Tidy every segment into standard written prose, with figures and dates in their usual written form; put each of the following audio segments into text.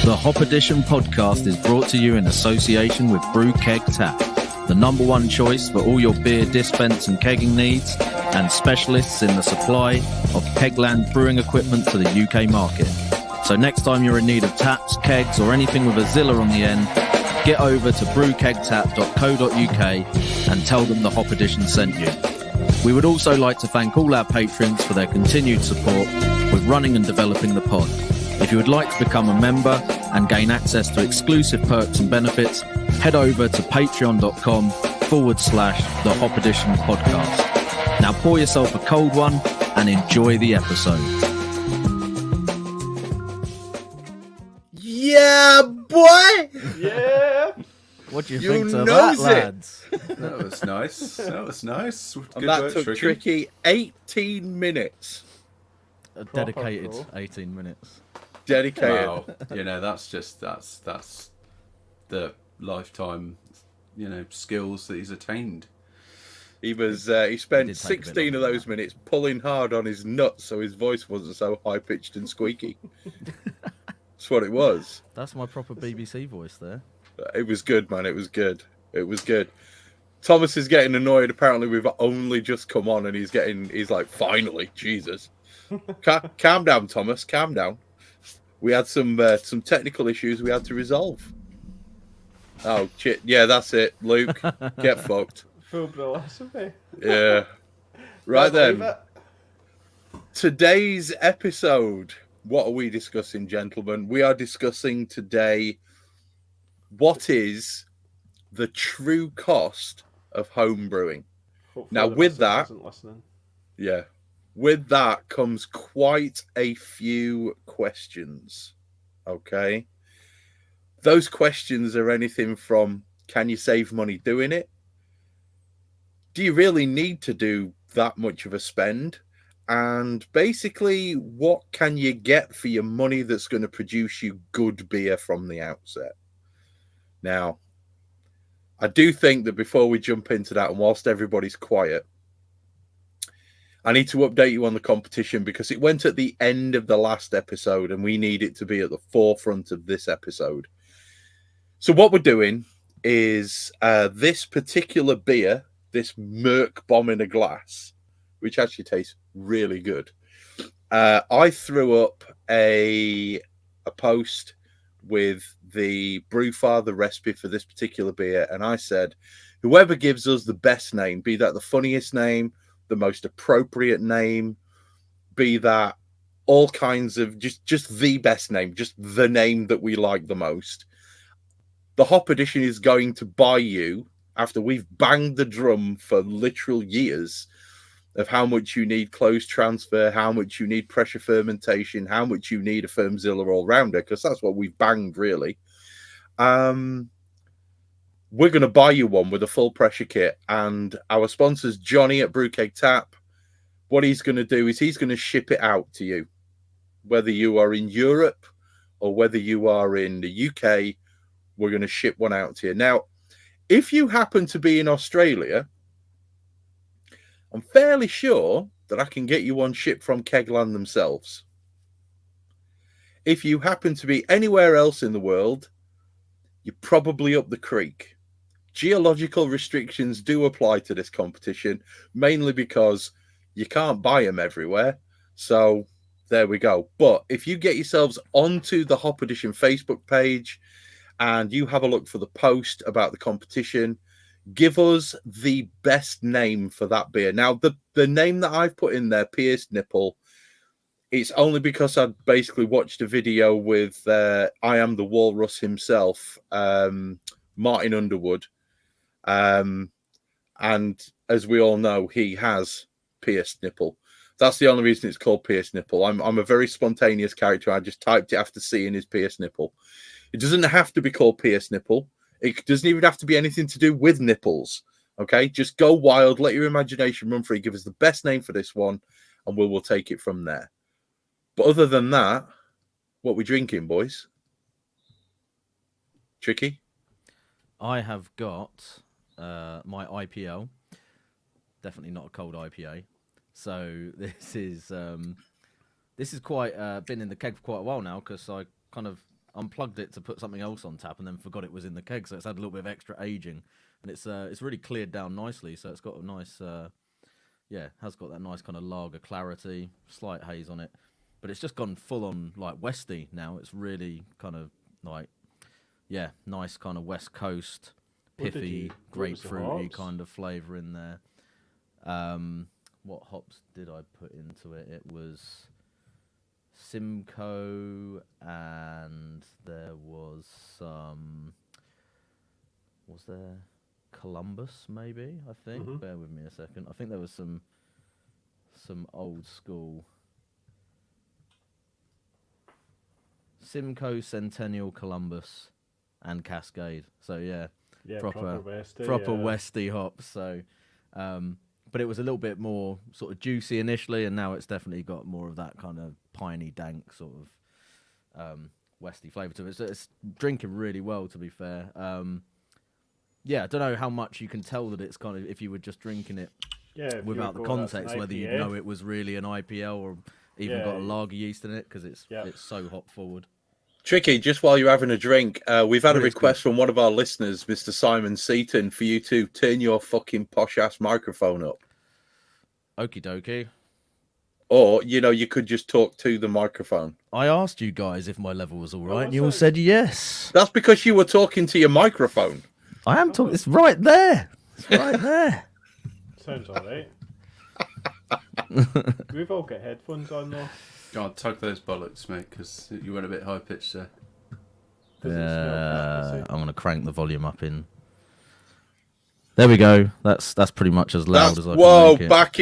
The Hop Edition podcast is brought to you in association with Brew Keg Tap, the number one choice for all your beer dispense and kegging needs, and specialists in the supply of kegland brewing equipment to the UK market. So next time you're in need of taps, kegs, or anything with a zilla on the end, get over to brewkegtap.co.uk and tell them the Hop Edition sent you. We would also like to thank all our patrons for their continued support with running and developing the pod. If you would like to become a member and gain access to exclusive perks and benefits, head over to patreon.com/the Hop Edition podcast. Now pour yourself a cold one and enjoy the episode. Yeah, boy! Yeah! What do you think of that, lads? That was nice. That was nice. Good And that work, took Tricky 18 minutes. A dedicated 18 minutes. Dedicated. Wow. That's the lifetime, skills that he's attained. He spent It did take a bit 16 of longer those minutes pulling hard on his nuts so his voice wasn't so high-pitched and squeaky. That's what it was. That's my proper BBC voice there. It was good, man. It was good. It was good. Thomas is getting annoyed. Apparently, we've only just come on, and he's like, finally, Jesus. Calm down, Thomas. Calm down. We had some technical issues we had to resolve. Oh, shit. Yeah, that's it. Luke, get fucked. Full philosophy. Yeah. Right then. Today's episode. What are we discussing, gentlemen? We are discussing today what is the true cost of home brewing. Hopefully Now, the with listener that, isn't listening. yeah, with that comes quite a few questions. Okay. Those questions are anything from, can you save money doing it? Do you really need to do that much of a spend? And basically, what can you get for your money that's going to produce you good beer from the outset? Now, I do think that before we jump into that, and whilst everybody's quiet, I need to update you on the competition because it went at the end of the last episode and we need it to be at the forefront of this episode. So what we're doing is this particular beer, this Merc Bomb in a glass, which actually tastes really good. I threw up a post with the Brewfather recipe for this particular beer, and I said, whoever gives us the best name, be that the funniest name, the most appropriate name, be that all kinds of just the best name, just the name that we like the most, the Hop Edition is going to buy you, after we've banged the drum for literal years of how much you need closed transfer, how much you need pressure fermentation, how much you need a Firmzilla all-rounder, because that's what we've banged, really. We're going to buy you one with a full pressure kit, and our sponsor's Johnny at Brew Keg Tap. What he's going to do is he's going to ship it out to you, whether you are in Europe or whether you are in the UK. We're going to ship one out to you. Now, if you happen to be in Australia, I'm fairly sure that I can get you one shipped from Kegland themselves. If you happen to be anywhere else in the world, you're probably up the creek. Geological restrictions do apply to this competition, mainly because you can't buy them everywhere. So there we go. But if you get yourselves onto the Hop Edition Facebook page and you have a look for the post about the competition, give us the best name for that beer. Now, the name that I've put in there, Pierced Nipple, it's only because I basically watched a video with I Am the Walrus himself, Martin Underwood. And as we all know, he has pierced nipple. That's the only reason it's called Pierced Nipple. I'm a very spontaneous character. I just typed it after seeing his pierced nipple. It doesn't have to be called Pierced Nipple. It doesn't even have to be anything to do with nipples. Okay, just go wild, let your imagination run free, give us the best name for this one, and we'll take it from there. But other than that, what we drinking, boys? Tricky? I have got my IPL. Definitely not a cold IPA. So this is quite been in the keg for quite a while now because I kind of unplugged it to put something else on tap and then forgot it was in the keg, so it's had a little bit of extra aging, and it's really cleared down nicely. So it's got a nice, has got that nice kind of lager clarity, slight haze on it, but it's just gone full on like Westy now. It's really kind of like, nice kind of West Coast, pithy, grapefruity kind of flavour in there. What hops did I put into it? It was Simcoe, and there was some. Was there Columbus? Maybe, I think. Mhm. Bear with me a second. I think there was some old school Simcoe, Centennial, Columbus, and Cascade. So yeah, proper Westy hops. So, but it was a little bit more sort of juicy initially, and now it's definitely got more of that kind of piney, dank sort of Westy flavour to it. So it's drinking really well, to be fair. I don't know how much you can tell that it's kind of, if you were just drinking it without the context, whether you know it was really an IPL or even got a lager yeast in it, because it's so hop forward. Tricky, just while you're having a drink, we've had a request from one of our listeners, Mr. Simon Seaton, for you to turn your fucking posh-ass microphone up. Okie dokie. Or, you could just talk to the microphone. I asked you guys if my level was all right, and you all said yes. That's because you were talking to your microphone. I am talking. It's right there. It's right there. Sounds all right. We've all got headphones on, though. God, tug those bollocks, mate, because you went a bit high-pitched there. I'm going to crank the volume up in. There we go. That's pretty much as loud as I can make it. Back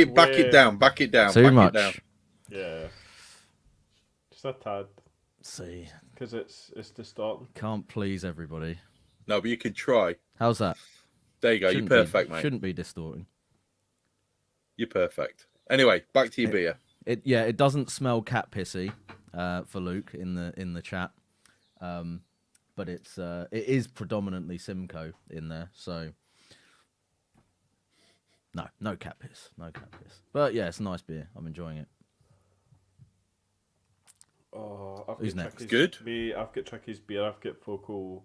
it down. Too much. Yeah. Just a tad. See. Because it's distorting. Can't please everybody. No, but you could try. How's that? There you go. You're perfect, mate. Shouldn't be distorting. You're perfect. Anyway, back to your beer. It doesn't smell cat pissy for Luke in the chat, but it is predominantly Simcoe in there. So no cat piss, But yeah, it's a nice beer. I'm enjoying it. Oh, Who's next? Good. I've got Tricky's beer. I've got Focal.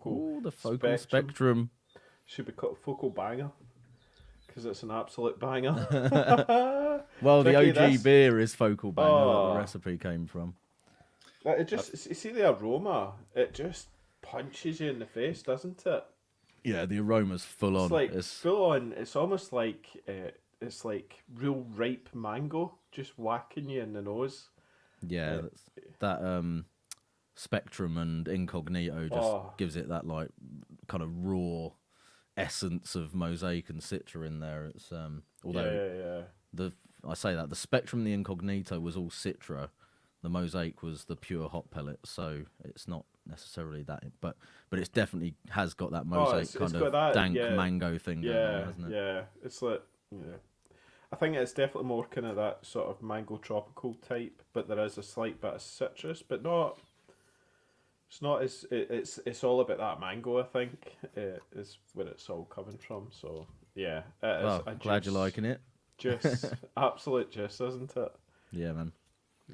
Ooh, the Focal Spectrum. Should be called Focal Banger, because it's an absolute banger. Well, Tricky, the OG beer is Focal Banger that the recipe came from. It just, you see the aroma, it just punches you in the face, doesn't it? Yeah, the aroma's full on. It's like full on. It's almost like it's like real ripe mango just whacking you in the nose. Yeah, that Spectrum and Incognito just gives it that like kind of raw essence of Mosaic and Citra in there. It's although I say that the Spectrum and the Incognito was all Citra, the Mosaic was the pure hop pellet, so it's not necessarily that, but it's definitely has got that Mosaic kind of that, dank mango thing going on, hasn't it? Yeah, it's like I think it's definitely more kind of that sort of mango tropical type, but there is a slight bit of citrus, but not. It's not as it's all about that mango. I think is where it's all coming from. So yeah, it is. I'm glad you're liking it. Juice, absolute juice, isn't it? Yeah, man.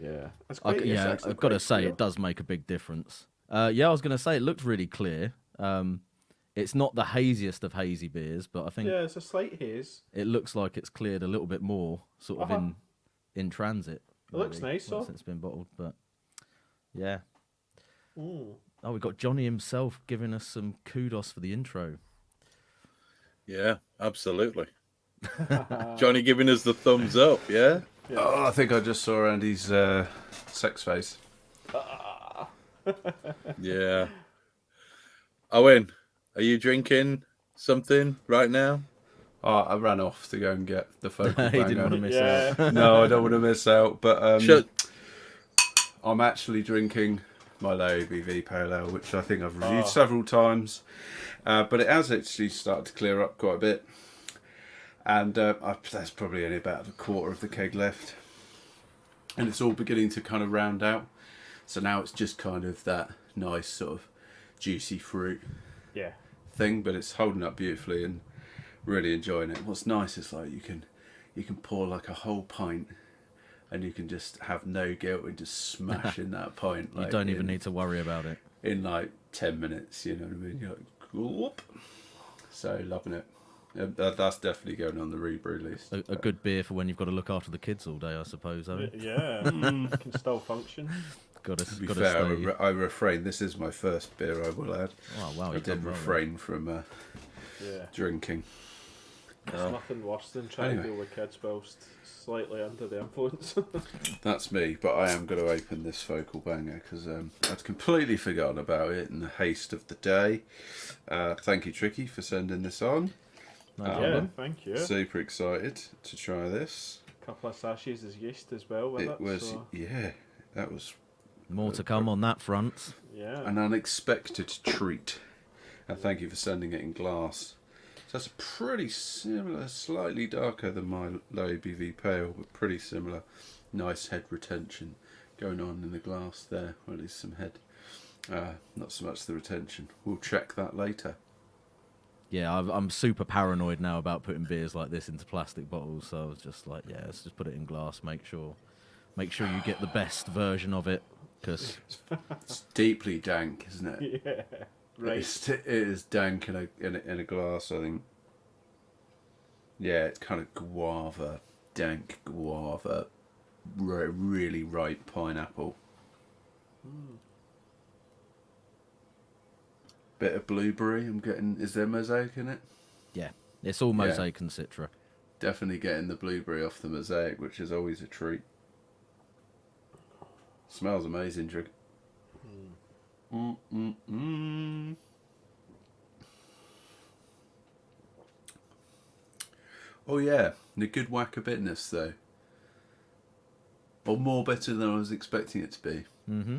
Yeah, I've got to say it does make a big difference. I was going to say it looked really clear. It's not the haziest of hazy beers, but I think it's a slight haze. It looks like it's cleared a little bit more, sort of in transit. It looks nice, since it's been bottled, but yeah. Mm. Oh, we've got Johnny himself giving us some kudos for the intro. Yeah, absolutely. Johnny giving us the thumbs up, yeah? Oh, I think I just saw Andy's sex face. Yeah. Owen, are you drinking something right now? Oh, I ran off to go and get the Focal He Banger. didn't want to miss out. No, I don't want to miss out. But I'm actually drinking my low ABV Pale Ale, which I think I've reviewed several times. But it has actually started to clear up quite a bit. And there's probably only about a quarter of the keg left. And it's all beginning to kind of round out. So now it's just kind of that nice sort of juicy fruit thing. But it's holding up beautifully and really enjoying it. What's nice is like you can pour like a whole pint and you can just have no guilt and just smash in that pint. You don't even need to worry about it. In like 10 minutes, you know what I mean? You're like, whoop. So loving it. That's definitely going on the rebrew list. A good beer for when you've got to look after the kids all day, I suppose. Yeah, can still function. To be fair, I refrain. This is my first beer, I will add. Oh, wow. I did refrain from drinking. There's nothing worse than trying to deal with kids whilst slightly under the influence. That's me, but I am going to open this Focal Banger because I'd completely forgotten about it in the haste of the day. Thank you, Tricky, for sending this on. No problem. Thank you. Super excited to try this. A couple of sachets of yeast as well with it. That was more to come on that front. Yeah. An unexpected treat. And thank you for sending it in glass. So that's pretty similar, slightly darker than my low ABV pale, but pretty similar. Nice head retention going on in the glass there, or at least some head. Not so much the retention. We'll check that later. Yeah, I'm super paranoid now about putting beers like this into plastic bottles. So I was just like, yeah, let's just put it in glass. Make sure you get the best version of it, because it's deeply dank, isn't it? Yeah, right. It is dank in a glass, I think. Yeah, it's kind of guava, dank guava, really ripe pineapple. Bit of blueberry. I'm getting. Is there mosaic in it? Yeah, it's all mosaic and citra. Definitely getting the blueberry off the mosaic, which is always a treat. Smells amazing, Trig. Oh yeah, the good whack of bitterness though. Or more bitter than I was expecting it to be. Mm-hmm.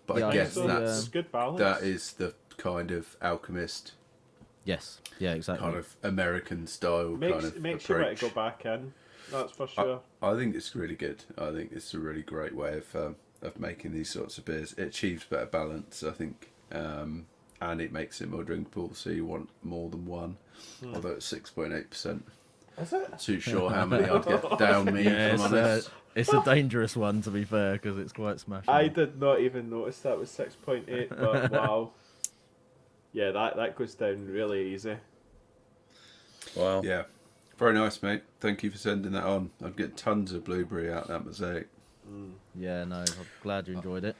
But yeah, I guess that's good balance. That is the kind of alchemist. Yes. Yeah. Exactly. Kind of American style kind of makes approach. you want to go back in. That's for sure. I think it's really good. I think it's a really great way of making these sorts of beers. It achieves better balance, I think, and it makes it more drinkable. So you want more than one. Although it's 6.8%. Is it? Too sure how many I'd get down me. Yeah, if I'm honest. It's a dangerous one, to be fair, because it's quite smashing. I did not even notice that was 6.8, but wow. Yeah, that goes down really easy. Wow. Yeah. Very nice, mate. Thank you for sending that on. I'd get tons of blueberry out of that mosaic. Yeah, no, I'm glad you enjoyed it.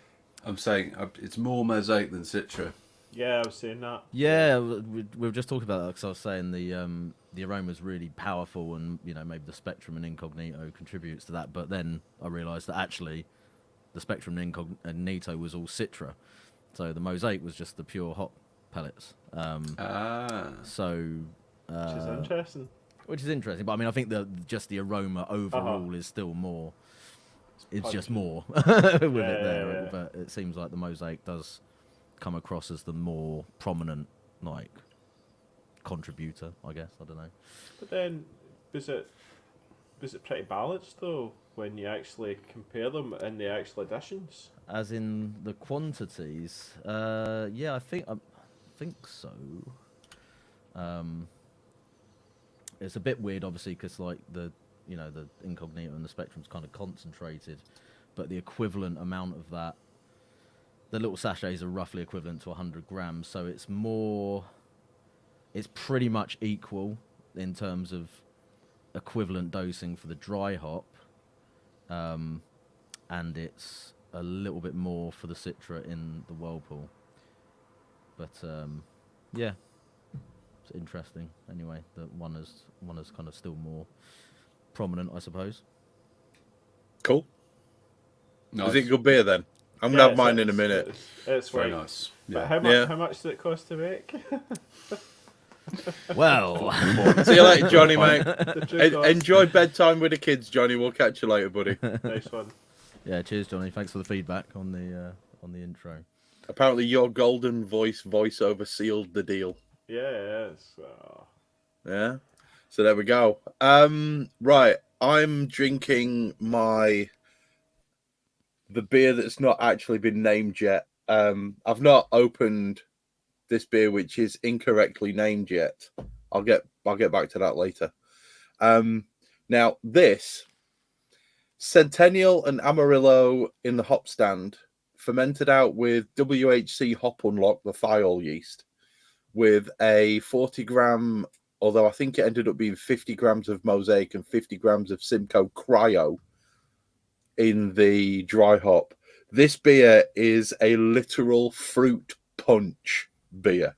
I'm saying it's more mosaic than citra. Yeah, I was saying that. Yeah, we were just talking about that because I was saying the aroma is really powerful, and maybe the spectrum and incognito contributes to that. But then I realised that actually the spectrum and incognito was all citra, so the mosaic was just the pure hop pellets. So which is interesting. Which is interesting, but I mean, I think just the aroma overall is still more. It's just more with it there, yeah. But it seems like the mosaic does come across as the more prominent, contributor, I guess. I don't know. But then, was it pretty balanced though when you actually compare them in the actual additions? As in the quantities, yeah, I think so. It's a bit weird, obviously, because the incognito and the spectrum's kind of concentrated, but the equivalent amount of that, the little sachets are roughly equivalent to 100 grams, so it's pretty much equal in terms of equivalent dosing for the dry hop, and it's a little bit more for the citra in the whirlpool. But yeah, it's interesting. Anyway, that one is kind of still more prominent, I suppose. Cool. Nice. Is it good beer then? I'm gonna have mine in a minute. It's very right. nice. But Yeah. how much does it cost to make? Well, See you later, Johnny, mate. The true cost. Enjoy bedtime with the kids, Johnny. We'll catch you later, buddy. Nice one. yeah, cheers, Johnny. Thanks for the feedback on the intro. Apparently, your golden voiceover sealed the deal. Yes. Yeah. So there we go. Right. I'm drinking the beer that's not actually been named yet. I've not opened this beer, which is incorrectly named yet. I'll get back to that later. Now this. Centennial and Amarillo in the hop stand, fermented out with WHC Hop Unlock, the thiol yeast, with a 40-gram, although I think it ended up being 50 grams of Mosaic and 50 grams of Simcoe Cryo in the dry hop. This beer is a literal fruit punch beer.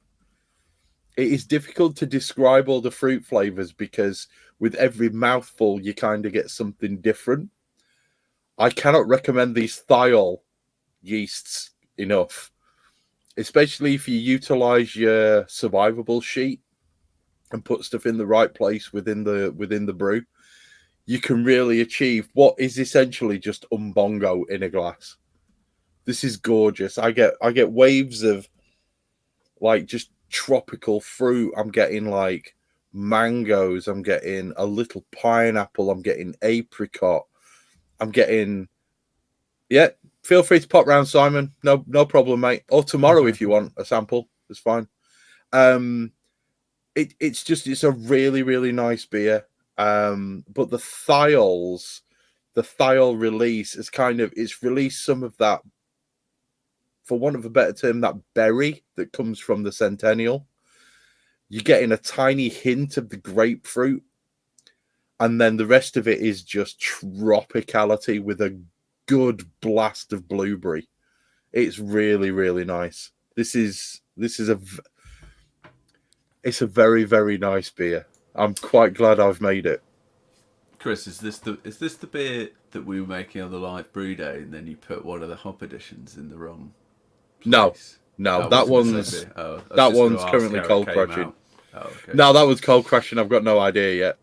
It is difficult to describe all the fruit flavors because with every mouthful, you kind of get something different. I cannot recommend these thiol yeasts enough, especially if you utilize your survivable sheet and put stuff in the right place within the brew. You can really achieve what is essentially just umbongo in a glass. This is gorgeous. I get waves of like just tropical fruit. I'm getting like mangoes. I'm getting a little pineapple. I'm getting apricot. I'm getting, yeah. Feel free to pop round, Simon. No problem, mate. Or tomorrow if you want a sample. It's fine. It's a really, really nice beer. But the thiol release is it's released some of that, for want of a better term, that berry that comes from the Centennial. You're getting a tiny hint of the grapefruit, and then the rest of it is just tropicality with a good blast of blueberry. It's really, really nice. It's a very, very nice beer. I'm quite glad I've made it. Chris, is this the beer that we were making on the live brew day, and then you put one of the hop editions in the wrong place? No, that one's currently cold crushing. Oh, okay. No, that was cold crushing. I've got no idea yet.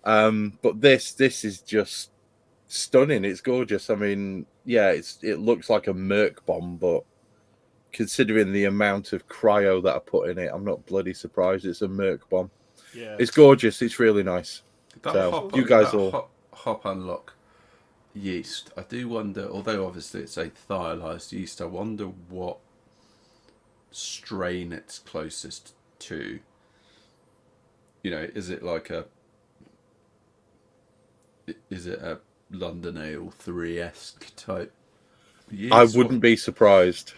But this is just stunning. It's gorgeous. I mean, yeah, it looks like a Merc bomb, but considering the amount of cryo that I put in it, I'm not bloody surprised it's a Merc bomb. Yeah, it's gorgeous. It's really nice. Hop unlock yeast. I do wonder, although obviously it's a thiolized yeast, I wonder what strain it's closest to. You know, is it a London Ale 3-esque type yeast? I wouldn't be surprised.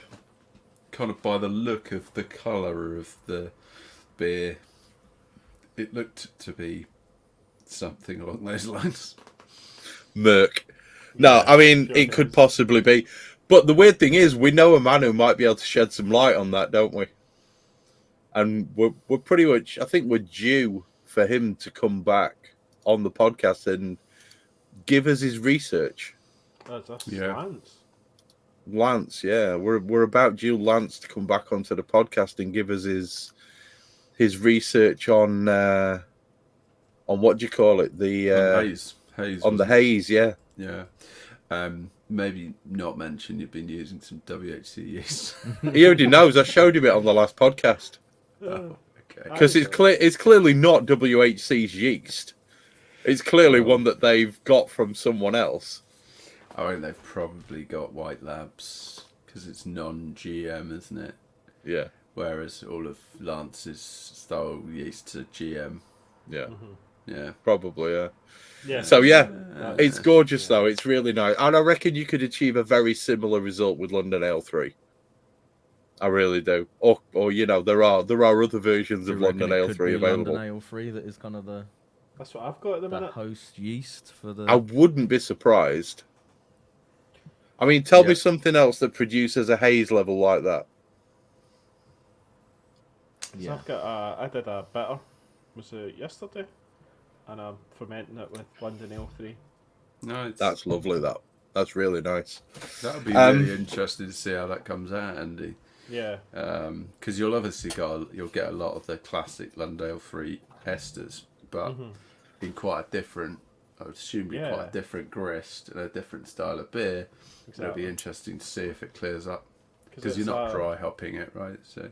Kind of by the look of the colour of the beer, it looked to be something along those lines. Merc. No, I mean, it could possibly be. But the weird thing is, we know a man who might be able to shed some light on that, don't we? And we're pretty much, I think we're due for him to come back on the podcast and give us his research. That's Yeah. Lance. Yeah. We're about due Lance to come back onto the podcast and give us his research on what do you call it? The haze. On the haze, yeah. Yeah. Maybe not mention you've been using some WHC yeast. He already knows. I showed him it on the last podcast. Oh, okay. Because it's clearly not WHC's yeast. It's clearly one that they've got from someone else. I think they've probably got White Labs because it's non-GM, isn't it? Yeah. Whereas all of Lance's style yeast are GM. Yeah. Mm-hmm. Yeah. Probably, yeah. Yeah. So, yeah, it's gorgeous, though. It's really nice. And I reckon you could achieve a very similar result with London Ale 3. I really do. Or you know, there are other versions of London Ale 3 available. London Ale 3 that is kind of That's what I've got at the minute. host yeast for the... I wouldn't be surprised. I mean, tell me something else that produces a haze level like that. So I've got I did a bitter, was it yesterday? And I'm fermenting it with London Ale 3. No, that's lovely. That's really nice. That would be really interesting to see how that comes out, Andy. Yeah. Because you'll obviously you'll get a lot of the classic London Ale 3 esters, but in quite a different, I would assume, quite a different grist and a different style of beer. Exactly. It'll be interesting to see if it clears up because you're not dry hopping it, right? So.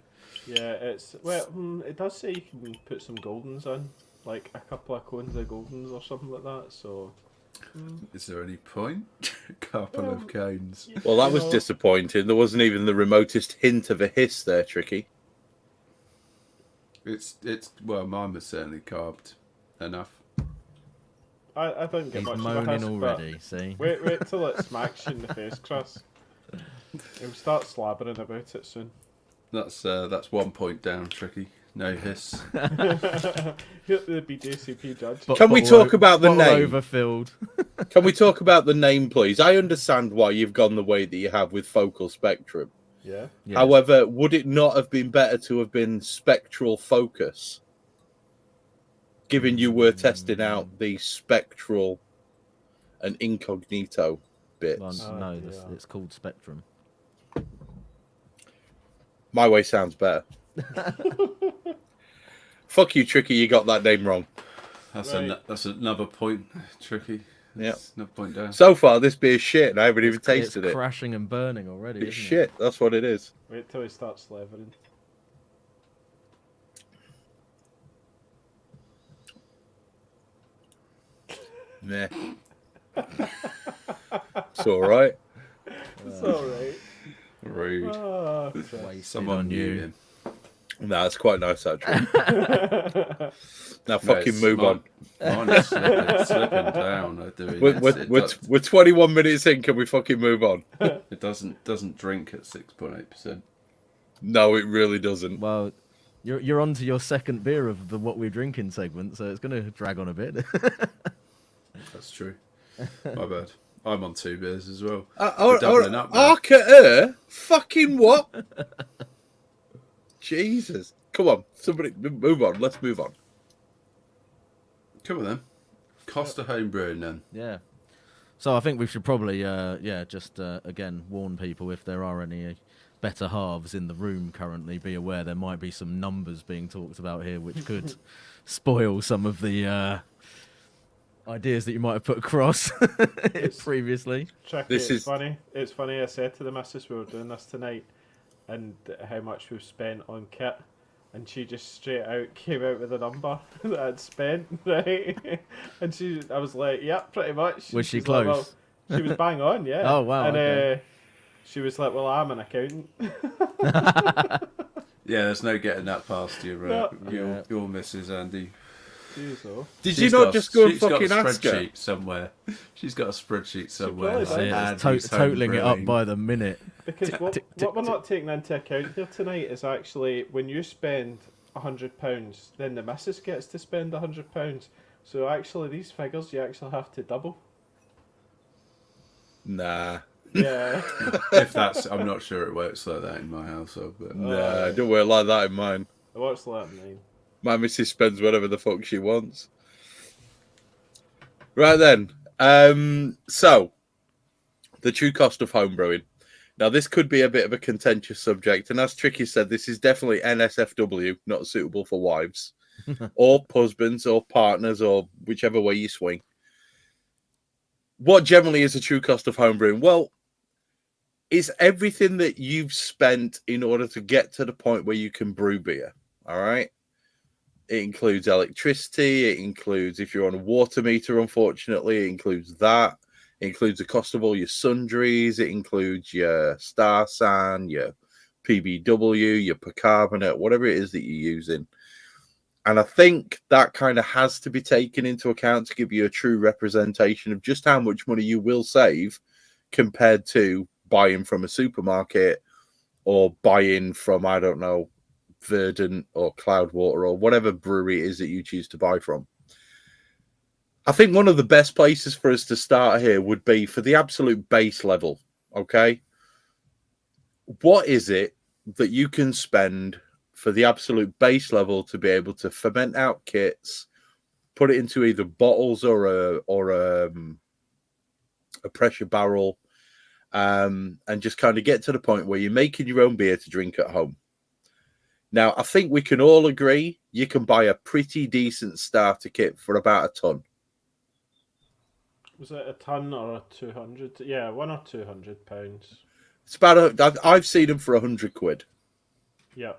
Yeah, it does say you can put some Goldens in, like a couple of cones of Goldens or something like that. So, is there any point? A couple of cones. Well, that was disappointing. There wasn't even the remotest hint of a hiss there, Tricky. It's well, mine was certainly carved enough. I don't get He's much of a moaning husk, already, but see? wait till it smacks you in the face, Chris. He'll start slabbering about it soon. That's 1 point down, Tricky. No hiss. He'll be JCP judge. Can we talk about the name? Overfilled. Can we talk about the name, please? I understand why you've gone the way that you have with Focal Spectrum. Yeah. Yes. However, would it not have been better to have been Spectral Focus? Given you were testing out the Spectral and Incognito bits. Well, no, it's called Spectrum. My way sounds better. Fuck you, Tricky. You got that name wrong. That's another point, Tricky. Yeah, another point down. So far, this beer's shit, and I haven't even tasted it. It's crashing and burning already. It's shit. That's what it is. Wait till he starts slavering. Meh. It's all right. It's all right. Rude. Someone knew him. No, it's quite nice actually. Now fucking move on. Mine is slipping down. We're 21 minutes in. Can we fucking move on? It doesn't drink at 6.8%. No, it really doesn't. Well, you're on to your second beer of the what we're drinking segment, so it's going to drag on a bit. That's true. My bad. I'm on 2 beers as well. Doubling up now. Arca fucking what? Jesus. Come on. Somebody move on. Let's move on. Come on then. Costa homebrewing then. Yeah. So I think we should probably, just again warn people if there are any better halves in the room currently. Be aware there might be some numbers being talked about here, which could spoil some of the ideas that you might have put across previously. It's funny. It's funny. I said to the missus we were doing this tonight, and how much we've spent on kit. And she just straight out came out with a number that I'd spent, right? And I was like, yeah, pretty much. Was she close? Like, well, she was bang on, yeah. Oh, wow. And okay. She was like, well, I'm an accountant. Yeah, there's no getting that past you, right? No. Your missus, Andy. Did you not just go and fucking ask her? Somewhere. She's got a spreadsheet somewhere. Totaling it up by the minute. Because what we're not taking into account here tonight is actually when you spend £100, then the missus gets to spend £100. So actually, these figures you actually have to double. Nah. Yeah. I'm not sure it works like that in my household. But nah, it don't work like that in mine. It works like that in mine. My missus spends whatever the fuck she wants. Right then. So, the true cost of homebrewing. Now, this could be a bit of a contentious subject. And as Tricky said, this is definitely NSFW, not suitable for wives. Or husbands or partners or whichever way you swing. What generally is the true cost of homebrewing? Well, it's everything that you've spent in order to get to the point where you can brew beer. All right? It includes electricity. It includes, if you're on a water meter, unfortunately, it includes that. It includes the cost of all your sundries. It includes your Star San, your PBW, your percarbonate, whatever it is that you're using. And I think that kind of has to be taken into account to give you a true representation of just how much money you will save compared to buying from a supermarket or buying from, I don't know, Verdant or Cloudwater or whatever brewery it is that you choose to buy from. I think one of the best places for us to start here would be for the absolute base level. Okay, what is it that you can spend for the absolute base level to be able to ferment out kits, put it into either bottles or a pressure barrel, and just kind of get to the point where you're making your own beer to drink at home? Now, I think we can all agree you can buy a pretty decent starter kit for about £1 ton. Was it a ton or a 200? Yeah, £100 or £200. It's about I've seen them for £100. Yeah.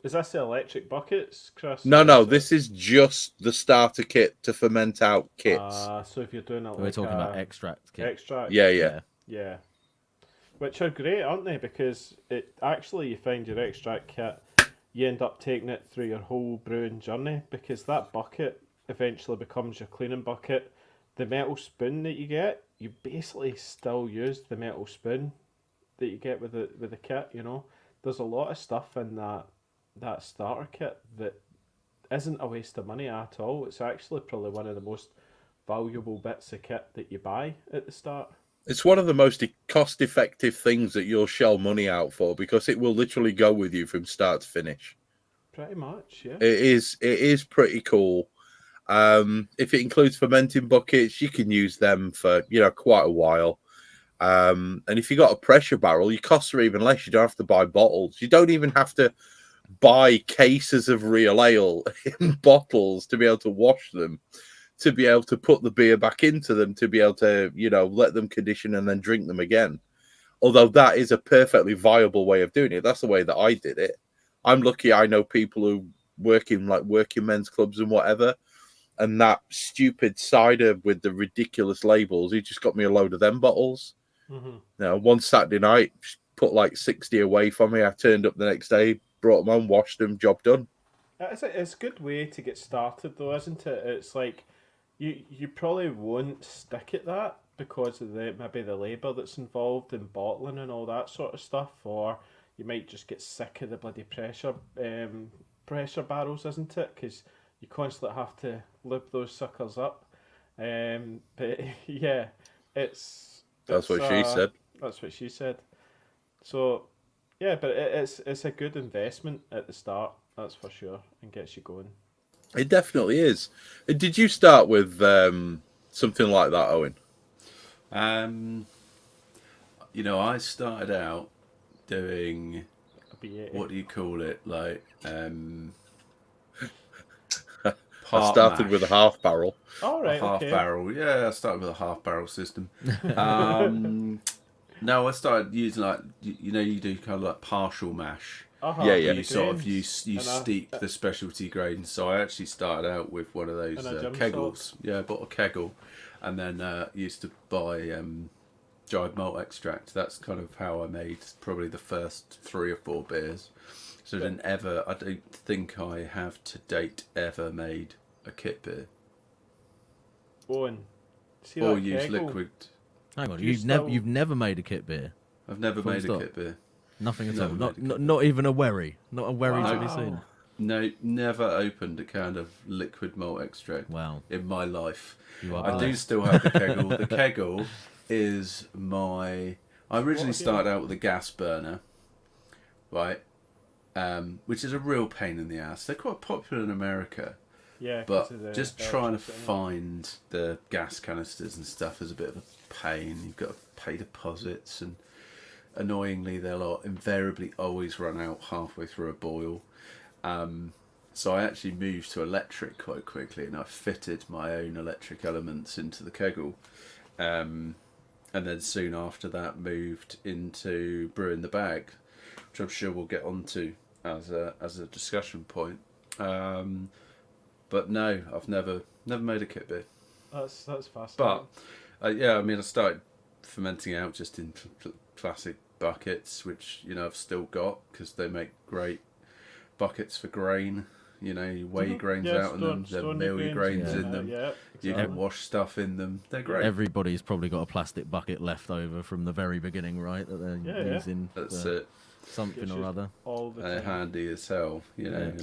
Is this the electric buckets, Chris? No. This is just the starter kit to ferment out kits. So if you're doing it, we're talking about extract kit. Extract. Yeah. Which are great, aren't they? Because it actually you find your extract kit. You end up taking it through your whole brewing journey because that bucket eventually becomes your cleaning bucket, the metal spoon that you get, you basically still use the metal spoon that you get with the kit. You know, there's a lot of stuff in that starter kit that isn't a waste of money at all. It's actually probably one of the most valuable bits of kit that you buy at the start. It's one of the most cost-effective things that you'll shell money out for, because it will literally go with you from start to finish. Pretty much, yeah. It is pretty cool. If it includes fermenting buckets, you can use them for quite a while. And if you got a pressure barrel, your costs are even less. You don't have to buy bottles. You don't even have to buy cases of real ale in bottles to be able to wash them, to be able to put the beer back into them, to be able to, let them condition and then drink them again. Although that is a perfectly viable way of doing it. That's the way that I did it. I'm lucky I know people who work in like working men's clubs and whatever. And that stupid cider with the ridiculous labels, he just got me a load of them bottles. Mm-hmm. One Saturday night, put like 60 away for me. I turned up the next day, brought them home, washed them, job done. It's a good way to get started, though, isn't it? It's like you probably won't stick at that because of maybe the labour that's involved in bottling and all that sort of stuff, or you might just get sick of the bloody pressure barrels, isn't it? Because you constantly have to lube those suckers up. But yeah, that's what she said. That's what she said. So yeah, but it's a good investment at the start, that's for sure, and gets you going. It definitely is. Did you start with something like that, Owen? I started out doing what do you call it? Like I started with a half barrel. Oh, right, half barrel. Yeah, I started with a half barrel system. No, I started using like you do kind of like partial mash. Yeah. You sort of you steep the specialty grains. So I actually started out with one of those kegels. Yeah, I bought a kegel, and then used to buy dried malt extract. That's kind of how I made probably the first 3 or 4 beers. So I don't think I have to date ever made a kit beer. Owen, or use liquid. Hang on, you've never made a kit beer? I've never made a kit beer. Nothing at all. Not even a wherry. Not a wherry to be seen. No, never opened a can of liquid malt extract. Wow. In my life. I do still have the kegel. The kegel is I originally started out with a gas burner, right? Which is a real pain in the ass. They're quite popular in America. Yeah. But just trying to find the gas canisters and stuff is a bit of a pain. You've got to pay deposits, and annoyingly they'll invariably always run out halfway through a boil. So I actually moved to electric quite quickly, and I fitted my own electric elements into the kegel. And then soon after that moved into brewing the bag, which I'm sure we'll get onto as a discussion point. But no, I've never made a kit beer. That's fascinating. But I started fermenting out just in classic buckets, which I've still got because they make great buckets for grain. You weigh your grains out in them, then mill your grains in them. Yeah, exactly. You can wash stuff in them. They're great. Everybody's probably got a plastic bucket left over from the very beginning, right? That they're using. That's it. Something or other. They're handy as hell.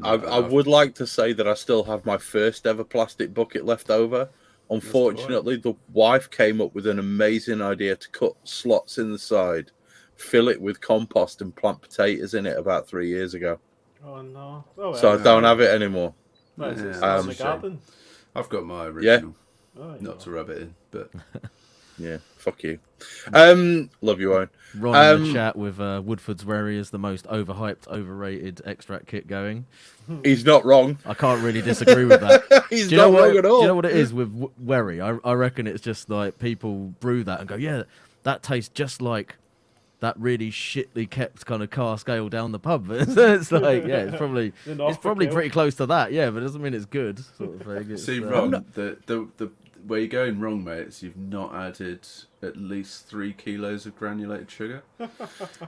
I would like to say that I still have my first ever plastic bucket left over. Unfortunately, the wife came up with an amazing idea to cut slots in the side, fill it with compost, and plant potatoes in it about 3 years ago. Oh no! Oh, well. So I don't have it anymore. Right, in the garden. I've got my original. Yeah. Not to rub it in, but yeah, fuck you. Love you, Owen. Ron in the chat with Woodford's Wherry is the most overhyped, overrated extract kit going. He's not wrong. I can't really disagree with that. He's not wrong at all. Do you know what it is with Wherry? I reckon it's just like people brew that and go, yeah, that tastes just like that really shitly kept kind of cask ale down the pub. It's like, yeah, it's probably pretty close to that, yeah, but it doesn't mean it's good, sort of thing. See, Ron, the where you're going wrong, mate, is you've not added at least 3 kilos of granulated sugar.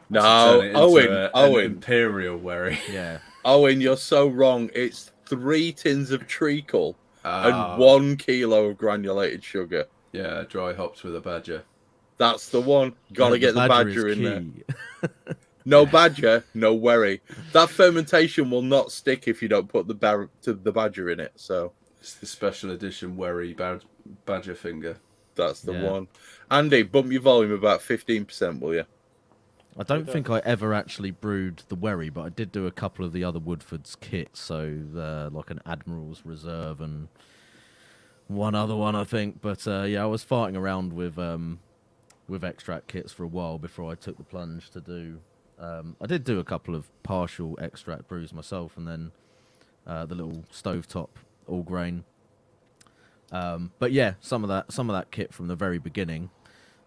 No, Owen, an imperial wherry. Yeah. Owen, you're so wrong. It's 3 tins of treacle and 1 kilo of granulated sugar. Yeah, dry hops with a badger. That's the one. Gotta get the badger in key. there. No badger, no worry. That fermentation will not stick if you don't put the badger in it. So it's the special edition Wherry badger finger. That's the one. Andy, bump your volume about 15%, will you? I don't think I ever actually brewed the Wherry, but I did do a couple of the other Woodford's kits, so like an Admiral's Reserve and one other one, I think. But yeah, I was farting around with extract kits for a while before I took the plunge to do. I did do a couple of partial extract brews myself, and then the little stovetop all grain. But yeah, some of that kit from the very beginning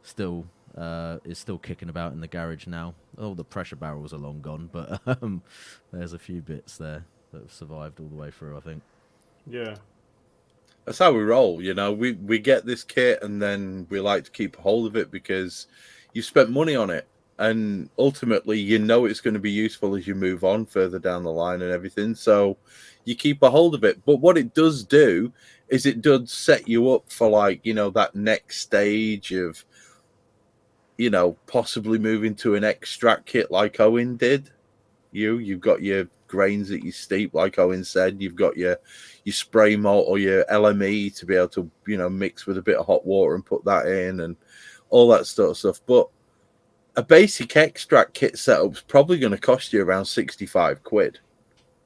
still is still kicking about in the garage now. Oh, the pressure barrels are long gone, but there's a few bits there that have survived all the way through, I think. Yeah. That's how we roll, you know. We get this kit and then we like to keep a hold of it because you've spent money on it. And ultimately, you know it's going to be useful as you move on further down the line and everything. So you keep a hold of it. But what it does do is it does set you up for, like, you know, that next stage of, you know, possibly moving to an extract kit like Owen did. You've got your grains that you steep, like Owen said. You've got your spray malt or your LME to be able to, you know, mix with a bit of hot water and put that in and all that sort of stuff. But a basic extract kit setup's probably going to cost you around 65 quid.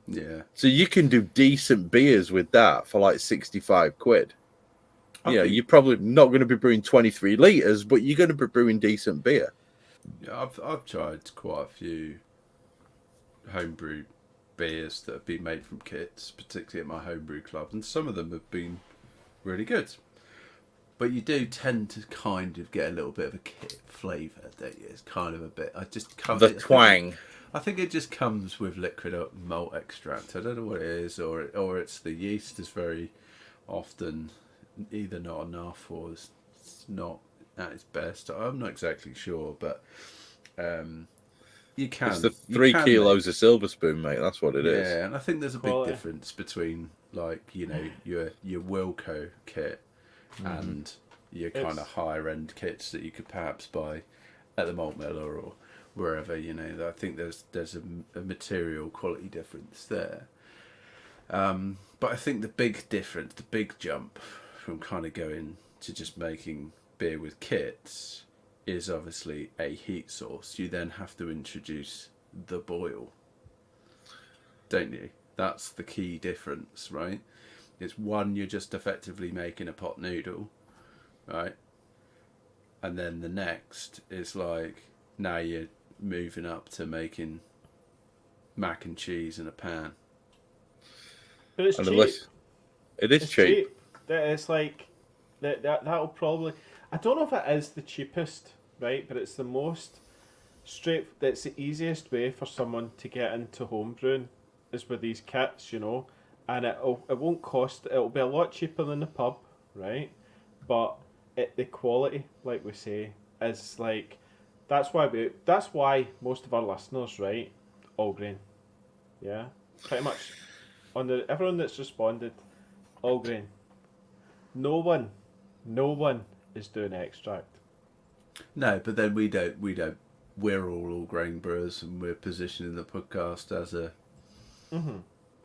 Yeah. So you can do decent beers with that for like 65 quid. Yeah, you're probably not going to be brewing 23 litres, but you're going to be brewing decent beer. Yeah, I've tried quite a few homebrew beers that have been made from kits, particularly at my homebrew club, and some of them have been really good. But you do tend to kind of get a little bit of a kit flavour, don't you? It's kind of a bit. The twang. I think it just comes with liquid malt extract. I don't know what it is, or it's the yeast is very often either not enough or it's not at its best. I'm not exactly sure, but you can. It's the 3 kilos of silver spoon, mate. That's what it is. Yeah, and I think there's a big difference between, like, you know, your Wilco kit and your kind of higher end kits that you could perhaps buy at the malt miller or wherever. You know, I think there's a material quality difference there. But I think the big difference, the big jump from kind of going to just making beer with kits is obviously a heat source. You then have to introduce the boil, don't you? That's the key difference, right? It's one, you're just effectively making a pot noodle, right? And then the next is like, now you're moving up to making mac and cheese in a pan. But it's cheap. It's cheap. It's like that'll probably. I don't know if it is the cheapest, right? But it's the most straight. That's the easiest way for someone to get into homebrewing is with these kits, you know. And it won't cost. It'll be a lot cheaper than the pub, right? But the quality, like we say, is like that's why most of our listeners, right, all grain, yeah, pretty much. Everyone that's responded, all grain. No one is doing extract. No, but then we don't. We're all grain brewers, and we're positioning the podcast as a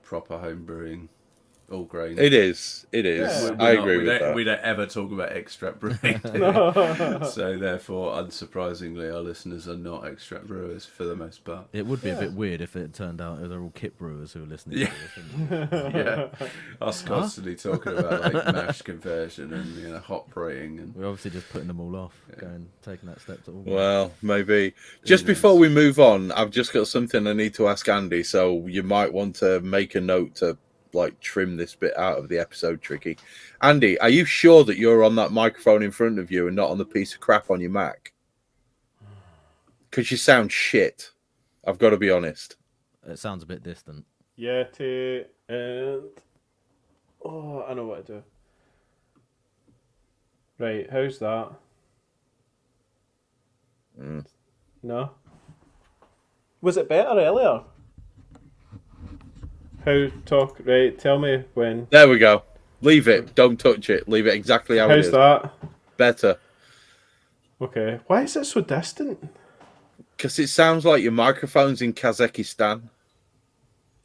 proper home brewing, all grain. It is. Yeah. I agree with that. We don't ever talk about extract brewing. So therefore, unsurprisingly, our listeners are not extract brewers for the most part. It would be a bit weird if it turned out they're all kit brewers who are listening to this. Yeah. Us constantly talking about like mash conversion and, you know, hop braiding, and we're obviously just putting them all off, taking that step to all. Well, maybe. Just before we move on, I've just got something I need to ask Andy, so you might want to make a note to like trim this bit out of the episode, Tricky. Andy, are you sure that you're on that microphone in front of you and not on the piece of crap on your Mac? Because you sound shit. I've got to be honest. It sounds a bit distant. Yeah, I know what to do. Right, how's that? No? Was it better earlier? Right, tell me when. There we go. Leave it. Don't touch it. Leave it exactly how it is. How's that? Better. Okay. Why is it so distant? Because it sounds like your microphone's in Kazakhstan.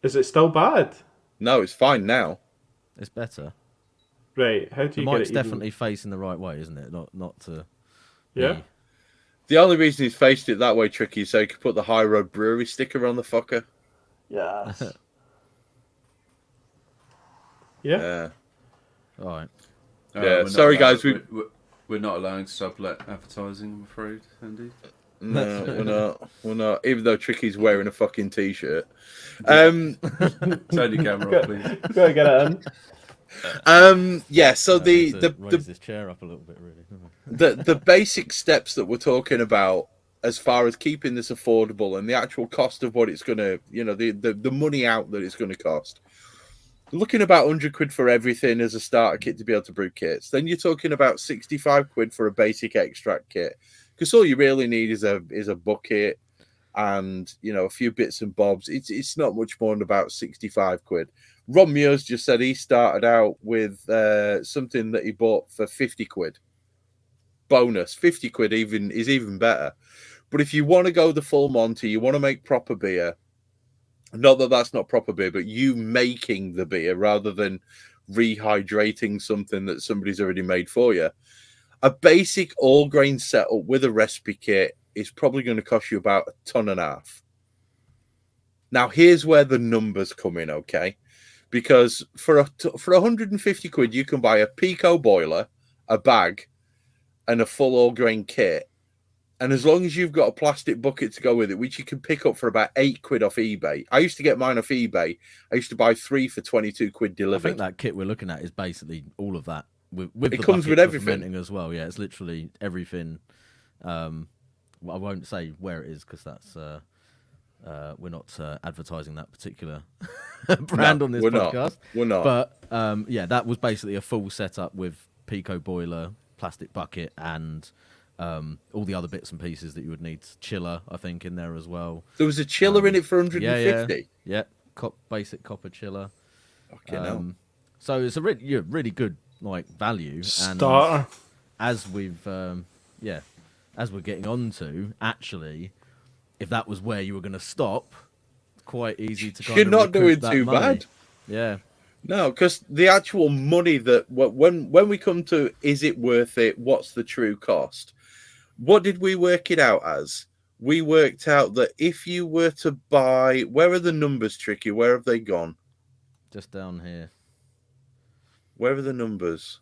Is it still bad? No, it's fine now. It's better. Right. How do The you get mic's it definitely facing the right way, isn't it? Not to. Yeah. be- The only reason he's faced it that way, Tricky, is so he could put the High Road Brewery sticker on the fucker. Yes. Yeah. All right. Yeah. Sorry, guys. We're not allowing sublet advertising, I'm afraid, Andy. No, we're not. Even though Tricky's wearing a fucking t-shirt. Turn your camera off, please. Gotta get it in. Yeah. So raise this chair up a little bit, really. the basic steps that we're talking about, as far as keeping this affordable and the actual cost of what it's gonna, the money out that it's gonna cost. Looking about 100 quid for everything as a starter kit to be able to brew kits. Then you're talking about 65 quid for a basic extract kit, because all you really need is a bucket and a few bits and bobs. It's not much more than about 65 quid. Ron Muir's just said he started out with something that he bought for 50 quid. Bonus 50 quid is even better. But if you want to go the full Monty, you want to make proper beer. Not that that's not proper beer, but you making the beer rather than rehydrating something that somebody's already made for you. A basic all grain setup with a recipe kit is probably going to cost you about $1.5 tons. Now, here's where the numbers come in, okay? Because for 150 quid, you can buy a Pico boiler, a bag, and a full all grain kit. And as long as you've got a plastic bucket to go with it, which you can pick up for about 8 quid off eBay. I used to get mine off eBay. I used to buy 3 for 22 quid delivered. I think that kit we're looking at is basically all of that. With it comes with everything. Fermenting as well. Yeah, it's literally everything. Well, I won't say where it is because that's we're not advertising that particular brand on this podcast. We're not. But yeah, that was basically a full setup with Pico boiler, plastic bucket, and all the other bits and pieces that you would need. Chiller, I think, in there as well. There was a chiller in it for 150. Yeah. Basic copper chiller. Okay, no. So it's a really good value. Starter. And as we've as we're getting on to, actually, if that was where you were going to stop, it's quite easy to. You're not doing too bad. Yeah. No, because the actual money that when we come to, is it worth it? What's the true cost? What did we work it out as? We worked out that if you were to buy, where are the numbers, Tricky? Where have they gone? Just down here. Where are the numbers?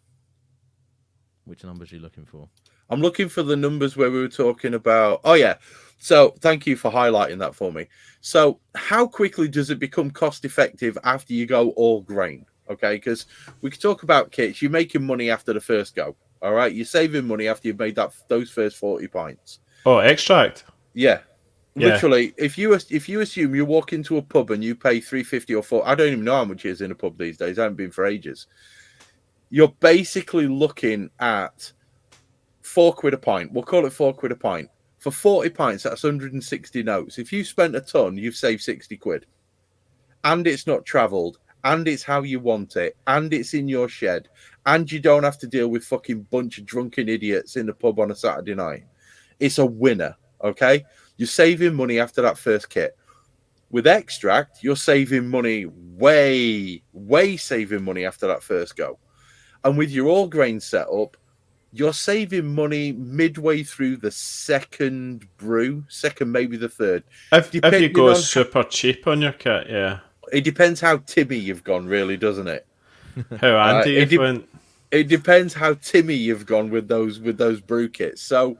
Which numbers are you looking for? I'm looking for the numbers where we were talking about. Oh, yeah. So thank you for highlighting that for me. So how quickly does it become cost effective after you go all grain? Okay, because we could talk about kits. You're making money after the first go. All right, you're saving money after you've made those first 40 pints. Oh, extract. Yeah. Literally, if you assume you walk into a pub and you pay $3.50 or $4, I don't even know how much it is in a pub these days. I haven't been for ages. You're basically looking at £4 a pint. We'll call it £4 a pint. For 40 pints, that's 160 notes. If you spent a ton, you've saved 60 quid. And it's not travelled. And it's how you want it. And it's in your shed. And you don't have to deal with fucking bunch of drunken idiots in the pub on a Saturday night. It's a winner, okay? You're saving money after that first kit. With extract, you're saving money, way saving money after that first go. And with your all grain setup, you're saving money midway through the second brew, maybe the third. If you go super cheap on your kit, yeah. It depends how Timmy you've gone, really, doesn't it? How Andy you've went. It depends how Timmy you've gone with those brew kits. So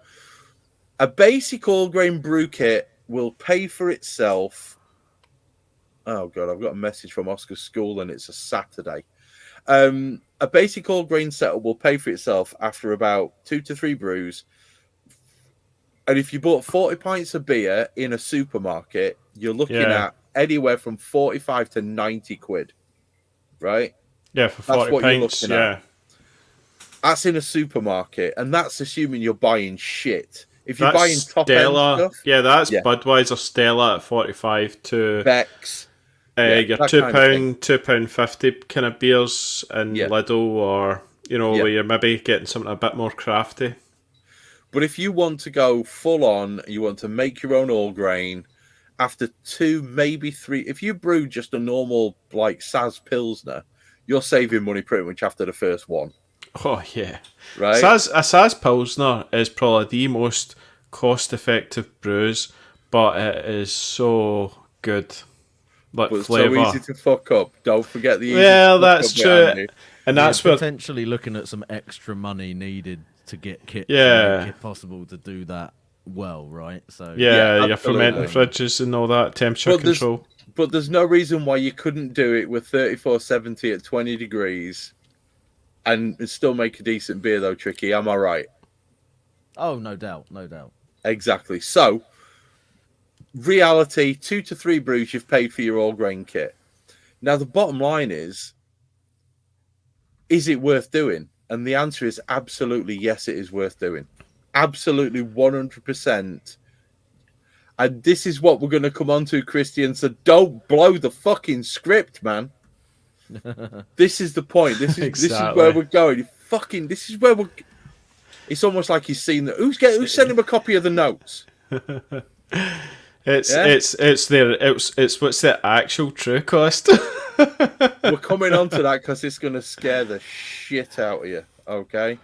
a basic all grain brew kit will pay for itself. Oh God, I've got a message from Oscar's school and it's a Saturday. A basic all grain setup will pay for itself after about 2 to 3 brews. And if you bought 40 pints of beer in a supermarket, you're looking at anywhere from 45 to 90 quid. Right? Yeah, for 40 pints, yeah. That's in a supermarket, and that's assuming you're buying shit. If you're buying top Stella, end stuff, that's Budweiser Stella at 45 to Beck's. Your £2, £2.50 kind of beers in Lidl or where you're maybe getting something a bit more crafty. But if you want to go full on, you want to make your own all grain, after 2, maybe 3, if you brew just a normal like Saz Pilsner, you're saving money pretty much after the first one. Oh yeah, right. A Saz Pilsner is probably the most cost-effective brews, but it is so good. Like but flavour. So easy to fuck up. Don't forget the easy that's true. And that's potentially looking at some extra money needed to get kit. Yeah, to make it possible to do that well, right? So your fermenting fridges and all that temperature control. But there's no reason why you couldn't do it with 3470 at 20 degrees, and still make a decent beer though. Tricky, am I right? Oh, no doubt. Exactly. So, reality: 2 to 3 brews you've paid for your all grain kit. Now the bottom line is it worth doing? And the answer is absolutely yes, it is worth doing. Absolutely 100%. And this is what we're going to come on to, Christian. So don't blow the fucking script, man. This is the point. This is where we're going. This is where we're. It's almost like he's seen that. Who's sent him a copy of the notes? It's what's the actual true cost. We're coming on to that because it's going to scare the shit out of you. Okay.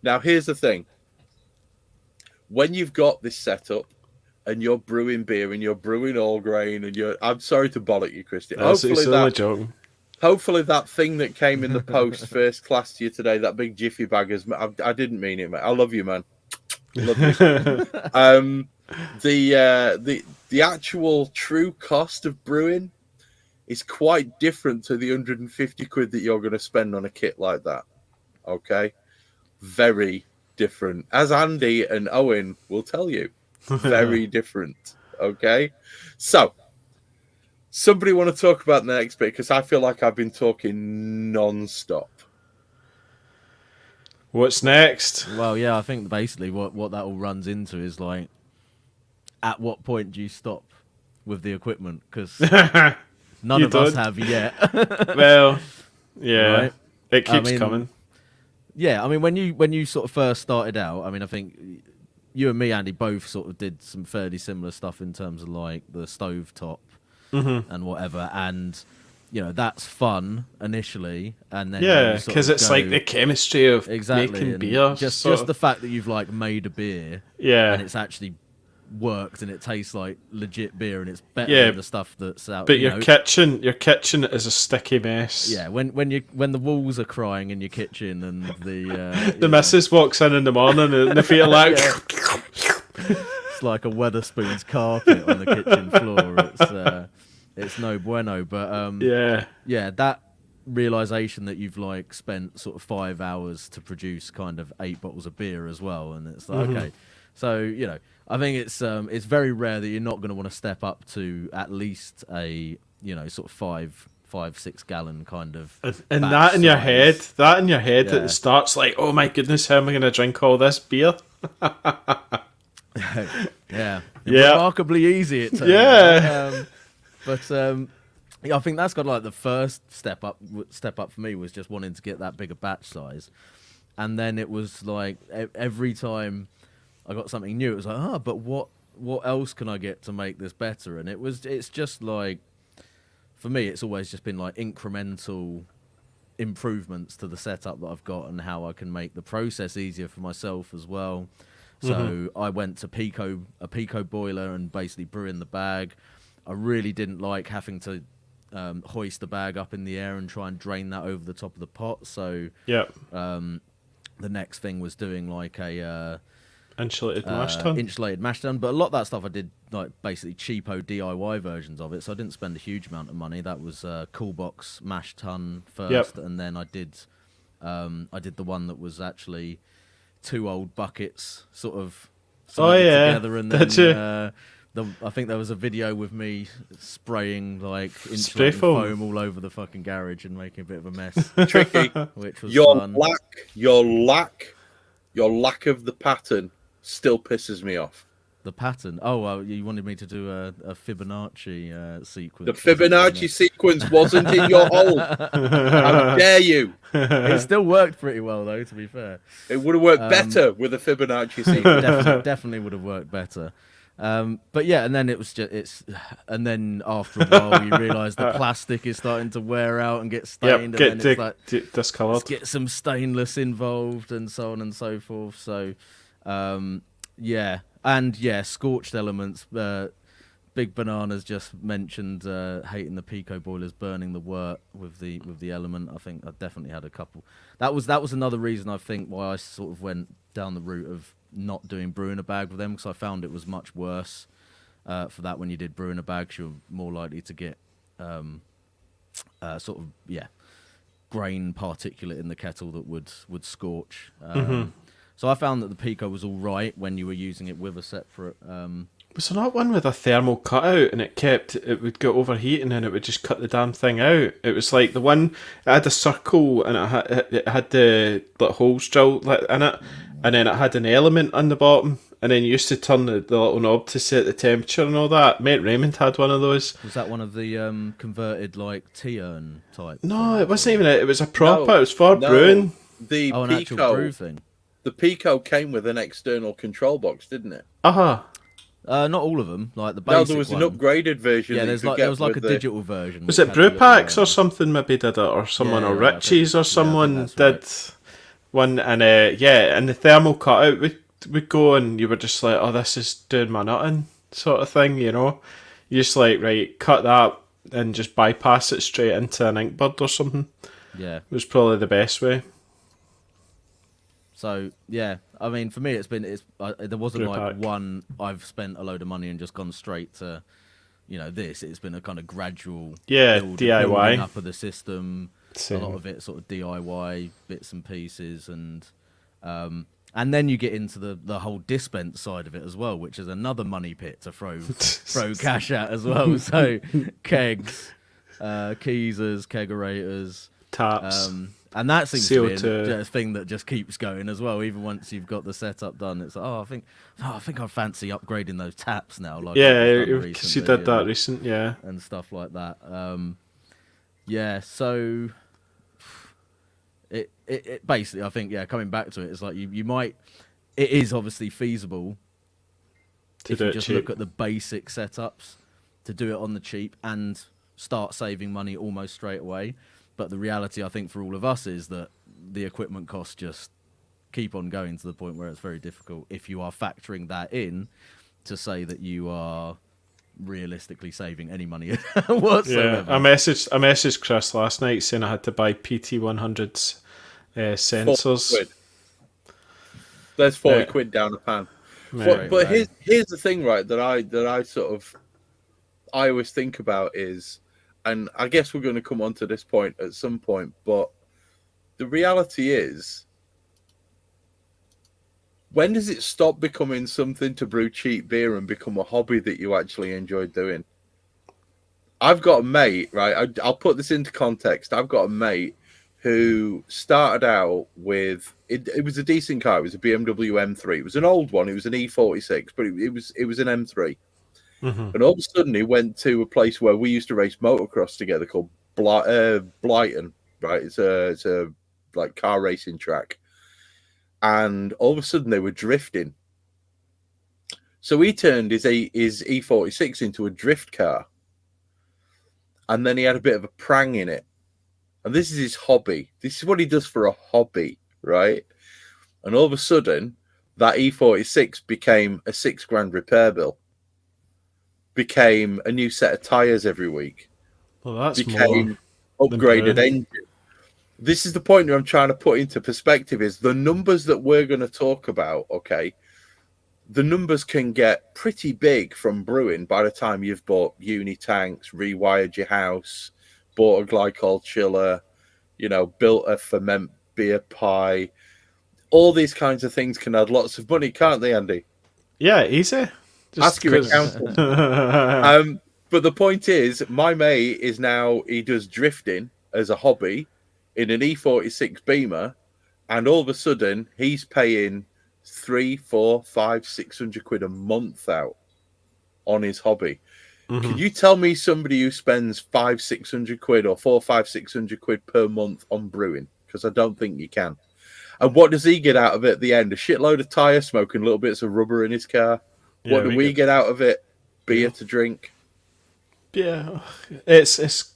Now here's the thing. When you've got this setup and you're brewing beer and you're brewing all grain and I'm sorry to bollock you, Christian. Hopefully that thing that came in the post first class to you today, that big jiffy bag, I didn't mean it, mate. I love you, man. Love you. The actual true cost of brewing is quite different to the 150 quid that you're going to spend on a kit like that. Okay? Very different. As Andy and Owen will tell you. Very different. Okay? So, somebody want to talk about the next bit? Because I feel like I've been talking non-stop. What's next? Well, yeah, I think basically what that all runs into is like, at what point do you stop with the equipment? Because none of us have yet. Well, yeah, right? It keeps coming. Yeah, I mean, when you sort of first started out, I mean, I think you and me, Andy, both sort of did some fairly similar stuff in terms of like the stovetop and whatever, and that's fun initially, and then because it's like the chemistry of making beer. Just the fact that you've like made a beer, and it's actually worked and it tastes like legit beer and it's better than the stuff that's out. But your kitchen is a sticky mess. Yeah, when the walls are crying in your kitchen and the missus walks in the morning and the feet are like it's like a Weatherspoons carpet on the kitchen floor. It's no bueno. But that realization that you've like spent sort of 5 hours to produce kind of 8 bottles of beer as well, and it's like okay, so I think it's very rare that you're not going to want to step up to at least a sort of 5-6 gallon kind of. And that in your head, that it starts like, oh my goodness, how am I going to drink all this beer? Remarkably easy it turns out. But I think that's got like the first step up for me was just wanting to get that bigger batch size, and then it was like every time I got something new, it was like, but what else can I get to make this better? And it's just like, for me, it's always just been like incremental improvements to the setup that I've got and how I can make the process easier for myself as well. So I went to a Pico boiler and basically brew in the bag. I really didn't like having to hoist the bag up in the air and try and drain that over the top of the pot. So the next thing was doing like a insulated mash tun. But a lot of that stuff I did like basically cheapo DIY versions of it, so I didn't spend a huge amount of money. That was Cool Box mash tun first, and then I did the one that was actually 2 old buckets sort of together, and then I think there was a video with me spraying like insulating foam all over the fucking garage and making a bit of a mess. Tricky. Which was fun. Your lack of the pattern still pisses me off. The pattern. Oh, well, you wanted me to do a Fibonacci sequence. The Fibonacci sequence wasn't in your hole. How dare you? It still worked pretty well, though, to be fair. It would have worked better with a Fibonacci sequence. Definitely would have worked better. But yeah, and then and then after a while you realise the plastic is starting to wear out and get stained, and then it's like discoloured. Let's get some stainless involved, and so on and so forth. So, yeah, and yeah, scorched elements. Big Banana's just mentioned hating the Pico boilers burning the wort with the element. I think I definitely had a couple. That was another reason I think why I sort of went down the route of not doing brew in a bag with them, because I found it was much worse for that. When you did brew in a bag, you're more likely to get sort of grain particulate in the kettle that would scorch. So I found that the Pico was all right when you were using it with a separate. Was there not one with a thermal cutout and it would go overheating and it would just cut the damn thing out? It was like the one, it had a circle and it had the holes drilled in it, and then it had an element on the bottom, and then you used to turn the little knob to set the temperature and all that. Mate Raymond had one of those. Was that one of the converted like tea urn type? No, it wasn't even it was a proper, it was for brewing. The an Pico, actual brew thing. The Pico came with an external control box, didn't it? Not all of them, like the basic. No, there was one. an upgraded version. Yeah, there was like a digital version. Was it Brewpacks or something? Maybe did it, or someone, or Richie's or someone did one, and and the thermal cutout would go, and you were just like, oh, this is doing my nutting sort of thing, you know. You just like, right, cut that and just bypass it straight into an Inkbird or something. Yeah, it was probably the best way. So yeah, I mean, for me, there wasn't like one I've spent a load of money and just gone straight to, this. It's been a kind of gradual DIY building up of the system. Same. A lot of it sort of DIY bits and pieces, and then you get into the whole dispense side of it as well, which is another money pit to throw cash at as well. So kegs, keezers, kegerators, taps. And that seems to be CO2. a thing that just keeps going as well. Even once you've got the setup done, it's like, I think I fancy upgrading those taps now. Like because you did that recent, and stuff like that. So it basically, I think, coming back to it, it's like you might. It is obviously feasible if you just look at the basic setups to do it on the cheap and start saving money almost straight away. But the reality, I think, for all of us is that the equipment costs just keep on going to the point where it's very difficult if you are factoring that in to say that you are realistically saving any money whatsoever. Yeah, I messaged Chris last night saying I had to buy PT100's sensors. 40 quid. There's 40 quid down the pan. But here's the thing, right? That I always think about is. And I guess we're going to come on to this point at some point, but the reality is, when does it stop becoming something to brew cheap beer and become a hobby that you actually enjoy doing? I've got a mate, right? I'll put this into context. I've got a mate who started out with, it was a decent car. It was a BMW M3. It was an old one. It was an E46, but it was an M3. Mm-hmm. And all of a sudden, he went to a place where we used to race motocross together called Blyton, right? It's a like car racing track. And all of a sudden, they were drifting. So he turned his E46 into a drift car. And then he had a bit of a prang in it. And this is his hobby. This is what he does for a hobby, right? And all of a sudden, that E46 became a $6,000 repair bill. Became a new set of tyres every week. Well, that's became upgraded engine. This is the point that I'm trying to put into perspective is the numbers that we're going to talk about, okay? The numbers can get pretty big from brewing by the time you've bought uni tanks, rewired your house, bought a glycol chiller, built a ferment beer pie. All these kinds of things can add lots of money, can't they, Andy? Yeah, easy. Ask your accountant. But the point is, my mate he does drifting as a hobby in an E46 Beamer, and all of a sudden he's paying 3, 4, 5, 600 quid a month out on his hobby. Can you tell me somebody who spends 500, 600 quid or 4, 5, 600 quid per month on brewing? Because I don't think you can. And what does he get out of it at the end? A shitload of tire smoke and little bits of rubber in his car. What do we get out of it? Beer to drink. Yeah, it's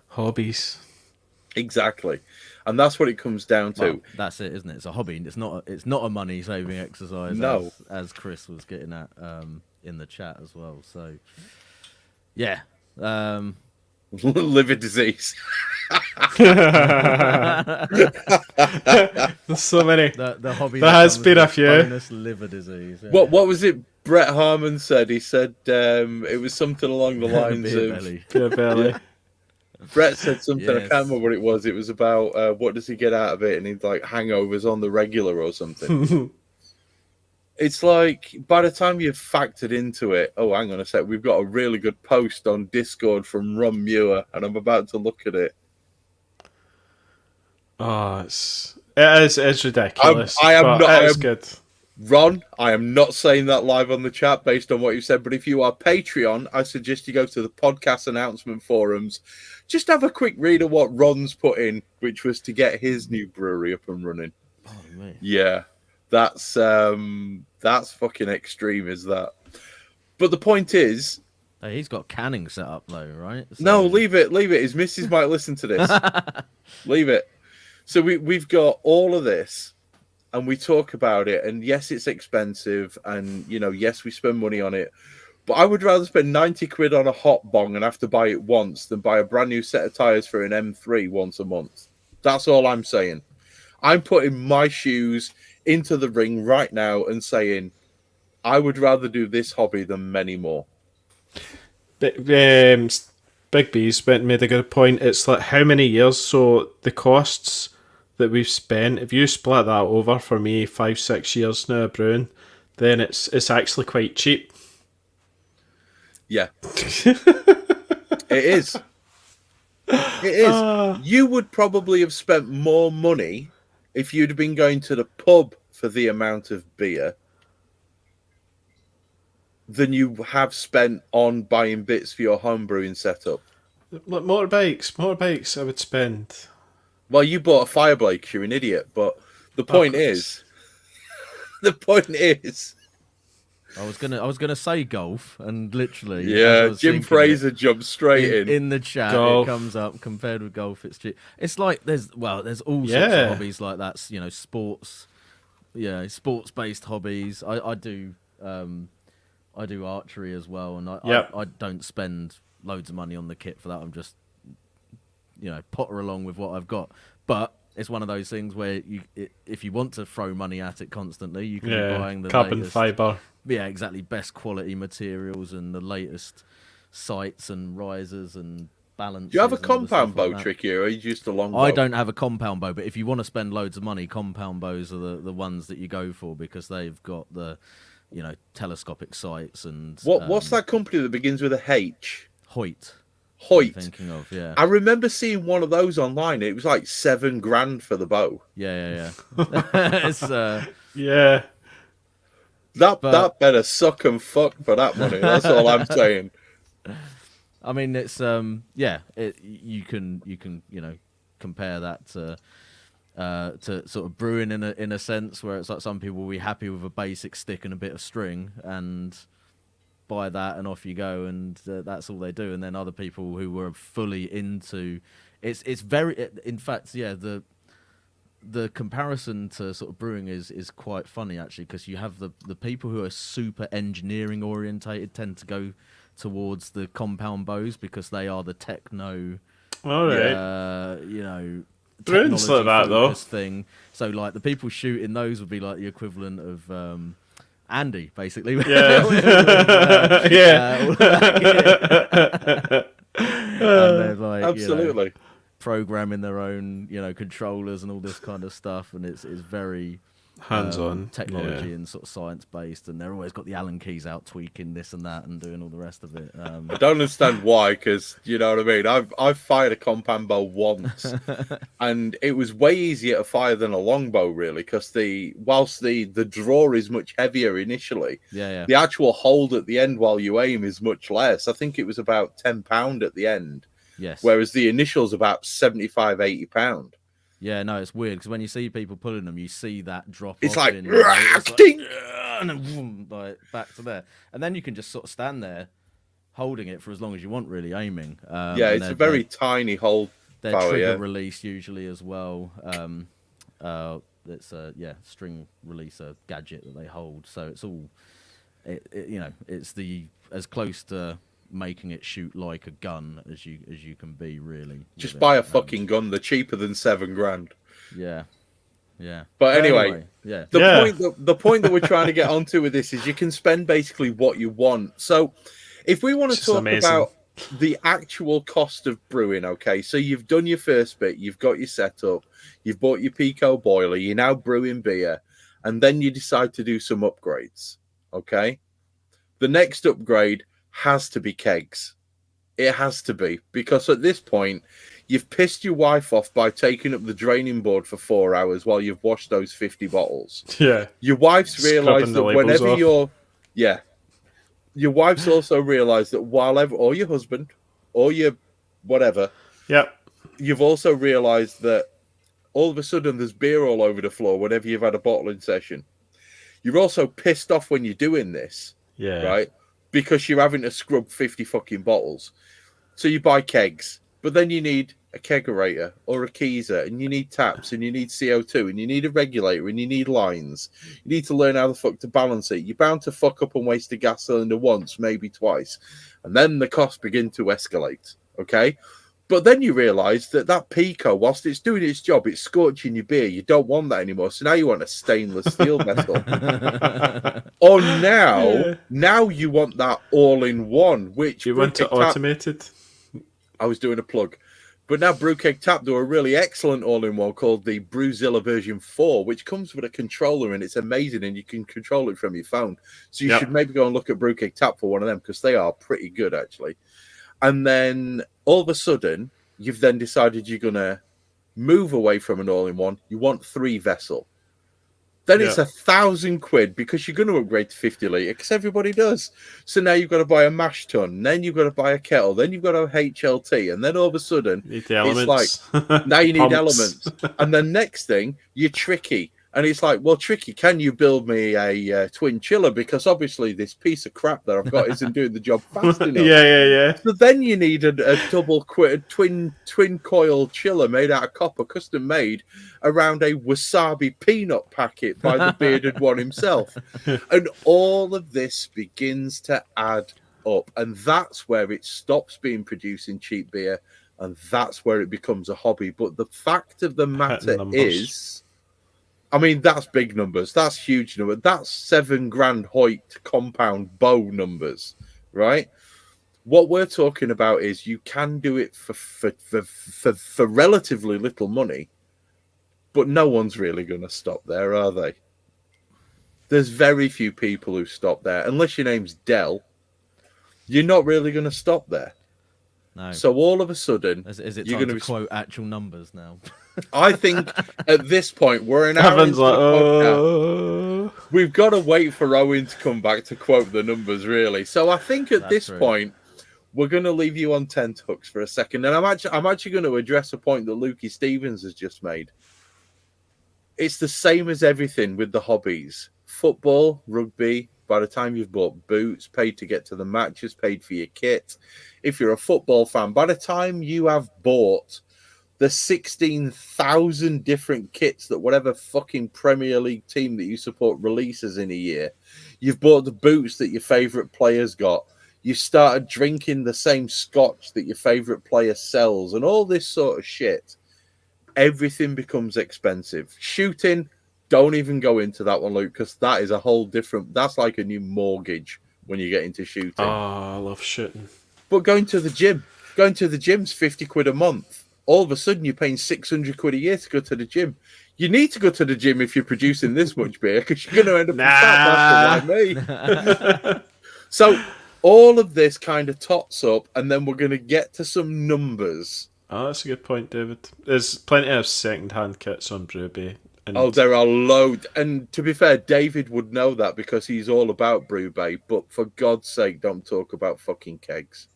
hobbies. Exactly, and that's what it comes down to. Well, that's it, isn't it? It's a hobby. It's not a money saving exercise. No, as Chris was getting at in the chat as well. So yeah, liver disease. There's so many. The hobby there has been a few. Bonus liver disease. Yeah. What was it? Brett Harmon said. He said it was something along the lines of Beer belly. Yeah. Brett said something. Yes. I can't remember what it was. It was about what does he get out of it, and he's like hangovers on the regular or something. It's like by the time you've factored into it, oh, hang on a sec, we've got a really good post on Discord from Ron Muir, and I'm about to look at it. Oh, it's ridiculous. I am not. It's good. Ron, I am not saying that live on the chat based on what you said, but if you are Patreon, I suggest you go to the podcast announcement forums. Just have a quick read of what Ron's put in, which was to get his new brewery up and running. Oh, man. Yeah, that's fucking extreme, is that? But the point is, Hey, he's got canning set up though, right? So... No, leave it. His missus might listen to this. Leave it. So we've got all of this. And we talk about it, and yes, it's expensive, and yes, we spend money on it. But I would rather spend 90 quid on a hot bong and have to buy it once than buy a brand new set of tires for an M3 once a month. That's all I'm saying. I'm putting my shoes into the ring right now and saying, I would rather do this hobby than many more. Big B's made a good point. It's like how many years? So the costs that we've spent, if you split that over for me 5-6 years now of brewing, then it's actually quite cheap. Yeah. It is. It is. You would probably have spent more money if you'd have been going to the pub for the amount of beer than you have spent on buying bits for your home brewing setup. Like motorbikes I would spend. Well, you bought a Fireblade because you're an idiot, but the point is, I was gonna say golf, and literally, yeah, Jim Fraser jumped straight in the chat. Golf. It comes up compared with golf. It's cheap. It's like there's all sorts of hobbies like that. Sports, sports based hobbies. I do archery as well, and I don't spend loads of money on the kit for that. I'm just potter along with what I've got. But it's one of those things where if you want to throw money at it constantly, you can be buying the carbon latest, fiber. Yeah, exactly. Best quality materials and the latest sights and risers and balances. Do you have a compound bow, Tricky, or are you just a long bow? I don't have a compound bow, but if you want to spend loads of money, compound bows are the ones that you go for because they've got the telescopic sights and what's that company that begins with a H? Hoyt. Thinking of, yeah. I remember seeing one of those online. It was like $7,000 for the bow. Yeah. It's, yeah. That better suck and fuck for that money. That's all I'm saying. I mean, it's you can compare that to sort of brewing in a sense where it's like some people will be happy with a basic stick and a bit of string and buy that and off you go, and that's all they do. And then other people who were fully into it's very, in fact, the comparison to sort of brewing is quite funny actually, because you have the people who are super engineering orientated tend to go towards the compound bows because they are the techno brewing's like that though thing. So like the people shooting those would be like the equivalent of Andy, basically. Yeah. And they're like, absolutely programming their own, controllers and all this kind of stuff, and it's very hands-on technology and sort of science-based, and they're always got the Allen keys out tweaking this and that and doing all the rest of it. I don't understand why, because you know what I mean. I've fired a compound bow once, and it was way easier to fire than a longbow, really, because whilst the draw is much heavier initially, the actual hold at the end while you aim is much less. I think it was about £10 at the end. Yes. Whereas the initial's about £75-80. Yeah, no, it's weird because when you see people pulling them, you see that drop. It's off like, in, and then boom, like back to there, and then you can just sort of stand there, holding it for as long as you want, really aiming. It's a very tiny hold. Their power, trigger release usually as well. It's a string releaser gadget that they hold, so it's all, it's as close to making it shoot like a gun as you can be, really. Just buy a fucking gun. They're cheaper than £7,000. Yeah. But anyway, the point that we're trying to get onto with this is you can spend basically what you want. So if we want to talk about the actual cost of brewing, okay, so you've done your first bit, you've got your setup, you've bought your Pico boiler, you're now brewing beer, and then you decide to do some upgrades, okay? The next upgrade has to be kegs. It has to be, because at this point you've pissed your wife off by taking up the draining board for 4 hours while you've washed those 50 bottles. Your wife's realized that whenever your wife's also realized that or your husband or your whatever, you've also realized that all of a sudden there's beer all over the floor whenever you've had a bottling session. You're also pissed off when you're doing this, right? Because you're having to scrub 50 fucking bottles. So you buy kegs, but then you need a kegerator or a keezer, and you need taps, and you need CO2, and you need a regulator, and you need lines. You need to learn how the fuck to balance it. You're bound to fuck up and waste a gas cylinder once, maybe twice. And then the costs begin to escalate, okay? But then you realise that Pico, whilst it's doing its job, it's scorching your beer. You don't want that anymore. So now you want a stainless steel vessel. Or now you want that all-in-one, which... You want it automated? I was doing a plug. But now Brewkeg Tap do a really excellent all-in-one called the Brewzilla version 4, which comes with a controller, and it's amazing, and you can control it from your phone. So you should maybe go and look at Brewkeg Tap for one of them, because they are pretty good, actually. And then all of a sudden, you've then decided you're going to move away from an all-in-one. You want 3 vessel. Then it's £1,000 because you're going to upgrade to 50 litre, because everybody does. So now you've got to buy a mash tun, then you've got to buy a kettle, then you've got to have HLT, and then all of a sudden, it's like, now you need elements. And the next thing, you're tricky. And it's like, well, tricky, can you build me a twin chiller? Because obviously this piece of crap that I've got isn't doing the job fast enough. So then you need a twin coil chiller made out of copper, custom made around a wasabi peanut packet by the bearded one himself. And all of this begins to add up. And that's where it stops being producing cheap beer. And that's where it becomes a hobby. But the fact of the matter is... I mean, that's big numbers. That's huge number. That's $7,000 Hoyt compound bow numbers, right? What we're talking about is you can do it for relatively little money, but no one's really going to stop there, are they? There's very few people who stop there. Unless your name's Dell, you're not really going to stop there. No. So all of a sudden... Is it time to quote actual numbers now? I think at this point we're an hour into the podcast. We've got to wait for Owen to come back to quote the numbers, really. So I think at this point we're going to leave you on tenterhooks for a second, and I'm actually going to address a point that Lukey Stevens has just made. It's the same as everything with the hobbies: football, rugby. By the time you've bought boots, paid to get to the matches, paid for your kit. If you're a football fan, by the time you have bought the 16,000 different kits that whatever fucking Premier League team that you support releases in a year, you've bought the boots that your favourite players got. You started drinking the same scotch that your favourite player sells, and all this sort of shit. Everything becomes expensive. Shooting, don't even go into that one, Luke, because that is a whole different... That's like a new mortgage when you get into shooting. Oh, I love shooting. But going to the gym's £50 a month. All of a sudden, you're paying £600 a year to go to the gym. You need to go to the gym if you're producing this much beer, because you're going to end up a fat bastard like me. So all of this kind of tots up, and then we're going to get to some numbers. Oh, that's a good point, David. There's plenty of second-hand kits on Brewbay. Oh, there are loads. And to be fair, David would know that because he's all about Brewbay. But for God's sake, don't talk about fucking kegs.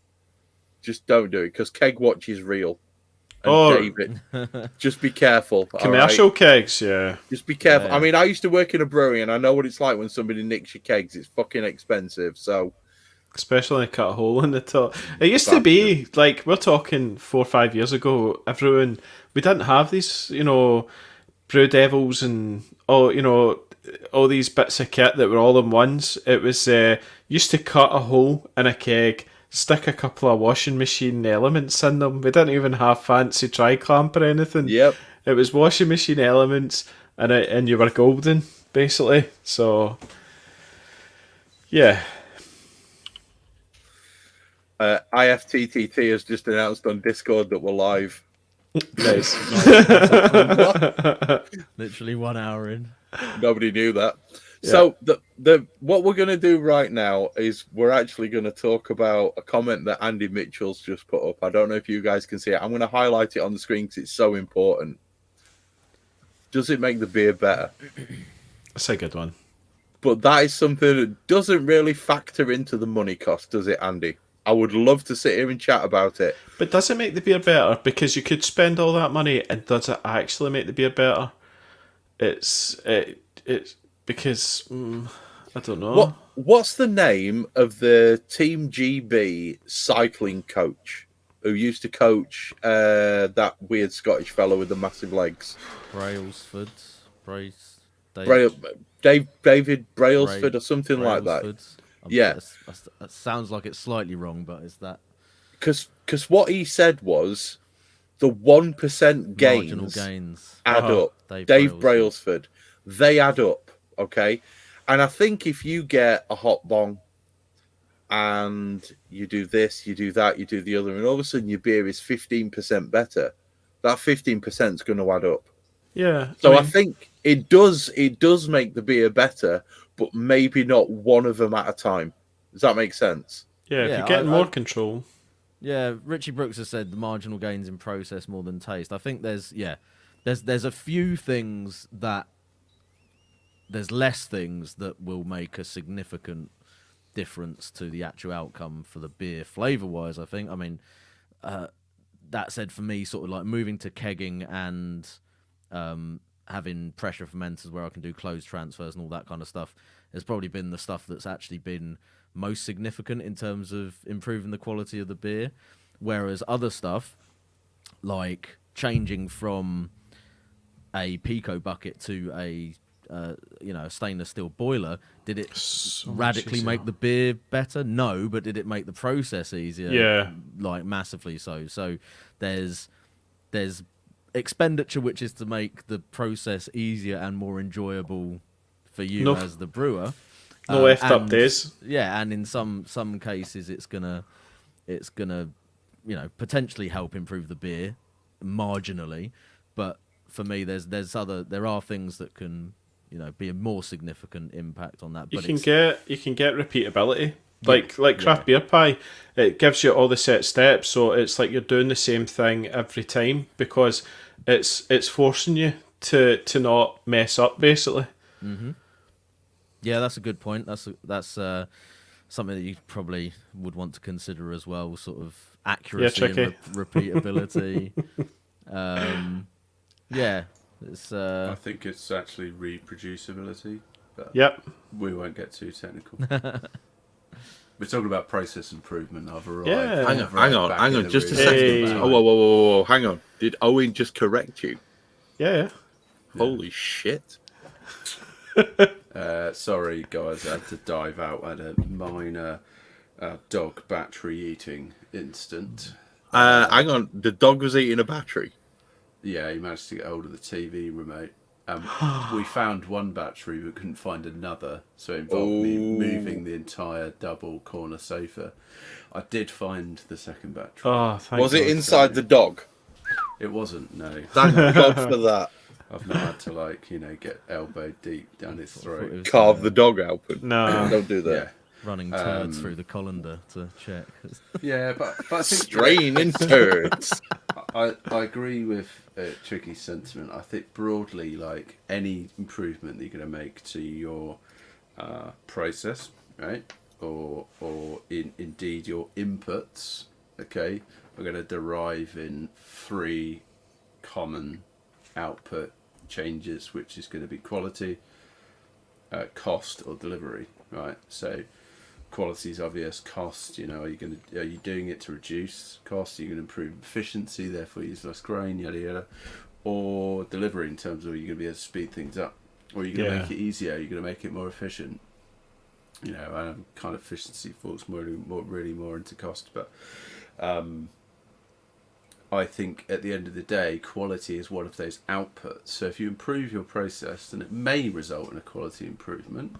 Just don't do it, because Keg Watch is real. And David, just be careful. Commercial kegs, yeah. Just be careful. Yeah. I mean, I used to work in a brewery, and I know what it's like when somebody nicks your kegs. It's fucking expensive. So, especially when they cut a hole in the top. It used to be like, we're talking 4 or 5 years ago. We didn't have these, Brew Devils and all these bits of kit that were all in ones. It was used to cut a hole in a keg, stick a couple of washing machine elements in them. We didn't even have fancy tri-clamp or anything. Yep. It was washing machine elements, and you were golden, basically. So, yeah. IFTTT has just announced on Discord that we're live. Nice. Literally 1 hour in. Nobody knew that. Yeah. So the what we're going to do right now is we're actually going to talk about a comment that Andy Mitchell's just put up. I don't know if you guys can see it. I'm going to highlight it on the screen because it's so important. Does it make the beer better? That's a good one. But that is something that doesn't really factor into the money cost, does it, Andy? I would love to sit here and chat about it. But does it make the beer better? Because you could spend all that money, and does it actually make the beer better? It's because I don't know. What's the name of the Team GB cycling coach who used to coach that weird Scottish fellow with the massive legs? Brailsford. David Brailsford or something like that. Yeah. That sounds like it's slightly wrong, but is that... Because what he said was the 1% Marginal gains add up. Dave Brailsford. They add up, okay? And I think if you get a hot bong and you do this, you do that, you do the other, and all of a sudden your beer is 15% better, that 15% is going to add up. Yeah. So I think it does make the beer better, but maybe not one of them at a time. Does that make sense? Yeah, if you're getting more control. Yeah, Richie Brooks has said the marginal gains in process more than taste. I think there's a few things that... There's less things that will make a significant difference to the actual outcome for the beer flavour-wise, I think. I mean, that said, for me, sort of like moving to kegging and having pressure fermenters where I can do closed transfers and all that kind of stuff has probably been the stuff that's actually been most significant in terms of improving the quality of the beer. Whereas other stuff, like changing from a Pico bucket to a stainless steel boiler, did it radically make the beer better? No, but did it make the process easier? Yeah, like massively so. So there's expenditure which is to make the process easier and more enjoyable for you as the brewer. No effed up days. Yeah, and in some cases it's gonna potentially help improve the beer marginally, but for me there are things that can be a more significant impact on that. But you can get repeatability. Like craft beer pie, it gives you all the set steps, so it's like you're doing the same thing every time because it's forcing you to not mess up, basically. Mm-hmm. Yeah, that's a good point. That's something that you probably would want to consider as well, sort of accuracy and repeatability. I think it's actually reproducibility. But yep. We won't get too technical. We're talking about process improvement. I've arrived. Yeah. Hang on, just a second. Whoa, hang on. Did Owen just correct you? Yeah. Holy shit. Sorry, guys. I had to dive out at a minor dog battery eating instant. Hang on. The dog was eating a battery? Yeah, he managed to get hold of the TV remote. We found one battery but couldn't find another, so it involved me moving the entire double corner sofa. I did find the second battery. Oh, thank Was it inside the dog? It wasn't, no. Thank God for that. I've not had to get elbowed deep down his throat. Carve the dog open. No, Don't do that. Yeah. Running turds through the colander to check. Yeah, but I think Straining turds. I agree with Tricky's sentiment. I think broadly, like any improvement that you're going to make to your process, right, or indeed your inputs, okay, are going to derive in 3 common output changes, which is going to be quality, cost, or delivery, right? So quality is obvious. Cost, are you doing it to reduce cost? Are you going to improve efficiency, therefore use less grain, yada yada? Or delivery, in terms of, are you going to be able to speed things up, or are you going to make it easier? Are you going to make it more efficient? Kind of efficiency falls really more into cost, but I think at the end of the day, quality is one of those outputs. So if you improve your process, then it may result in a quality improvement.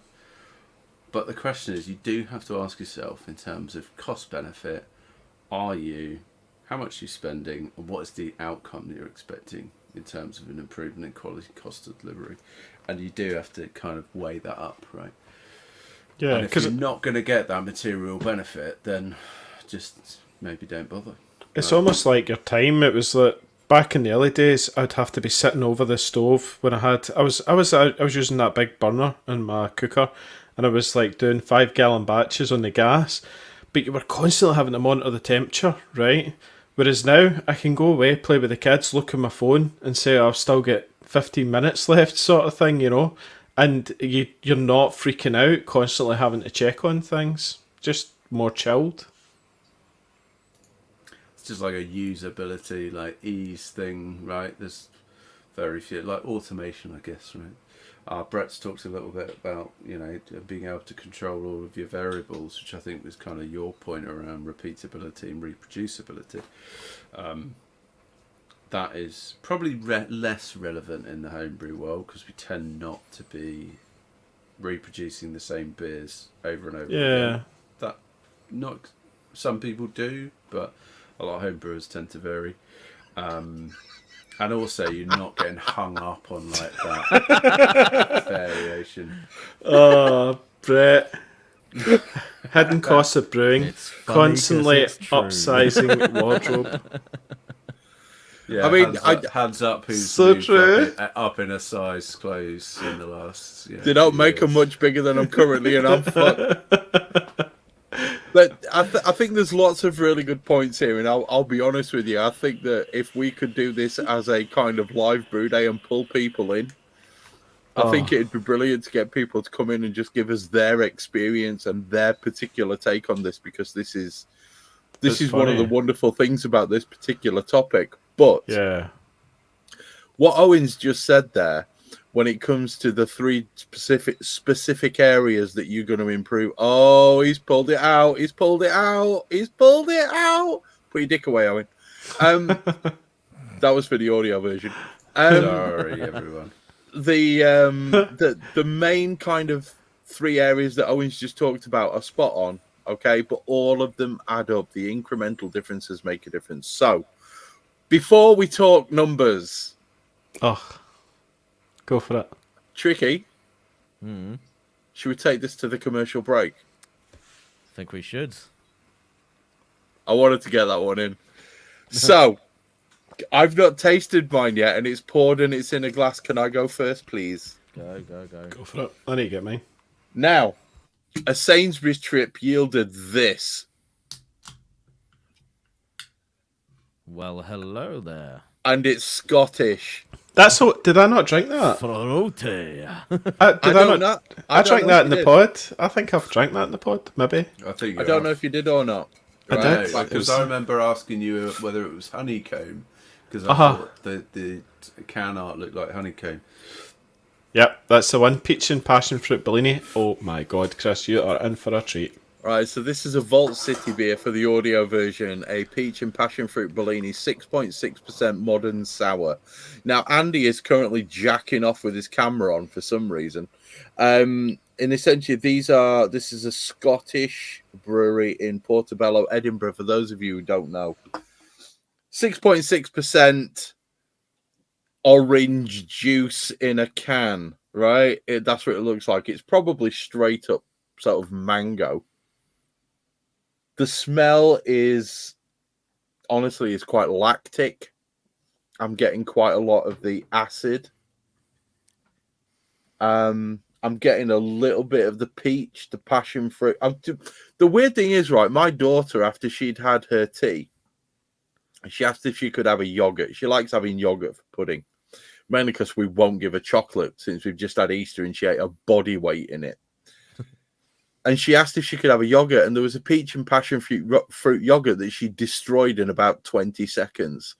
But the question is, you do have to ask yourself, in terms of cost benefit, how much are you spending, and what is the outcome that you're expecting in terms of an improvement in quality, cost of delivery? And you do have to kind of weigh that up, right? Yeah, and if you're not going to get that material benefit, then just maybe don't bother. It's almost like your time. It was like back in the early days, I'd have to be sitting over the stove when I was using that big burner in my cooker, and I was like doing 5-gallon batches on the gas, but you were constantly having to monitor the temperature, right? Whereas now I can go away, play with the kids, look at my phone, and say I've still got 15 minutes left, sort of thing, and you're not freaking out, constantly having to check on things. Just more chilled. It's just like a usability, like ease thing, right? There's very few, like automation, I guess, right? Brett's talked a little bit about, being able to control all of your variables, which I think was kind of your point around repeatability and reproducibility. That is probably less relevant in the homebrew world, because we tend not to be reproducing the same beers over and over again. Some people do, but a lot of homebrewers tend to vary. And also, you're not getting hung up on like that variation. Oh, Brett. Hidden costs of brewing. Constantly upsizing wardrobe. Yeah, I mean, hands up who's so moved true. up in a size clothes in the last. They don't make them much bigger than I'm currently, and I'm fucked. But I think there's lots of really good points here, and I'll be honest with you. I think that if we could do this as a kind of live brew day and pull people in, I think it'd be brilliant to get people to come in and just give us their experience and their particular take on this, because this is one of the wonderful things about this particular topic. But what Owen's just said there, when it comes to the 3 specific areas that you're going to improve, he's pulled it out. Put your dick away, Owen. That was for the audio version. Sorry, everyone. The main kind of 3 areas that Owen's just talked about are spot on, okay? But all of them add up. The incremental differences make a difference. So, before we talk numbers... Go for it. Tricky. Should we take this to the commercial break? I think we should. I wanted to get that one in. So, I've not tasted mine yet, and it's poured and it's in a glass. Can I go first, please? Go. Go for it. I need to get mine. Now, a Sainsbury's trip yielded this. Well, hello there. And it's Scottish. That's what. Did I not drink that? I drank that in the pod. I think I've drank that in the pod. Maybe. I don't know if you did or not. Right? I did. Because I remember asking you whether it was honeycomb, because I thought the can art looked like honeycomb. Yep, that's the one. Peach and passion fruit Bellini. Oh my God, Chris, you are in for a treat. Right, so this is a Vault City beer for the audio version, a peach and passion fruit Bellini, 6.6% modern sour. Now, Andy is currently jacking off with his camera on for some reason. And essentially, this is a Scottish brewery in Portobello, Edinburgh, for those of you who don't know. 6.6%. orange juice in a can, right? That's what it looks like. It's probably straight up sort of mango. The smell is, honestly, is quite lactic. I'm getting quite a lot of the acid. I'm getting a little bit of the peach, the passion fruit. The weird thing is, right, my daughter, after she'd had her tea, she asked if she could have a yogurt. She likes having yogurt for pudding, mainly because we won't give her chocolate since we've just had Easter and she ate a body weight in it. And she asked if she could have a yogurt, and there was a peach and passion fruit yogurt that she destroyed in about 20 seconds.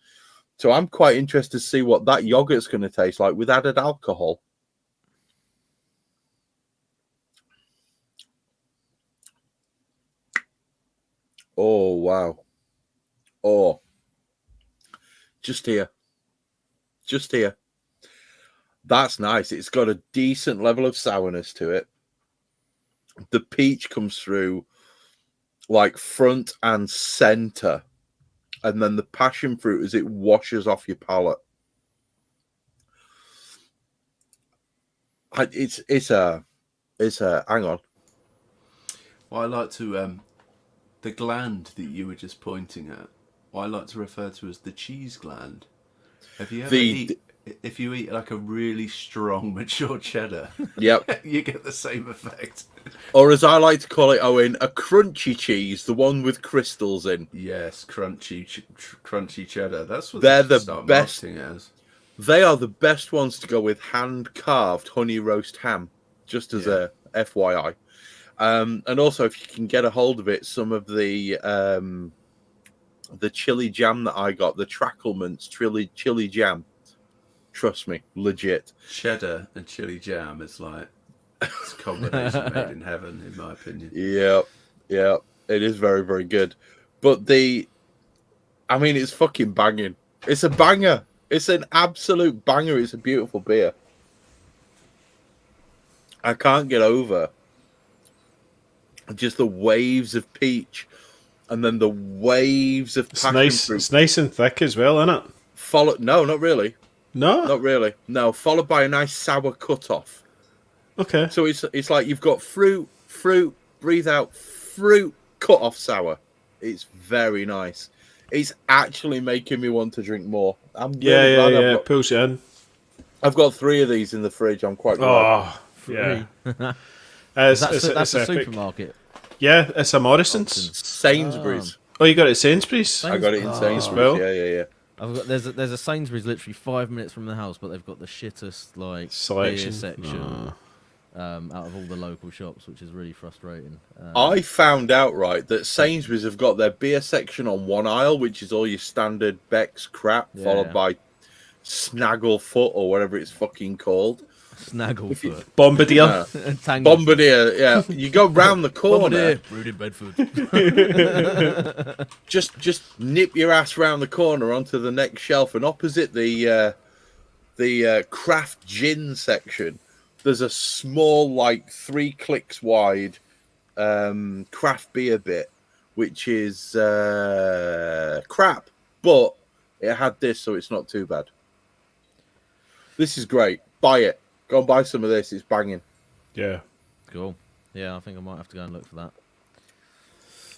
So I'm quite interested to see what that yogurt's going to taste like with added alcohol. Oh, wow. Oh. Just here. Just here. That's nice. It's got a decent level of sourness to it. The peach comes through like front and center. And then the passion fruit as it washes off your palate. It's a hang on. Well, I like to the gland that you were just pointing at, I like to refer to as the cheese gland. Have you ever if you eat like a really strong mature cheddar, yep, you get the same effect. Or as I like to call it, Owen, a crunchy cheese, the one with crystals in. Yes, crunchy cheddar. That's what they're they the start best. marketing as. They are the best ones to go with hand carved honey roast ham. Just as a FYI. And also, if you can get a hold of it, some of the chili jam that I got, the Trackleman's chili jam. Trust me, legit. Cheddar and chili jam is like it's a combination made in heaven, in my opinion. Yeah, it is very, very good. But it's fucking banging. It's a banger. It's an absolute banger. It's a beautiful beer. I can't get over just the waves of peach and then the waves of passion fruit. It's nice and thick as well, isn't it? No, not really. No? Not really. No, followed by a nice sour cut-off. Okay. So it's like you've got fruit, breathe out, fruit, cut off sour. It's very nice. It's actually making me want to drink more. I'm really glad pulls you in. I've got 3 of these in the fridge. I'm quite glad. Oh, yeah. That's a supermarket. Yeah, it's a Morrison's. Sainsbury's. Oh, you got it at Sainsbury's? I got it in Sainsbury's. Well. Yeah. There's a Sainsbury's literally 5 minutes from the house, but they've got the shittest selection. Beer section out of all the local shops, which is really frustrating. I found out that Sainsbury's have got their beer section on one aisle, which is all your standard Beck's crap, followed by Snagglefoot or whatever it's fucking called. Snagglefoot. Bombardier. Bombardier, yeah. You go round the corner. Brewed in Bedford. just nip your ass round the corner onto the next shelf, and opposite the craft gin section, there's a small, 3 clicks wide craft beer bit, which is crap, but it had this, so it's not too bad. This is great. Buy it. Go and buy some of this. It's banging. Yeah. Cool. Yeah, I think I might have to go and look for that.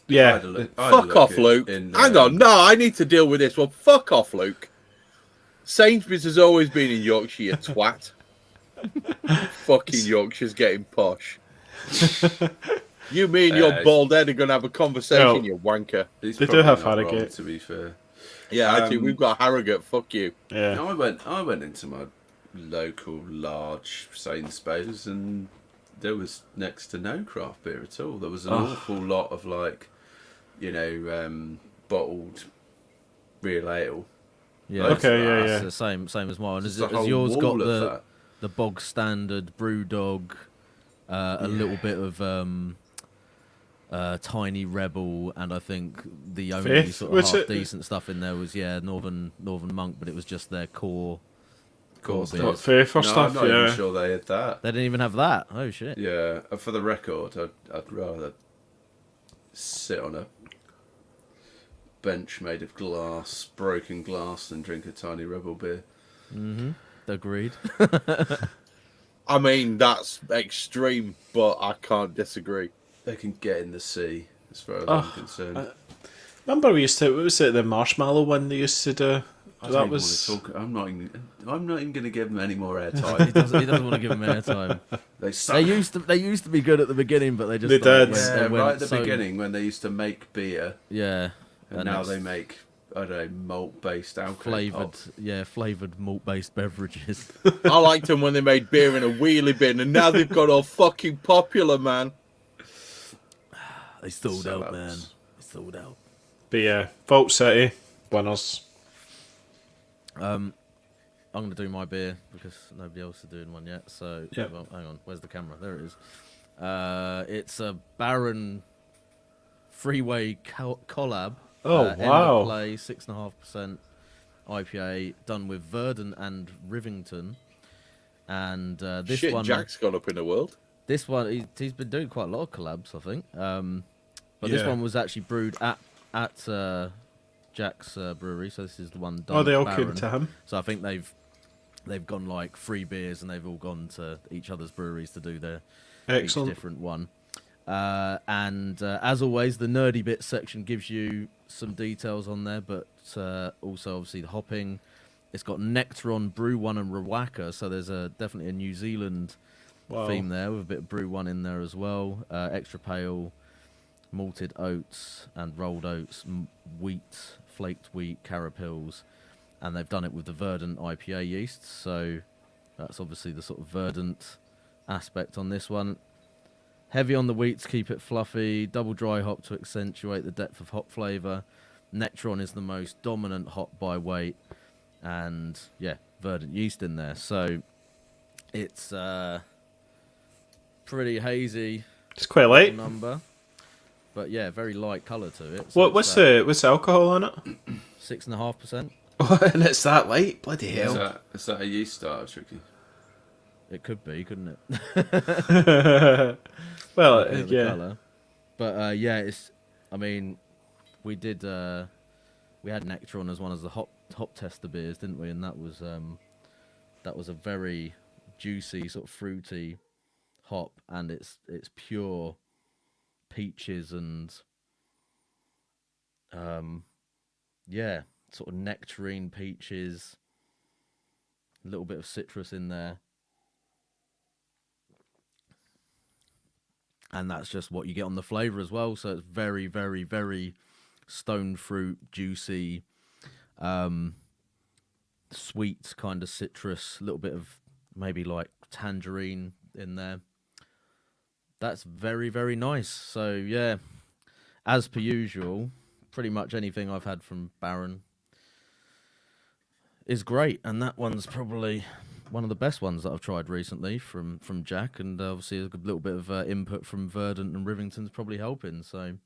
Yeah. Fuck off, Luke. Hang on. No, I need to deal with this. Well, fuck off, Luke. Sainsbury's has always been in Yorkshire, you twat. Fucking Yorkshire's getting posh. You, me and your bald head are going to have a conversation, you wanker. They do have Harrogate. To be fair. Yeah, actually, we've got Harrogate. Fuck you. Yeah. I went into my local large Sainsbury's and there was next to no craft beer at all. There was an awful lot of bottled real ale. Yeah. Okay. Yeah. It's the same as mine. Has yours got the bog standard brew dog, a little bit of Tiny Rebel, and I think the only sort of half decent stuff in there was Northern Monk, but it was just their core beers. Not Faith or stuff. I'm not even sure they had that. They didn't even have that. Oh shit. Yeah, for the record, I'd rather sit on a bench made of broken glass, than drink a Tiny Rebel beer. Agreed. I mean, that's extreme, but I can't disagree. They can get in the sea, as far as I'm concerned. Remember we used to, what was it, the marshmallow one they used to do? That was. I'm not even going to give them any more airtime. He doesn't want to give them airtime. They used to be good at the beginning, but they just right at the beginning when they used to make beer. Yeah, and now they make, I don't know, malt-based alcohol. Flavoured malt-based beverages. I liked them when they made beer in a wheelie bin, and now they've got all fucking popular, man. They sold out, man. They sold out. But yeah, Vault City, winners. I'm going to do my beer because nobody else is doing one yet. So, well, hang on. Where's the camera? There it is. It's a Baron Freeway collab. Oh, wow. Play 6.5% IPA, done with Verdant and Rivington. And this one, Jack's gone up in the world. This one, he's been doing quite a lot of collabs, I think. But this one was actually brewed at Jack's brewery, so this is the one done. Oh, they all Baron. came to him. So I think they've gone like free beers, and they've all gone to each other's breweries to do their each different one. And as always, the nerdy bit section gives you some details on there, but also obviously the hopping. It's got Nectaron, Brew One, and Rawaka, so there's definitely a New Zealand theme there with a bit of Brew One in there as well. Extra pale, malted oats and rolled oats, wheat, flaked wheat, carapils, and they've done it with the Verdant IPA yeast, so that's obviously the sort of Verdant aspect on this one. Heavy on the wheat to keep it fluffy, double dry hop to accentuate the depth of hop flavour. Nectaron is the most dominant hop by weight, and yeah, Verdant yeast in there, so it's pretty hazy. It's quite light number. But yeah, very light colour to it. So what's the alcohol on it? 6.5%. And it's that light? Bloody hell. Is that a yeast starter, Tricky? It could be, couldn't it? Well, yeah. Colour. But yeah, it's. I mean, we did. We had Nectaron as one of the hop tester beers, didn't we? And that was a very juicy, sort of fruity hop, and it's pure peaches and yeah, sort of nectarine peaches, a little bit of citrus in there, and that's just what you get on the flavor as well. So it's very, very, very stone fruit, juicy, sweet kind of citrus, a little bit of maybe like tangerine in there. That's very, very nice. So, yeah, as per usual, pretty much anything I've had from Baron is great. And that one's probably one of the best ones that I've tried recently from Jack. And obviously a little bit of input from Verdant and Rivington's probably helping. So,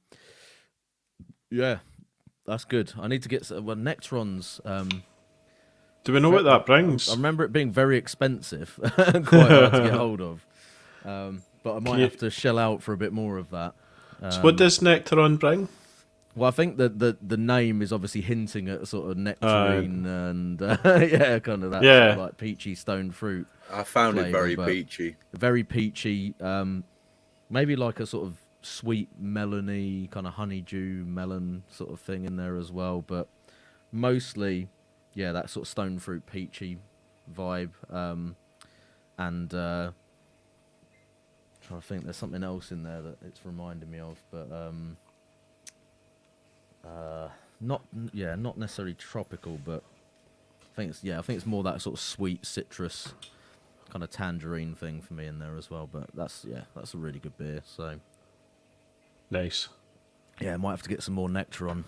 yeah, that's good. I need to get Nectarons. Do we know what that brings? I remember it being very expensive, quite hard to get hold of. But I might have to shell out for a bit more of that. So what does Nectaron bring? Well, I think that the name is obviously hinting at sort of nectarine and yeah, kind of that sort of like peachy stone fruit. I found flavor, it very peachy. Very peachy. Maybe like a sort of sweet melony, kind of honeydew melon sort of thing in there as well. But mostly, yeah, that sort of stone fruit peachy vibe. And trying to think, there's something else in there that it's reminding me of, but not necessarily tropical, but I think it's more that sort of sweet citrus kind of tangerine thing for me in there as well. But that's a really good beer. So nice. Yeah, I might have to get some more Nectaron.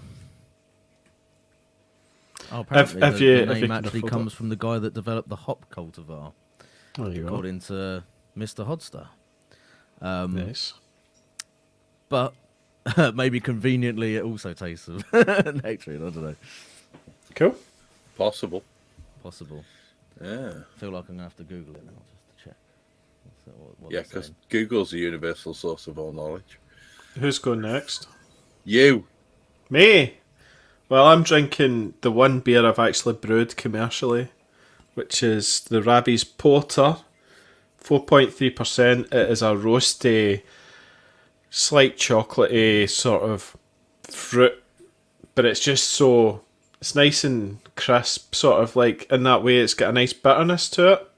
Oh, apparently the name actually comes from the guy that developed the hop cultivar, according to Mr. Hodster. Nice. But maybe conveniently it also tastes of nectarine, I don't know. Cool. Possible. I Yeah. feel like I'm going to have to Google it now just to check. What Yeah, because Google's the universal source of all knowledge. Who's going next? You. Me? Well, I'm drinking the one beer I've actually brewed commercially, which is the Rabbie's Porter, 4.3%. It is a roasty, slight chocolatey sort of fruit, but it's just so, it's nice and crisp, sort of like in that way. It's got a nice bitterness to it,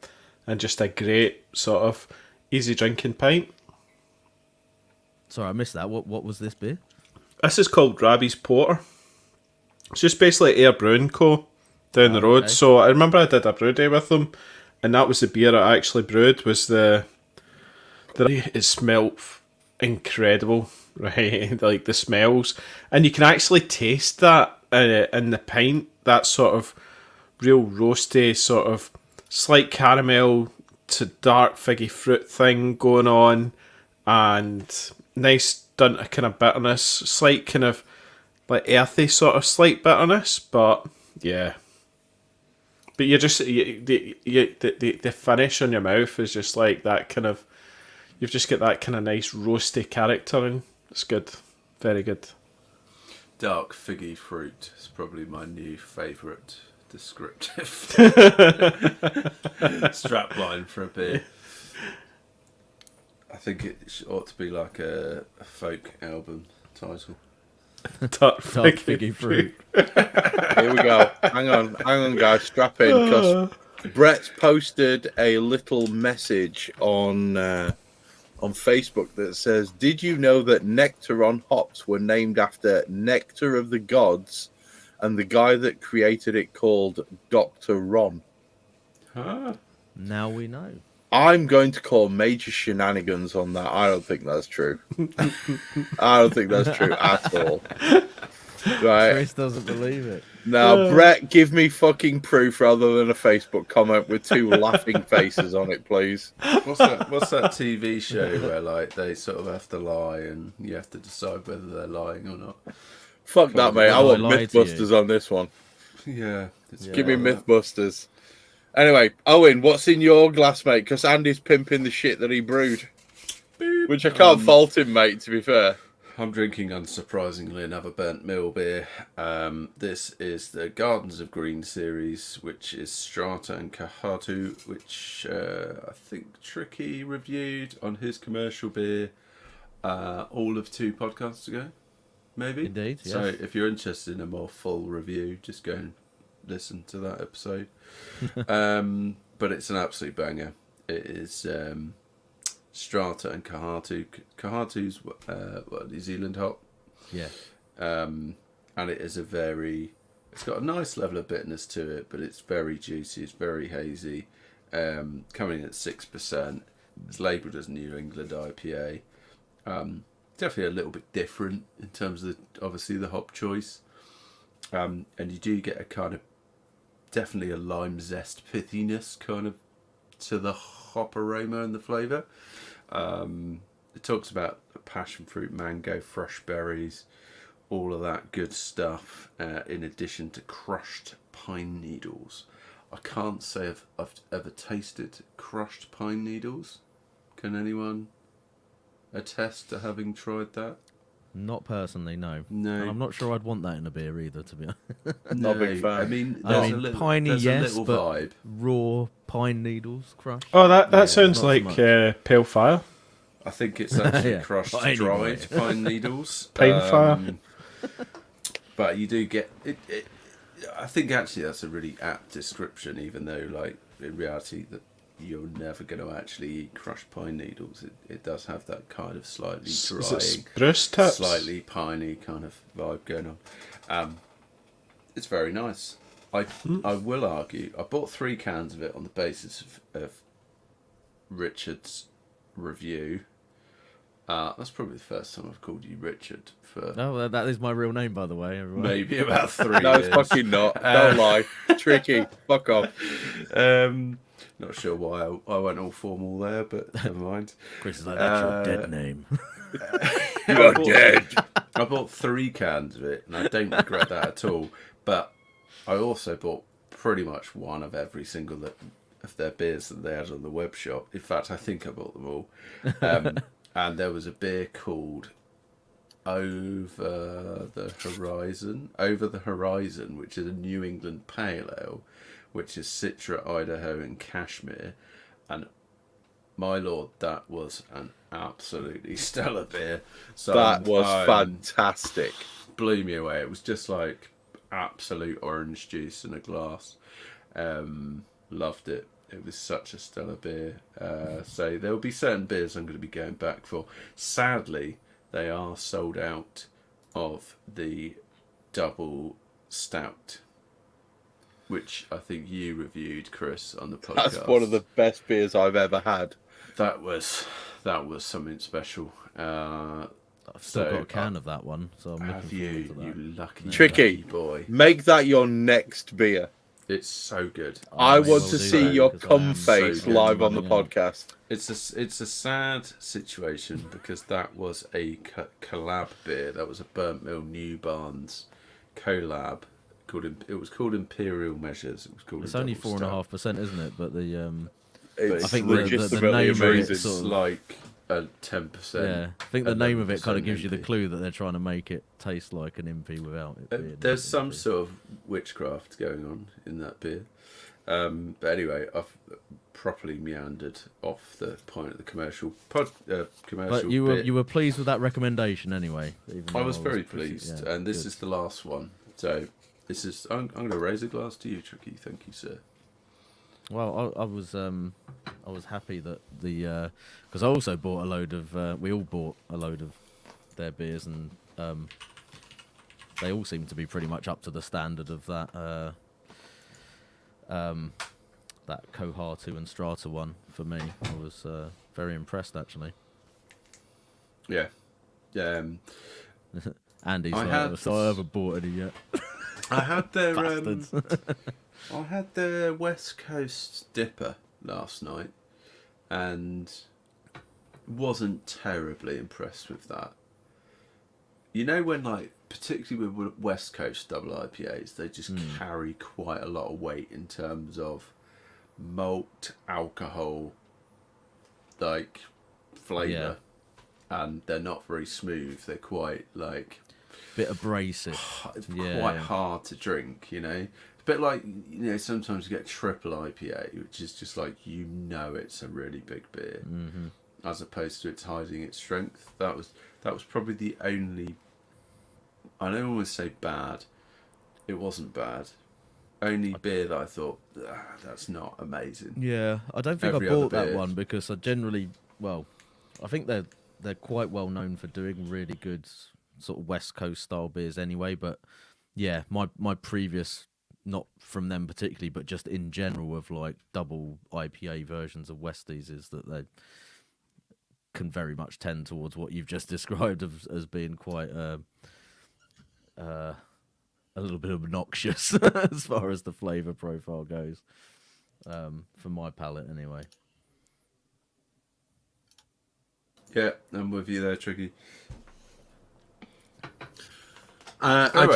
and just a great sort of easy drinking pint. Sorry, I missed that. What was this beer? This is called Rabbie's Porter. It's just basically Air Brewing Co. down the road. Okay. So I remember I did a brew day with them, and that was the beer I actually brewed. Was it smelled incredible, right? Like the smells, and you can actually taste that in the pint. That sort of real roasty, sort of slight caramel to dark figgy fruit thing going on, and nice done a kind of bitterness, slight kind of like earthy sort of slight bitterness, but yeah. But you just the finish on your mouth is just like that kind of, you've just got that kind of nice roasty character, and it's good, very good. Dark figgy fruit is probably my new favourite descriptive strapline for a beer. I think it ought to be like a folk album title. Dark figgy fruit. Here we go. Hang on, guys. Strap in, because Brett's posted a little message on Facebook that says, "Did you know that Nectar on hops were named after Nectar of the Gods, and the guy that created it called Dr. Ron?" Huh? Now we know. I'm going to call major shenanigans on that. I don't think that's true. I don't think that's true at all. Right. Chris doesn't believe it. Now, Brett, give me fucking proof rather than a Facebook comment with two laughing faces on it, please. What's that TV show where like they sort of have to lie and you have to decide whether they're lying or not? Fuck that, mate. I want lie to Mythbusters on this one. Yeah. Give me Mythbusters. Anyway, Owen, what's in your glass, mate? Because Andy's pimping the shit that he brewed. Which I can't fault him, mate, to be fair. I'm drinking, unsurprisingly, another Burnt Mill beer. This is the Gardens of Green series, which is Strata and Kahatu, which I think Tricky reviewed on his commercial beer all of 2 podcasts ago, maybe. Indeed, yes. So if you're interested in a more full review, just go and listen to that episode. But it's an absolute banger. It is Strata and Kahatu. Kahatu's New Zealand hop. Yeah. And it is it's got a nice level of bitterness to it, but it's very juicy, it's very hazy. Coming in at 6%. It's labelled as New England IPA. Definitely a little bit different in terms of obviously the hop choice. And you do get a kind of, definitely a lime zest pithiness kind of to the hop aroma and the flavour. It talks about passion fruit, mango, fresh berries, all of that good stuff, in addition to crushed pine needles. I can't say I've ever tasted crushed pine needles. Can anyone attest to having tried that? Not personally, no. No. And I'm not sure I'd want that in a beer either, to be honest. Not a big fan. I mean, there's piney, yes, a little but vibe. raw pine needles crushed. Oh, that Yeah, sounds not like so much. Pale Fire. I think it's actually Yeah. crushed But anyway. dried pine needles. Pine fire. But you do get it. I think actually that's a really apt description, even though, like, in reality, that you're never going to actually eat crushed pine needles. It does have that kind of slightly Is drying, it spruce tips? slightly piney kind of vibe going on. It's very nice. I will argue. I bought 3 cans of it on the basis of Richard's review. That's probably the first time I've called you Richard for No, that is my real name, by the way. Everyone. maybe about 3 No, years. it's fucking not. Don't lie. Tricky. Fuck off. Not sure why I went all formal there, but never mind. Chris is like, that's your dead name. You're dead. I bought 3 cans of it, and I don't regret that at all. But I also bought pretty much one of every single of their beers that they had on the web shop. In fact, I think I bought them all. And there was a beer called Over the Horizon, which is a New England Pale Ale, which is Citra, Idaho, and Kashmir. And my lord, that was an absolutely stellar beer. So that was fantastic. Blew me away. It was just like absolute orange juice in a glass. Loved it. It was such a stellar beer. So there will be certain beers I'm going to be going back for. Sadly, they are sold out of the double stout, which I think you reviewed, Chris, on the podcast. That's one of the best beers I've ever had. That was something special. I've still got a can of that one, so I'm have looking forward to that. You lucky Tricky boy. Make that your next beer. It's so good. I want to see your cum face so live on the podcast. It's a sad situation because that was a collab beer. That was a Burnt Mill New Barnes collab. It was called Imperial Measures. It was called. It's only 4.5%, isn't it? But the It's I think the name of it is sort of, like a 10%. Yeah, I think the name of it kind of gives you the clue that they're trying to make it taste like an impy without it being. There's some sort of witchcraft going on in that beer. But anyway, I've properly meandered off the point of the commercial. But you were pleased with that recommendation anyway. I was very pleased, and this is the last one. So this is. I'm going to raise a glass to you, Tricky. Thank you, sir. Well, I was happy that because I also bought a load of we all bought a load of their beers, and they all seem to be pretty much up to the standard of that that Kohatu and Strata one for me. I was very impressed actually. Yeah. Andy's I haven't bought any yet. I had their Bastards. I had the West Coast Dipper last night and wasn't terribly impressed with that. You know when, like, particularly with West Coast double IPAs, they just carry quite a lot of weight in terms of malt, alcohol, like, flavour. Yeah. And they're not very smooth. They're quite, like... bit abrasive. It's quite hard to drink, you know? A bit like, you know, sometimes you get triple IPA, which is just like, you know, it's a really big beer, as opposed to it's hiding its strength. That was probably the only. I don't want to say bad. It wasn't bad. Only beer that I thought that's not amazing. Yeah, I don't think I bought that one because I generally, I think they're quite well known for doing really good sort of West Coast style beers anyway. But yeah, my previous. Not from them particularly, but just in general of like double IPA versions of Westies is that they can very much tend towards what you've just described as being quite a little bit obnoxious as far as the flavour profile goes, for my palate anyway. Yeah, I'm with you there, Tricky. I'd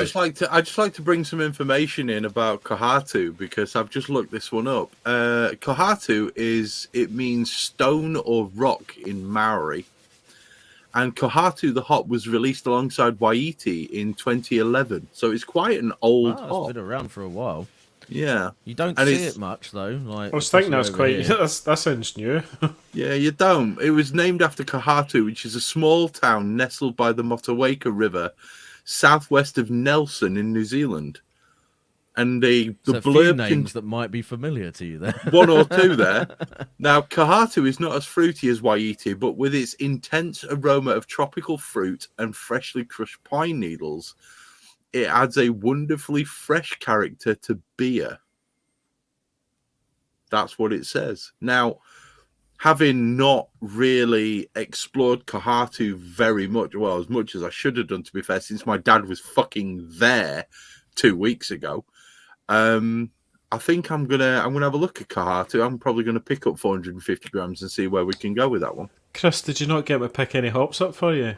just like to bring some information in about Kohatu because I've just looked this one up. Kohatu means stone or rock in Maori, and Kohatu the hop was released alongside Waiti in 2011, so it's quite an old hop. It's been around for a while. Yeah, you don't see it much though. Like I was thinking that's quite. That sounds new. Yeah, you don't. It was named after Kohatu, which is a small town nestled by the Motueka River, southwest of Nelson in New Zealand. And the blurb names that might be familiar to you there. One or two there. Now, Kohatu is not as fruity as Waiti, but with its intense aroma of tropical fruit and freshly crushed pine needles, it adds a wonderfully fresh character to beer. That's what it says. Now, having not really explored Kohatu very much, well, as much as I should have done, to be fair, since my dad was fucking there 2 weeks ago, I think I'm gonna have a look at Kohatu. I'm probably gonna pick up 450 grams and see where we can go with that one. Chris, did you not get me to pick any hops up for you?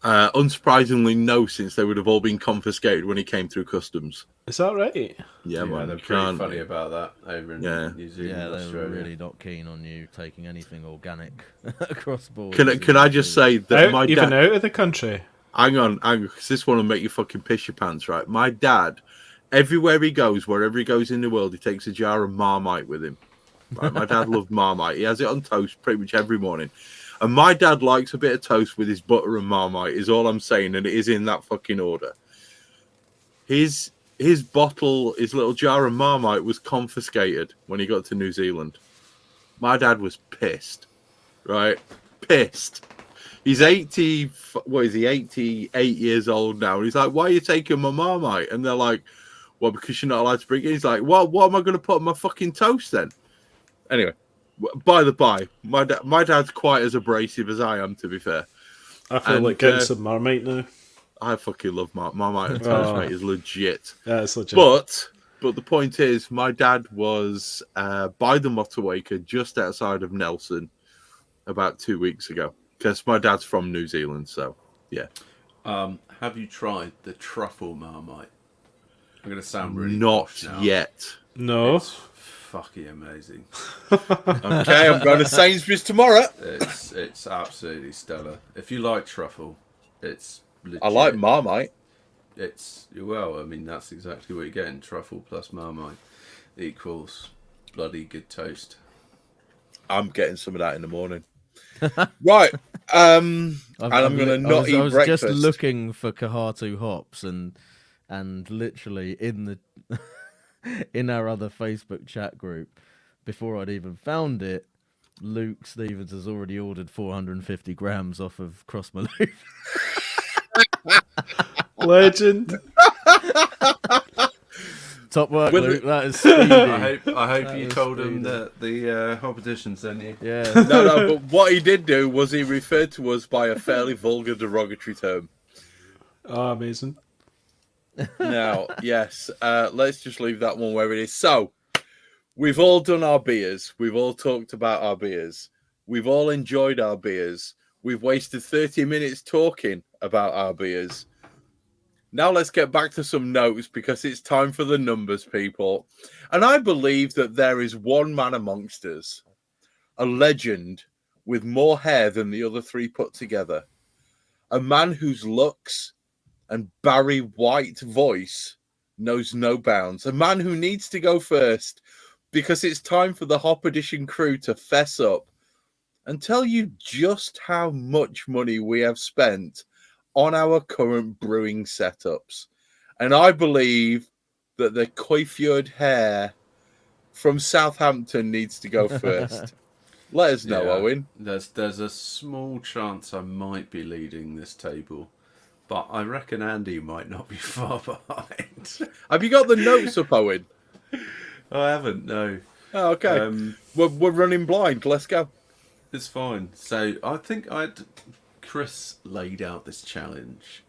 Unsurprisingly, no, since they would have all been confiscated when he came through customs. Is that right? Yeah, man. They're pretty funny about that over in New Zealand. Yeah, they were really not keen on you taking anything organic across board. Can I just say that my dad, even out of the country? Hang on, because this one will make you fucking piss your pants, right? My dad Everywhere he goes, wherever he goes in the world, he takes a jar of Marmite with him. Right? My dad loved Marmite. He has it on toast pretty much every morning. And my dad likes a bit of toast with his butter and Marmite, is all I'm saying, and it is in that fucking order. His bottle, his little jar of Marmite was confiscated when he got to New Zealand. My dad was pissed, right? Pissed. He's 80, what is he, 88 years old now. And he's like, why are you taking my Marmite? And they're like, well, because you're not allowed to bring it. He's like, well, what am I going to put on my fucking toast then? Anyway, by the by, my dad's quite as abrasive as I am, to be fair. I feel like getting some Marmite now. I fucking love Marmite and toast, mate. Is legit. Yeah, it's legit. But the point is, my dad was by the Motueka just outside of Nelson about 2 weeks ago. Because my dad's from New Zealand, so yeah. Have you tried the truffle Marmite? I'm going to sound really not yet. No. It's fucking amazing. Okay, I'm going to Sainsbury's tomorrow. It's absolutely stellar. If you like truffle, it's legit. I like Marmite. Well, I mean, that's exactly what you're getting. Truffle plus Marmite equals bloody good toast. I'm getting some of that in the morning. Right. And I'm going to not eat breakfast. I was just looking for Kahatu hops and literally in our other Facebook chat group, before I'd even found it, Luke Stevens has already ordered 450 grams off of Cross Maloof. Legend. Top work, Luke. That is speedy. I hope you told him that the competition's then you. Yeah. No, but what he did do was he referred to us by a fairly vulgar derogatory term. Oh, amazing. Now, yes, let's just leave that one where it is. So, we've all done our beers. We've all talked about our beers. We've all enjoyed our beers. We've wasted 30 minutes talking about our beers. Now let's get back to some notes because it's time for the numbers, people. And I believe that there is one man amongst us, a legend with more hair than the other three put together. A man whose looks and Barry White voice knows no bounds. A man who needs to go first because it's time for the Hop Edition crew to fess up and tell you just how much money we have spent on our current brewing setups. And I believe that the coiffured hair from Southampton needs to go first. Let us know, Owen. There's a small chance I might be leading this table, but I reckon Andy might not be far behind. Have you got the notes up, Owen? I haven't, no. Oh, okay. We're running blind. Let's go. It's fine. So I think Chris laid out this challenge.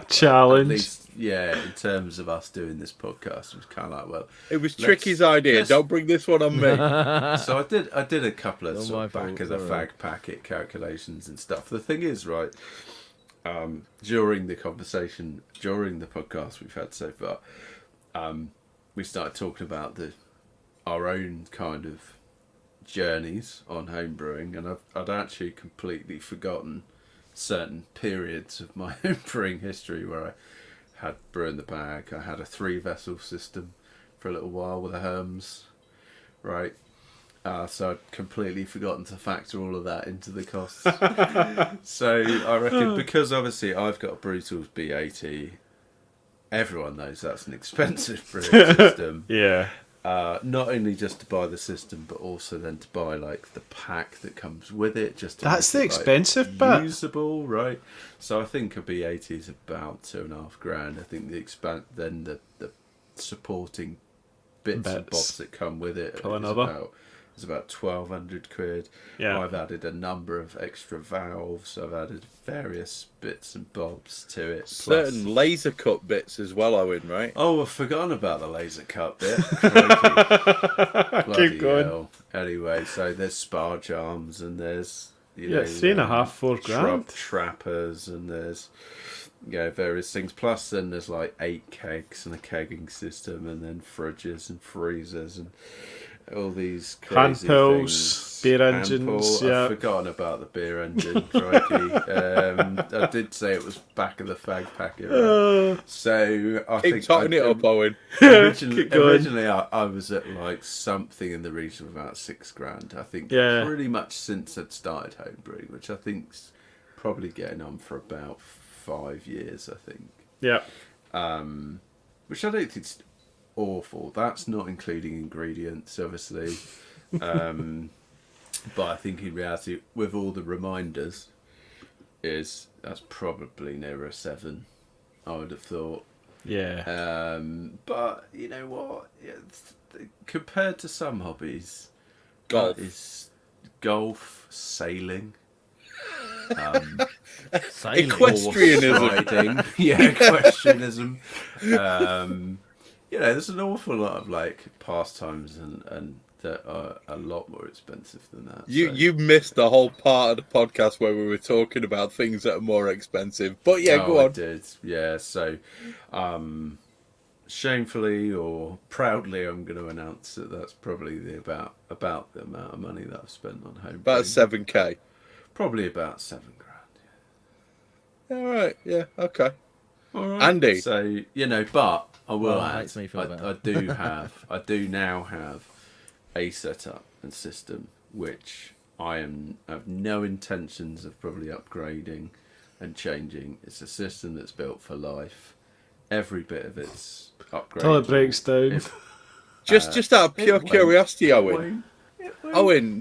Challenge. At least, yeah, in terms of us doing this podcast, it was kind of like, well, it was Tricky's idea. Don't bring this one on me. So I did a couple of sort of back of the fag packet calculations and stuff. The thing is, right, during the conversation, during the podcast we've had so far, we started talking about our own kind of journeys on homebrewing, and I'd actually completely forgotten certain periods of my homebrewing history where I had brew in the bag. I had a 3-vessel system for a little while with the Herms, right? So I'd completely forgotten to factor all of that into the costs. So I reckon, because obviously I've got a Brutal's B80, everyone knows that's an expensive brewing system. Yeah. Not only just to buy the system, but also then to buy like the pack that comes with it. Just to that's the expensive bit. bit. Usable, right? So I think a B80 is about $2,500. I think then the supporting bits and bobs that come with it is about 1,200 quid. Yeah. I've added a number of extra valves. I've added various bits and bobs to it. Certain laser cut bits as well, Owen, right? Oh, I've forgotten about the laser cut bit. Keep going. Hell. Anyway, so there's spar arms and there's $3.5-4 grand trappers, and there's various things. Plus, then there's like 8 kegs and a kegging system, and then fridges and freezers and all these hand crazy pulls, things. beer Hand engines. pull. Yeah, I've forgotten about the beer engine. Crikey. I did say it was back of the fag pack era. So I Keep think totting it up, Owen. originally I was at like something in the region of about $6,000. I think pretty much since I'd started homebrewing, which I think's probably getting on for about 5 years. I think. yeah. Which I don't think's awful. That's not including ingredients, obviously. But I think in reality, with all the reminders, that's probably nearer a 7. I would have thought. Yeah. But you know what? Compared to some hobbies, golf, sailing. Equestrianism. Riding. Yeah, equestrianism. There's an awful lot of like pastimes and that are a lot more expensive than that. You missed the whole part of the podcast where we were talking about things that are more expensive. But yeah, go on. I did. Yeah, so shamefully or proudly, I'm going to announce that that's probably about the amount of money that I've spent on home. About 7K. Probably about $7,000. All right. Yeah. Okay. All right. Andy. So but I will add, makes me feel better. I do now have a setup and system which I have no intentions of probably upgrading and changing. It's a system that's built for life. Every bit of it's upgraded. Till it breaks down. Just out of pure curiosity, Owen,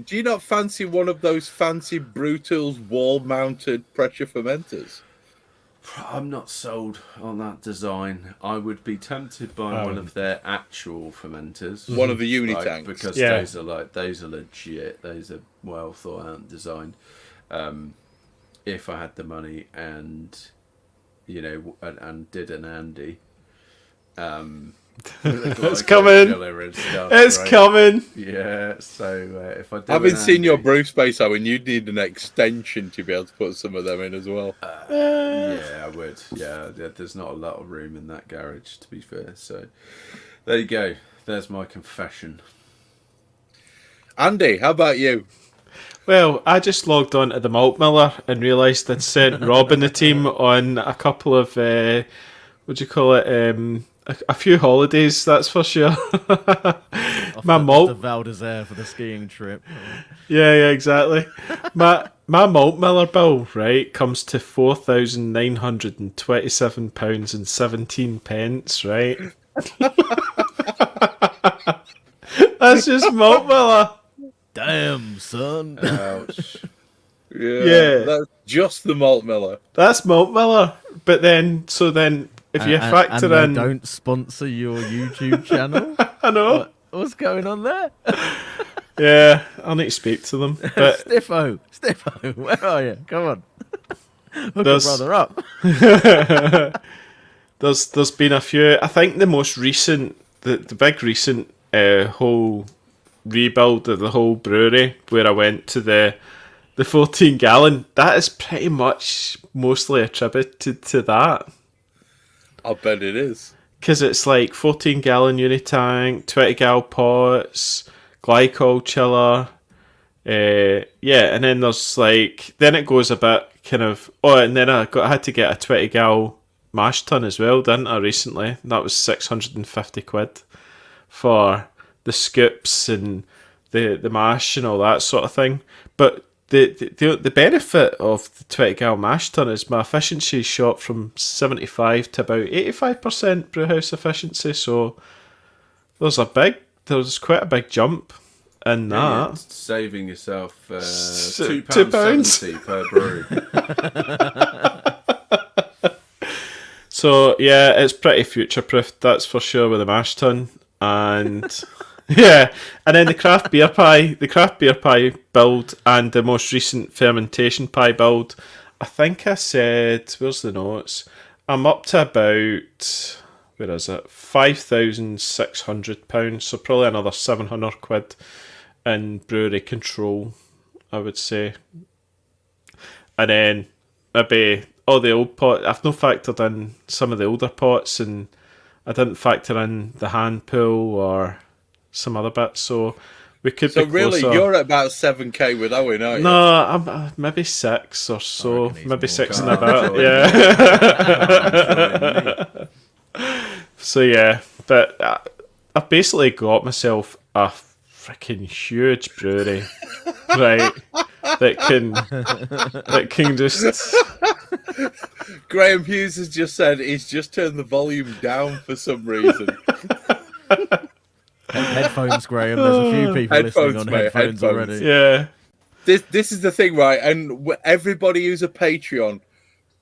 do you not fancy one of those fancy Brutal's wall-mounted pressure fermenters? I'm not sold on that design. I would be tempted by one of their actual fermenters, one of the Unitanks, because those are legit. Those are well thought out and designed. If I had the money and and did an Andy, it's coming. It's coming. Yeah. So if I did, having seen your brew space, Owen, you'd need an extension to be able to put some of them in as well. Yeah, I would. Yeah, there's not a lot of room in that garage, to be fair. So there you go. There's my confession. Andy, how about you? Well, I just logged on to the malt miller and realised I'd sent Rob and the team on a couple of what do you call it? A few holidays, that's for sure. My malt, the Val d'Isere for the skiing trip. yeah, exactly. My malt miller bill, right, comes to £4,927.17, right? That's just malt miller. Damn, son. Ouch. Yeah. That's just the malt miller. That's malt miller. But then, if you factor in... don't sponsor your YouTube channel? I know. What's going on there? Yeah, I'll need to speak to them. But Stiffo, where are you? Come on. Hook a brother up. There's been a few. I think the most recent, the big recent whole rebuild of the whole brewery, where I went to the 14 gallon, that is pretty much mostly attributed to that. I'll bet it is. Because it's like 14 gallon unitank, 20 gal pots, glycol chiller. And then there's like, then it goes a bit kind of, and then I had to get a 20 gal mash tun as well, didn't I, recently? That was £650 for the scoops and the mash and all that sort of thing. But the benefit of the 20 gal mash tun is my efficiency shot from 75 to about 85% brewhouse efficiency. So there's quite a big jump in that. Yeah, saving yourself £2.70 per brew. So yeah, it's pretty future proof, that's for sure, with the mash tun. And yeah, and then the craft beer pie build and the most recent fermentation pie build, I think I said, where's the notes? I'm up to about, where is it, £5,600, so probably another £700 in brewery control, I would say. And then maybe all the old pot, I've not factored in some of the older pots, and I didn't factor in the hand pull or some other bits. So we could. So be really, closer. you're at about 7k with Owen, aren't you? No, I'm maybe 6 or so, maybe 6 and a bit. Yeah. So yeah, but I've basically got myself a freaking huge brewery, right? That can just. Graham Hughes has just said he's just turned the volume down for some reason. Headphones, Graham. There's a few people listening on headphones already. Yeah. This is the thing, right? And everybody who's a Patreon,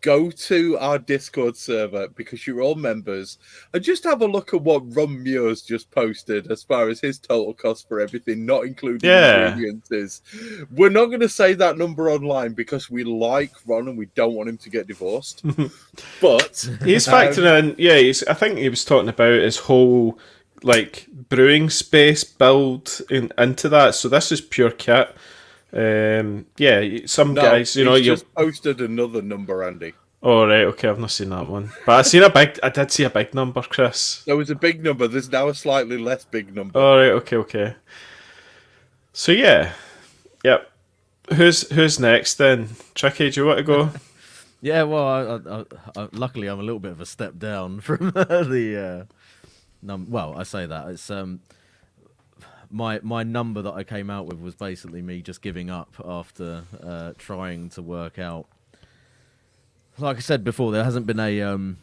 go to our Discord server because you're all members and just have a look at what Ron Muir's just posted as far as his total cost for everything, not including ingredients is. We're not going to say that number online because we like Ron and we don't want him to get divorced. But he's factoring in, I think he was talking about his whole like brewing space build into that. So this is pure kit. Some guys, you just posted another number, Andy. Oh right, okay, I've not seen that one, but I did see a big number, Chris. There was a big number. There's now a slightly less big number. Oh right, okay. So yep. Who's next then? Tricky, do you want to go? Yeah, well, I luckily I'm a little bit of a step down from the. Well, I say that it's my number that I came out with was basically me just giving up after trying to work out. Like I said before, there hasn't been a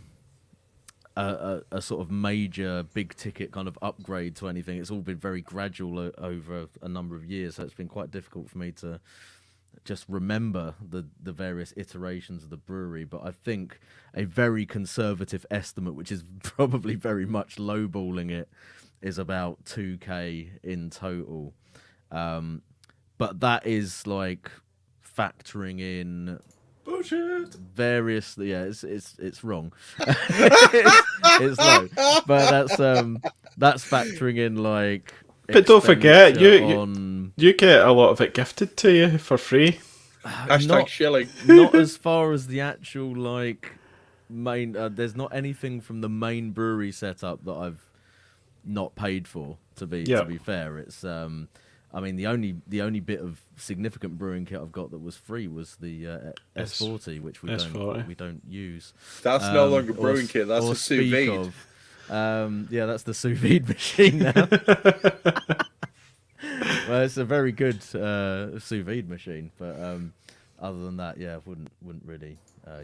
sort of major big ticket kind of upgrade to anything. It's all been very gradual over a number of years, so it's been quite difficult for me to just remember the various iterations of the brewery. But I think a very conservative estimate, which is probably very much lowballing it, is about 2k in total. But that is like factoring in bullshit. Various, it's wrong. it's low, but that's factoring in like. But don't forget, you get a lot of it gifted to you for free. Hashtag shilling. Not as far as the actual like main. There's not anything from the main brewery setup that I've not paid for. To be fair, it's I mean, the only bit of significant brewing kit I've got that was free was the S40, which we don't use. That's no longer brewing kit. That's a sous vide. That's the sous vide machine now. Well, it's a very good sous vide machine, but other than that, I wouldn't really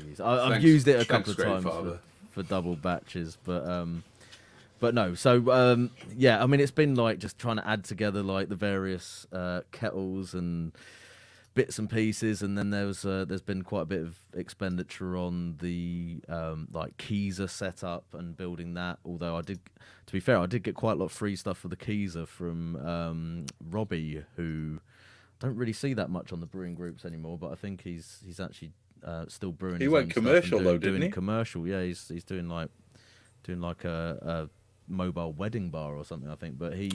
use it. I've used it a couple of times for double batches, but no. So I mean, it's been like just trying to add together like the various kettles and bits and pieces, and then there's been quite a bit of expenditure on the like Keezer setup and building that. Although I did get quite a lot of free stuff for the Keezer from Robbie, who don't really see that much on the brewing groups anymore. But I think he's actually still brewing. He went commercial though, didn't he? Commercial, yeah. He's doing like a mobile wedding bar or something, I think. But he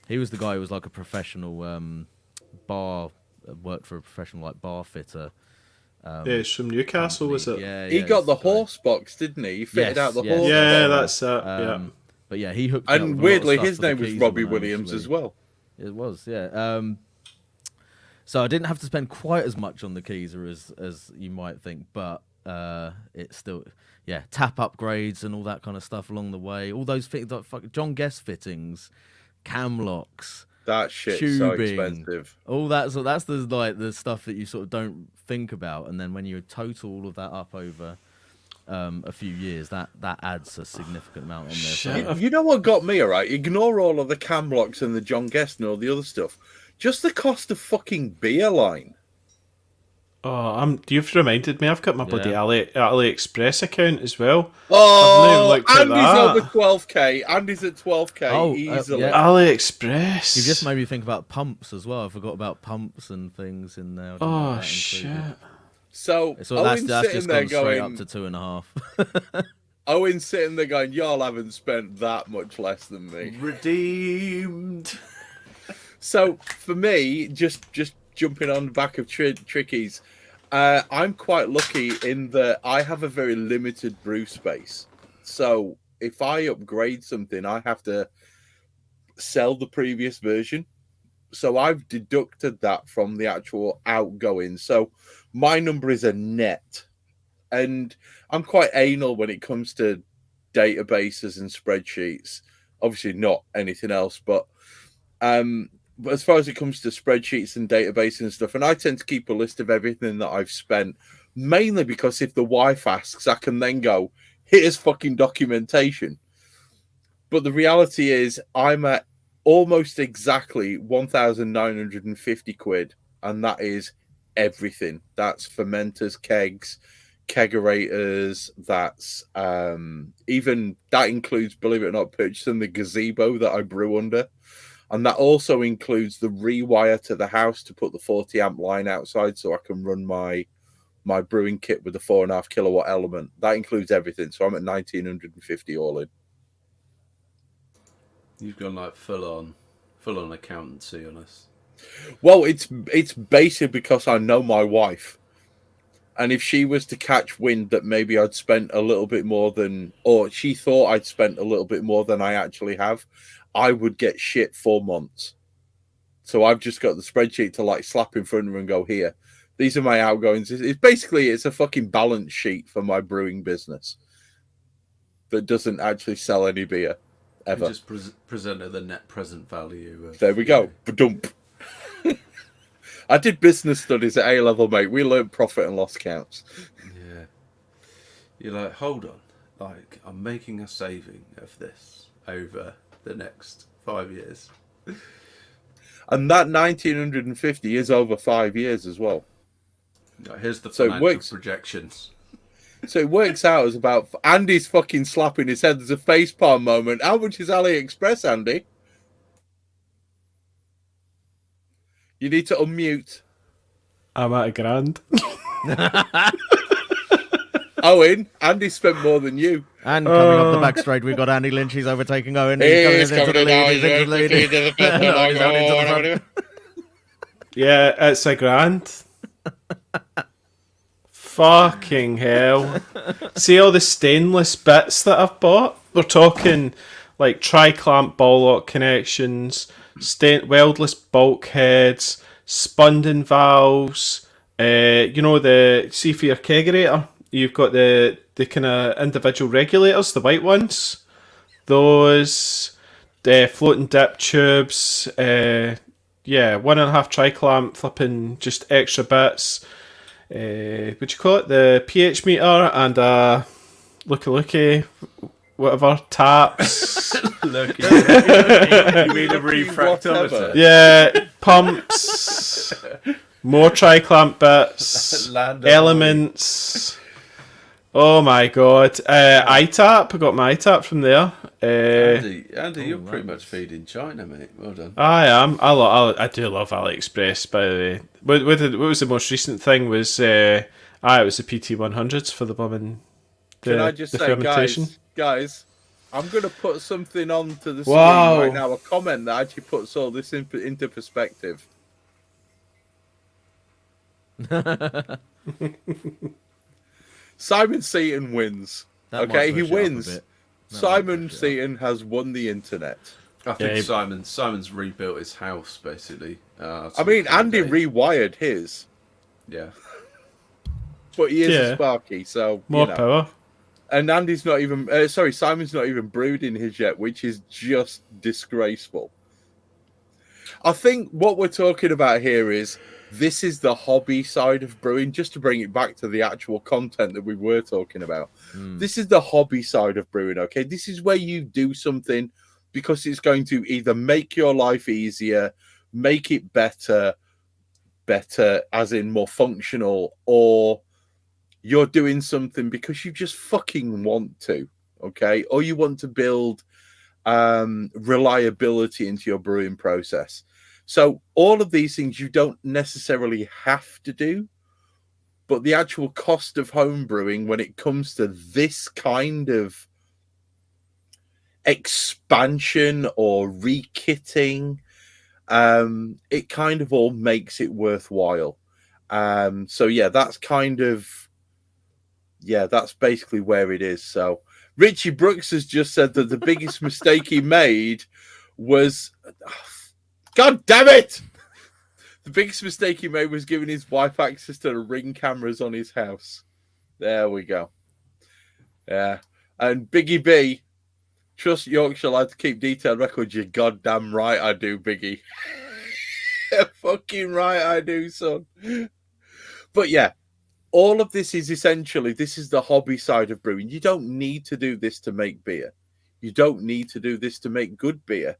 he was the guy who was like a professional bar. Worked for a professional like bar fitter. It's from Newcastle, was it? Yeah, he got the horse box, didn't he? He fitted out the horse. Yeah, box. That's it. But yeah, he hooked. And up with weirdly, a lot of his stuff name was Robbie Williams actually. as well. It was, yeah. So I didn't have to spend quite as much on the Keezer as you might think, but it's still, tap upgrades and all that kind of stuff along the way. All those things, like John Guest fittings, cam locks. That shit's tubing, so expensive. All that, so that's the stuff that you sort of don't think about, and then when you total all of that up over a few years, that adds a significant amount on there. So, you know what got me, all right? Ignore all of the cam locks and the John Guest and all the other stuff. Just the cost of fucking beer line. Oh, you've reminded me. I've got my bloody AliExpress account as well. Oh, Andy's over 12k. Andy's at 12k easily. AliExpress. You just made me think about pumps as well. I forgot about pumps and things in there. Oh shit! So that's just gone straight up to 2.5. Owen's sitting there going, "Y'all haven't spent that much less than me." Redeemed. So for me, just jumping on the back of Tricky's, I'm quite lucky in that I have a very limited brew space. So if I upgrade something, I have to sell the previous version. So I've deducted that from the actual outgoing. So my number is a net. And I'm quite anal when it comes to databases and spreadsheets. Obviously not anything else, but as far as it comes to spreadsheets and databases and stuff, and I tend to keep a list of everything that I've spent, mainly because if the wife asks, I can then go, here's fucking documentation. But the reality is I'm at almost exactly 1,950 quid, and that is everything. That's fermenters, kegs, kegerators, that's even that includes, believe it or not, purchasing the gazebo that I brew under, and that also includes the rewire to the house to put the 40 amp line outside so I can run my brewing kit with the 4.5 kilowatt element. That includes everything, so I'm at 1,950 all in. You've gone like full on accountancy on us. Well, it's basically because I know my wife. And if she was to catch wind that maybe I'd spent a little bit more than, or she thought I'd spent a little bit more than I actually have, I would get shit for months. So I've just got the spreadsheet to like slap in front of her and go, here, these are my outgoings. It's a fucking balance sheet for my brewing business that doesn't actually sell any beer ever. You just presented the net present value. There we go. Ba-dump. I did business studies at A-level, mate. We learned profit and loss counts. Yeah. You're like, hold on. Like, I'm making a saving of this over the next 5 years. And that 1,950 is over 5 years as well. Here's the financial projections. So it works out as about... Andy's fucking slapping his head. There's a facepalm moment. How much is AliExpress, Andy? You need to unmute. I'm at $1,000. Owen, Andy spent more than you. And coming off the back straight, we've got Andy Lynch. He's overtaking Owen. He's coming into the lead. Yeah, it's $1,000. Fucking hell. See all the stainless bits that I've bought? We're talking like tri-clamp ball lock connections, weldless bulkheads, Spunden valves, see for your kegerator, you've got the kind of individual regulators, the white ones, those, floating dip tubes, 1.5 tri-clamp flipping just extra bits, what you call it, the pH meter, and looky, whatever, taps. Looky. You mean a refractometer? Yeah, pumps, more tri-clamp bits, elements. Oh my god. ITAP, I got my ITAP from there. Andy, you're pretty much feeding China, mate. Well done. I am. I do love AliExpress, by the way. What was the most recent thing was, it was the PT100s for the blooming... Can I just say, fermentation. Guys, I'm going to put something onto the screen right now, a comment that actually puts all this into perspective. Simon Seaton wins. Okay, he wins. Simon Seaton has won the internet. I think Simon's rebuilt his house, basically. Andy rewired his. Yeah. But he is a Sparky, so... More power. And Andy's not even... Simon's not even brewed in his yet, which is just disgraceful. I think what we're talking about here is this is the hobby side of brewing, just to bring it back to the actual content that we were talking about. This is the hobby side of brewing, okay? This is where you do something because it's going to either make your life easier, make it better as in more functional, or you're doing something because you just fucking want to, okay? Or you want to build reliability into your brewing process. So all of these things you don't necessarily have to do, but the actual cost of home brewing when it comes to this kind of expansion or rekitting, it kind of all makes it worthwhile. That's basically where it is. So Richie Brooks has just said that the biggest mistake he made was, God damn it! The biggest mistake he made was giving his wife access to the Ring cameras on his house. There we go. Yeah. And Biggie B, trust Yorkshire lad to keep detailed records. You're goddamn right I do, Biggie. Fucking right I do, son. But yeah, all of this is essentially, this is the hobby side of brewing. You don't need to do this to make beer. You don't need to do this to make good beer.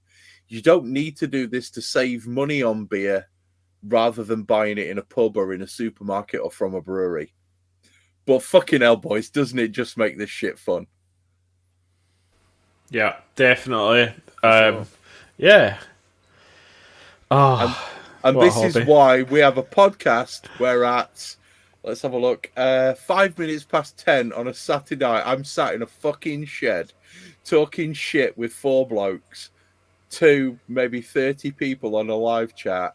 You don't need to do this to save money on beer rather than buying it in a pub or in a supermarket or from a brewery. But fucking hell, boys, doesn't it just make this shit fun? Yeah, definitely. Sure. Yeah. Oh, and this is why we have a podcast where at, let's have a look, 5 minutes past 10 on a Saturday night, I'm sat in a fucking shed talking shit with 4 blokes to maybe 30 people on a live chat.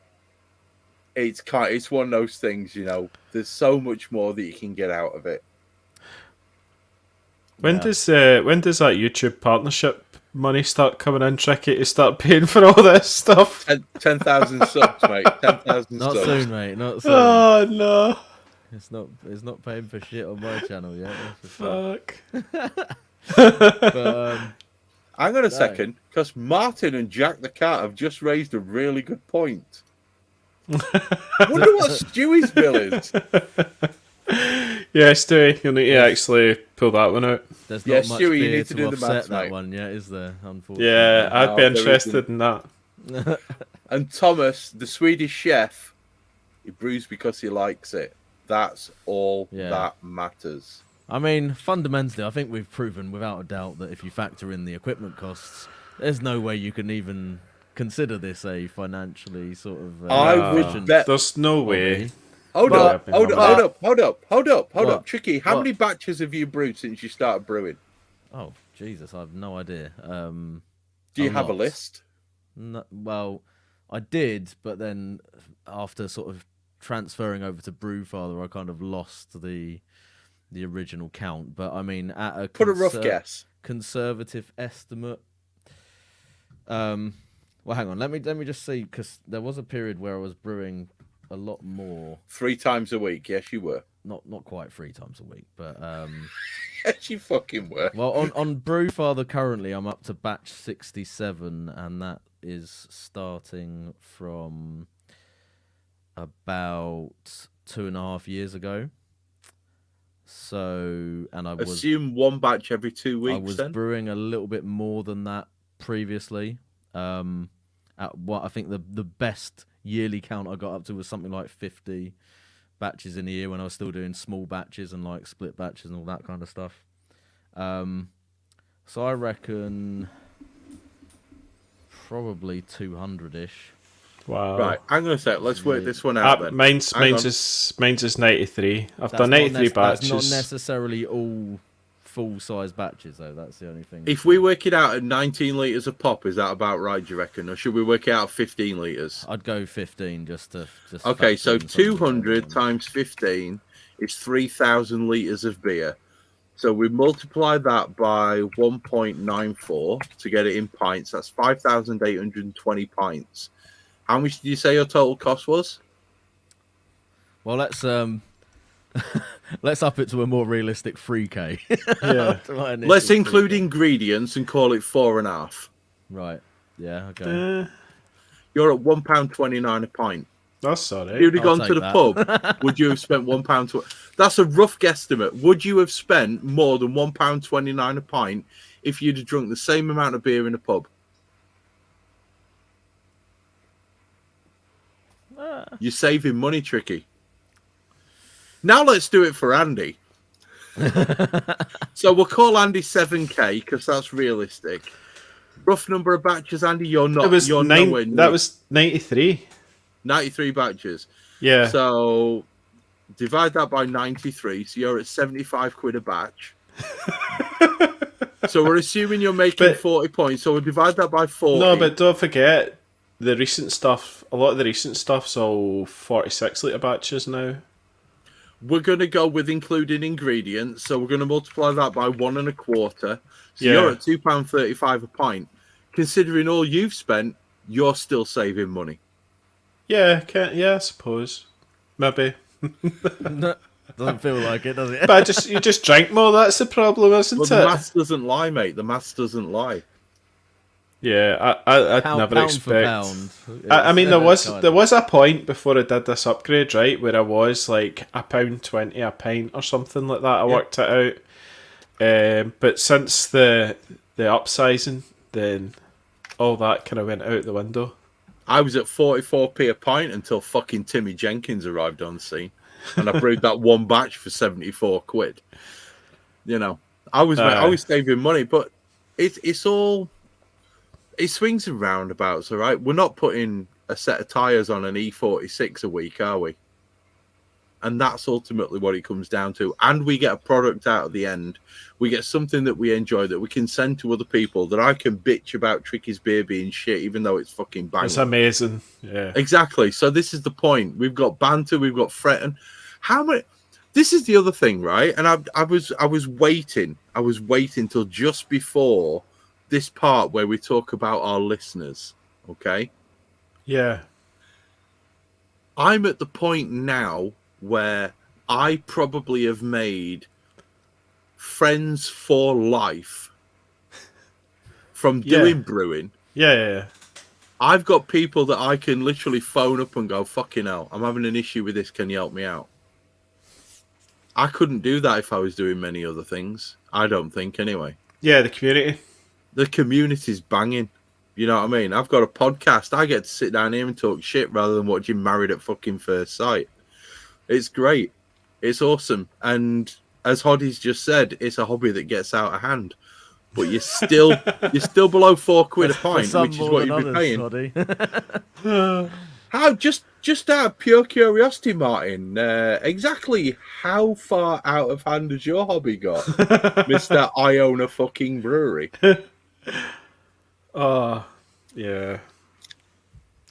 It's one of those things, you know. There's so much more that you can get out of it. When does that YouTube partnership money start coming in, Tricky, to start paying for all this stuff? 10,000 subs, mate. 10,000 Not subs. soon, mate. Not soon. Oh no! It's not paying for shit on my channel yet. Fuck. But, hang on a second, because Martin and Jack the Cat have just raised a really good point. I wonder what Stewie's bill is. Yeah, Stewie, you'll need to actually pull that one out. There's not much Stewie, you beer need to do the offset maths, that mate. one yet, is there? Unfortunately. Yeah, I'd be interested in that. And Thomas, the Swedish chef, he brews because he likes it. That's all that matters. I mean, fundamentally, I think we've proven without a doubt that if you factor in the equipment costs, there's no way you can even consider this a financially sort of. I would bet there's no way. Hold up. Tricky, how many batches have you brewed since you started brewing? Oh, Jesus, I have no idea. Do you have a list? No, well, I did, but then after sort of transferring over to Brewfather, I kind of lost the original count. But I mean, at a put a rough guess, conservative estimate. Well, hang on. Let me just see, because there was a period where I was brewing a lot more. 3 times a week, yes, you were. Not quite 3 times a week, but yes, you fucking were. Well, on Brewfather currently, I'm up to batch 67, and that is starting from about 2.5 years ago. So, and I assume 1 batch every 2 weeks. I was brewing a little bit more than that previously. At what I think the best yearly count I got up to was something like 50 batches in a year when I was still doing small batches and like split batches and all that kind of stuff. So I reckon probably 200-ish. Wow. Right, I'm going to say, let's work this one out then. Mine's is 93. I've done 93 batches. That's not necessarily all full-size batches, though. That's the only thing. If we work it out at 19 litres a pop, is that about right, do you reckon? Or should we work it out at 15 litres? I'd go 15 just okay, so 200 times 15 is 3,000 litres of beer. So we multiply that by 1.94 to get it in pints. That's 5,820 pints. How much did you say your total cost was? Well, let's let's up it to a more realistic 3K. Yeah. Let's include 3K. Ingredients and call it 4.5. Right. Yeah. Okay. You're at £1.29 a pint. That's sorry. If you'd have gone to the pub, would you have spent £1? That's a rough guesstimate. Would you have spent more than £1.29 a pint if you'd have drunk the same amount of beer in a pub? You're saving money, Tricky. Now let's do it for Andy. So we'll call Andy 7K because that's realistic. Rough number of batches, Andy. You're not. That was 93. 93 batches. Yeah. So divide that by 93. So you're at 75 quid a batch. So we're assuming you're making 40 points. So we'll divide that by 40. No, but don't forget the recent stuff. A lot of the recent stuff's all 46 litre batches now. We're going to go with including ingredients. So we're going to multiply that by 1.25. So you're at £2.35 a pint. considering all you've spent, you're still saving money. Yeah, I suppose. Maybe. No, doesn't feel like it, does it? But you just drink more, that's the problem, isn't Well, it? the maths doesn't lie, mate. The maths doesn't lie. Yeah, I'd never pound expect. for pound. I mean, there was a point before I did this upgrade, right, where I was like £1.20 a pint or something like that. I worked it out. But since the upsizing, then all that kind of went out the window. I was at 44p a pint until fucking Timmy Jenkins arrived on scene, and I brewed that one batch for 74 quid. You know, I was saving money, but it's all. It swings and roundabouts, all right? We're not putting a set of tyres on an E46 a week, are we? And that's ultimately what it comes down to. And we get a product out at the end. We get something that we enjoy that we can send to other people, that I can bitch about Tricky's beer being shit, even though it's fucking banging. It's amazing, yeah. Exactly. So this is the point. We've got banter, we've got fretting. How many... This is the other thing, right? And I was waiting. I was waiting till just before this part where we talk about our listeners, okay? Yeah. I'm at the point now where I probably have made friends for life from doing brewing. Yeah. I've got people that I can literally phone up and go, fucking hell, I'm having an issue with this, can you help me out? I couldn't do that if I was doing many other things. I don't think, anyway. Yeah, the community. The community's banging. You know what I mean? I've got a podcast. I get to sit down here and talk shit rather than watching Married at Fucking First Sight. It's great. It's awesome. And as Hoddy's just said, it's a hobby that gets out of hand. But you're still below £4 a pint, which is what you'd be paying. How just out of pure curiosity, Martin, exactly how far out of hand has your hobby got, Mr. I own a fucking brewery? Yeah.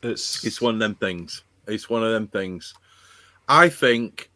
It's one of them things. It's one of them things. I think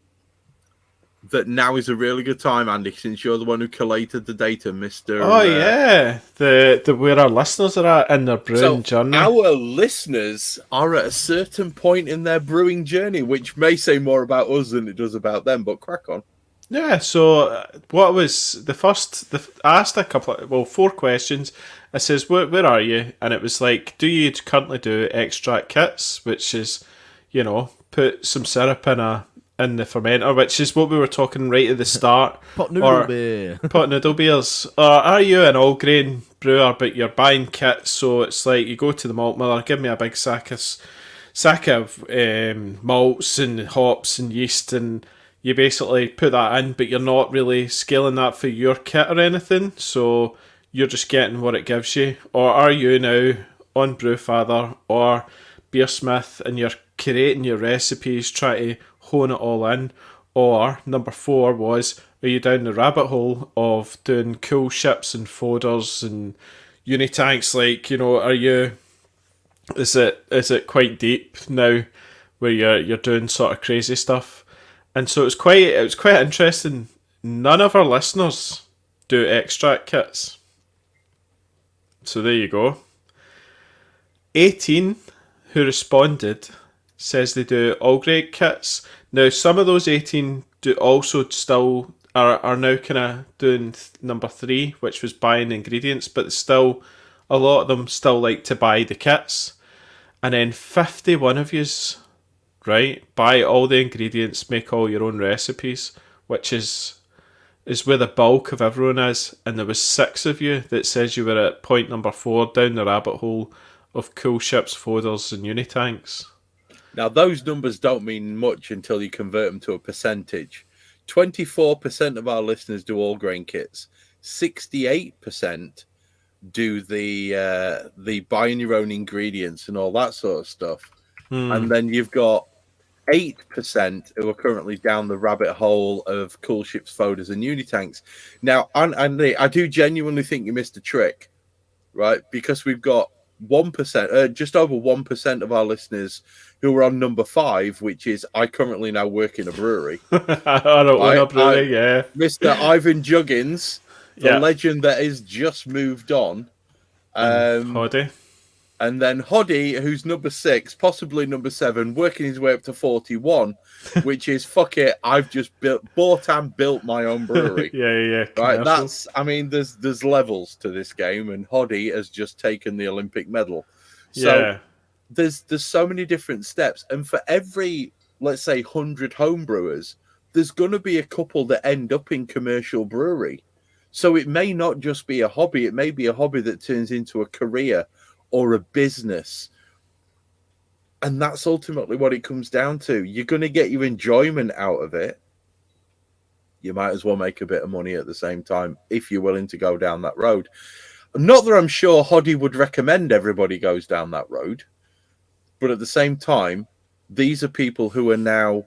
that now is a really good time, Andy, since you're the one who collated the data, Mr. Oh, yeah. The where our listeners are at in their brewing journey. Our listeners are at a certain point in their brewing journey, which may say more about us than it does about them, but crack on. Yeah, so what was the first... I asked a couple of... 4 questions. I says, where are you? And it was like, do you currently do extract kits, which is, you know, put some syrup in the fermenter, which is what we were talking right at the start. Pot noodle beer. Pot noodle beers. Or are you an all-grain brewer, but you're buying kits, so it's like you go to the malt miller, give me a big sack of malts and hops and yeast, and you basically put that in, but you're not really scaling that for your kit or anything, so you're just getting what it gives you. Or are you now on Brewfather or Beersmith and you're creating your recipes, trying to hone it all in? Or number 4 was, are you down the rabbit hole of doing cool ships and folders and unitanks? Like, you know, is it quite deep now where you're doing sort of crazy stuff? And so it was quite interesting. None of our listeners do extract kits. So there you go. 18 who responded says they do all grade kits. Now some of those 18 do also still are now kind of doing number 3, which was buying ingredients, but still a lot of them still like to buy the kits. And then 51 of yous, right, buy all the ingredients, make all your own recipes, which is where the bulk of everyone is. And there was 6 of you that says you were at point number 4 down the rabbit hole of cool ships, folders and unitanks. Now those numbers don't mean much until you convert them to a percentage. 24% of our listeners do all grain kits. 68% do the buying your own ingredients and all that sort of stuff. And then you've got 8% who are currently down the rabbit hole of cool ships, folders, and unitanks. Now, I do genuinely think you missed a trick, right? Because we've got 1%, just over 1% of our listeners who are on number 5, which is I currently now work in a brewery. I don't own a brewery, yeah. Mr. Ivan Juggins, the legend that has just moved on. Hoddy. And then Hoddy, who's number 6, possibly number 7, working his way up to 41, which is, fuck it, I've just bought and built my own brewery. Yeah. Right, Commercial. there's levels to this game, and Hoddy has just taken the Olympic medal. So there's so many different steps, and for every, let's say, 100 home brewers, there's going to be a couple that end up in commercial brewery. So it may not just be a hobby, it may be a hobby that turns into a career or a business. And that's ultimately what it comes down to. You're going to get your enjoyment out of it. You might as well make a bit of money at the same time if you're willing to go down that road. Not that I'm sure Hoddy would recommend everybody goes down that road, but at the same time, these are people who are now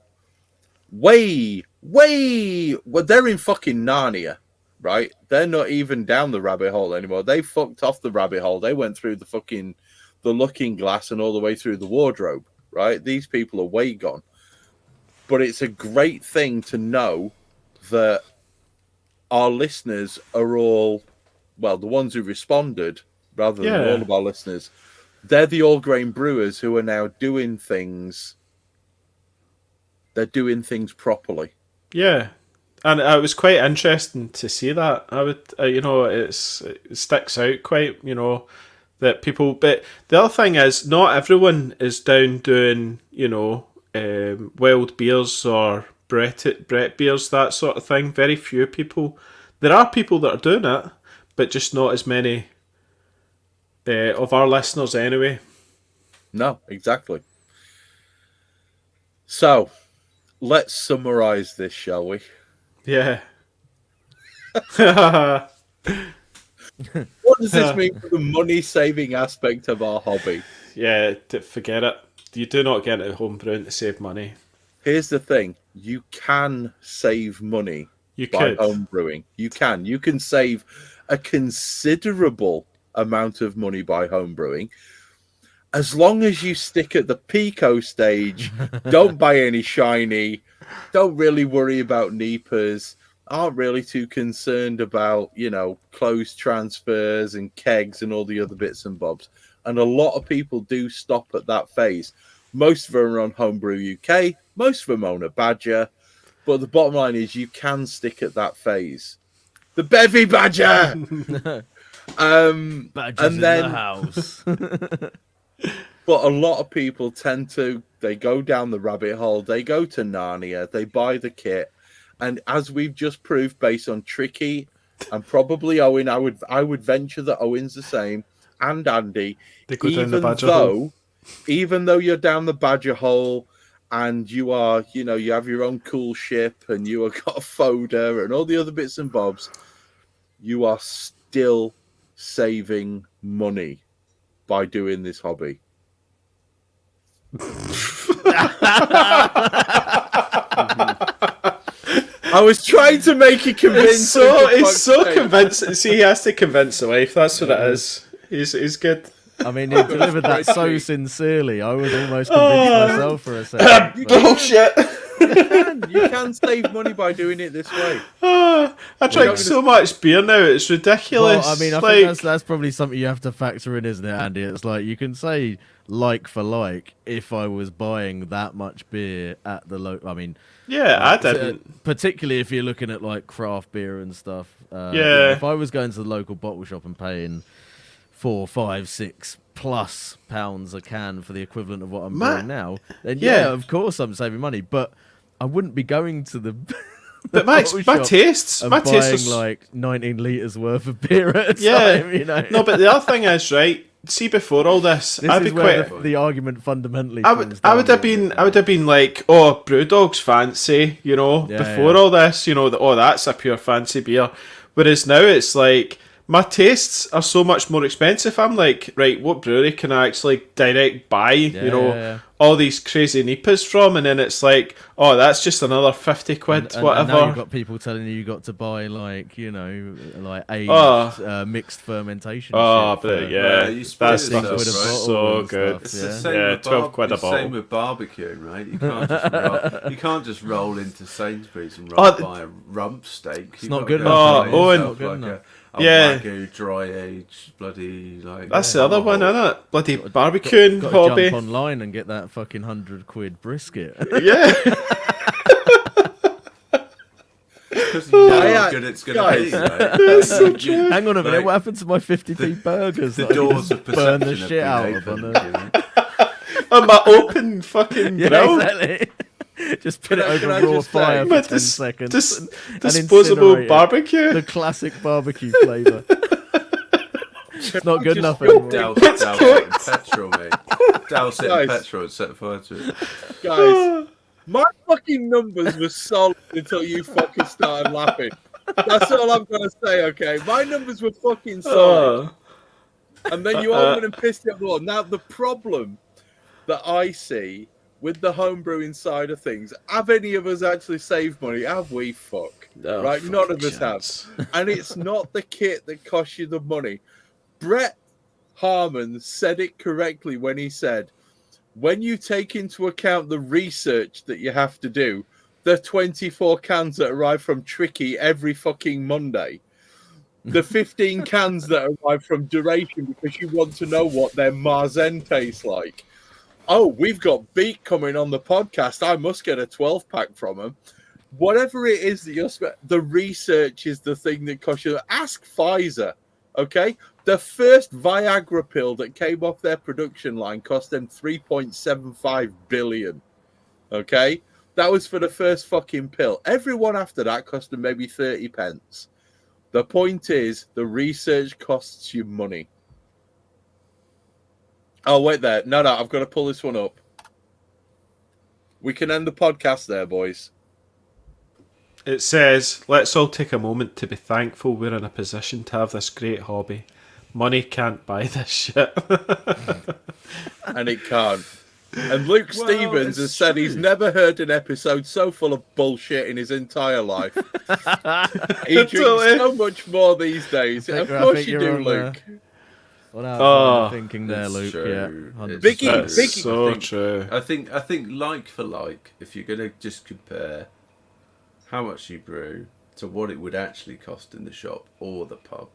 well, they're in fucking Narnia, right? They're not even down the rabbit hole anymore. They fucked off the rabbit hole. They went through the looking glass and all the way through the wardrobe, right? These people are way gone. But it's a great thing to know that our listeners are all, well, the ones who responded, rather than all of our listeners, they're the all-grain brewers who are now doing things. They're doing things properly. Yeah. And it was quite interesting to see that. I would, it sticks out quite, that people. But the other thing is, not everyone is down doing, wild beers or Brett beers, that sort of thing. Very few people. There are people that are doing it, but just not as many of our listeners anyway. No, exactly. So, let's summarise this, shall we? Yeah. What does this mean for the money-saving aspect of our hobby? Yeah, forget it. You do not get into homebrewing to save money. Here's the thing. You can save money by homebrewing. You can save a considerable amount of money by homebrewing. As long as you stick at the Pico stage, don't buy any shiny, don't really worry about NEPAs, aren't really too concerned about, closed transfers and kegs and all the other bits and bobs. And a lot of people do stop at that phase. Most of them are on Homebrew UK, most of them own a Badger, but the bottom line is you can stick at that phase. The Bevy Badger! Badger's and then, in the house. But a lot of people they go down the rabbit hole, they go to Narnia, they buy the kit, and as we've just proved based on Tricky and probably Owen, I would venture that Owen's the same, and Andy, even though you're down the Badger hole and you are, you have your own cool ship and you have got a folder and all the other bits and bobs, you are still saving money by doing this hobby. I was trying to make it convincing. It's so convincing. See, he has to convince the wife. That's what it is. He's good. I mean, he delivered that so sincerely. I was almost convinced myself for a second. Bullshit. You can save money by doing it this way. I drink so much beer now, it's ridiculous. Well, I mean, I think that's probably something you have to factor in, isn't it, Andy? It's like, you can say like for like, if I was buying that much beer at the local, I mean... Yeah, I didn't. Particularly if you're looking at like craft beer and stuff. If I was going to the local bottle shop and paying £4, £5, £6+ pounds a can for the equivalent of what I'm doing now, then of course I'm saving money. But I wouldn't be going to the but my tastes buying like 19 litres worth of beer at a time, No, but the other thing is, right, see, before all this I'd be quite the argument fundamentally I would have been like, oh, Brewdog's fancy, before all this, that's a pure fancy beer. Whereas now it's like, my tastes are so much more expensive. I'm like, right, what brewery can I actually direct buy, all these crazy NEPAs from? And then it's like, oh, that's just another 50 quid, and whatever. And now you've got people telling you got to buy, like, like aged mixed fermentation. Oh, shit but that's so good. It's the same 12 quid a bottle. Same with barbecuing, right? You can't just roll into Sainsbury's and buy a rump steak. It's not good enough. Owen, Wagyu dry age, bloody like. That's the other one, isn't it? Bloody barbecuing Got hobby. jump online and get that fucking £100 brisket. Yeah. Because you know how good it's going to be. Right? So true. Hang on a minute, Like, what happened to my 50p burgers? The that I doors just of burn the perception shit out have of been on opened, a... you know? On my open fucking Yeah, grill. exactly. Just put it Can over I raw just say- fire for My 10 seconds. and disposable incinerate it. barbecue. The classic barbecue flavour. It's not good enough anymore. Douse it in petrol, mate. Douse it in Guys. petrol and set fire to it. Guys, my fucking numbers were solid until you fucking started laughing. That's all I'm gonna say, okay? My numbers were fucking solid. And then you all went and pissed it off. Now, the problem that I see with the homebrewing side of things, have any of us actually saved money? Have we? Fuck. No right? None of us chance. have. And it's not the kit that costs you the money. Brett Harmon said it correctly when he said, when you take into account the research that you have to do, the 24 cans that arrive from Tricky every fucking Monday, the 15 cans that arrive from Duration because you want to know what their Marzen tastes like. Oh, we've got Beak coming on the podcast. I must get a 12-pack from them. Whatever it is that you're the research is the thing that costs you. Ask Pfizer, okay? The first Viagra pill that came off their production line cost them $3.75 billion, okay? That was for the first fucking pill. Everyone after that cost them maybe 30 pence. The point is, the research costs you money. Oh, wait there. No, I've got to pull this one up. We can end the podcast there, boys. It says, let's all take a moment to be thankful we're in a position to have this great hobby. Money can't buy this shit. And it can't. And Luke Well, Stevens has it's said true. he's never heard an episode so full of bullshit in his entire life. He drinks so much more these days. I Of think course you you're do, on, Luke. Well, now Oh, I'm thinking there, it's Luke. true. Yeah, It's 100%. That's Biggie. so I think- true. I think like for like, if you're gonna just compare how much you brew to what it would actually cost in the shop or the pub,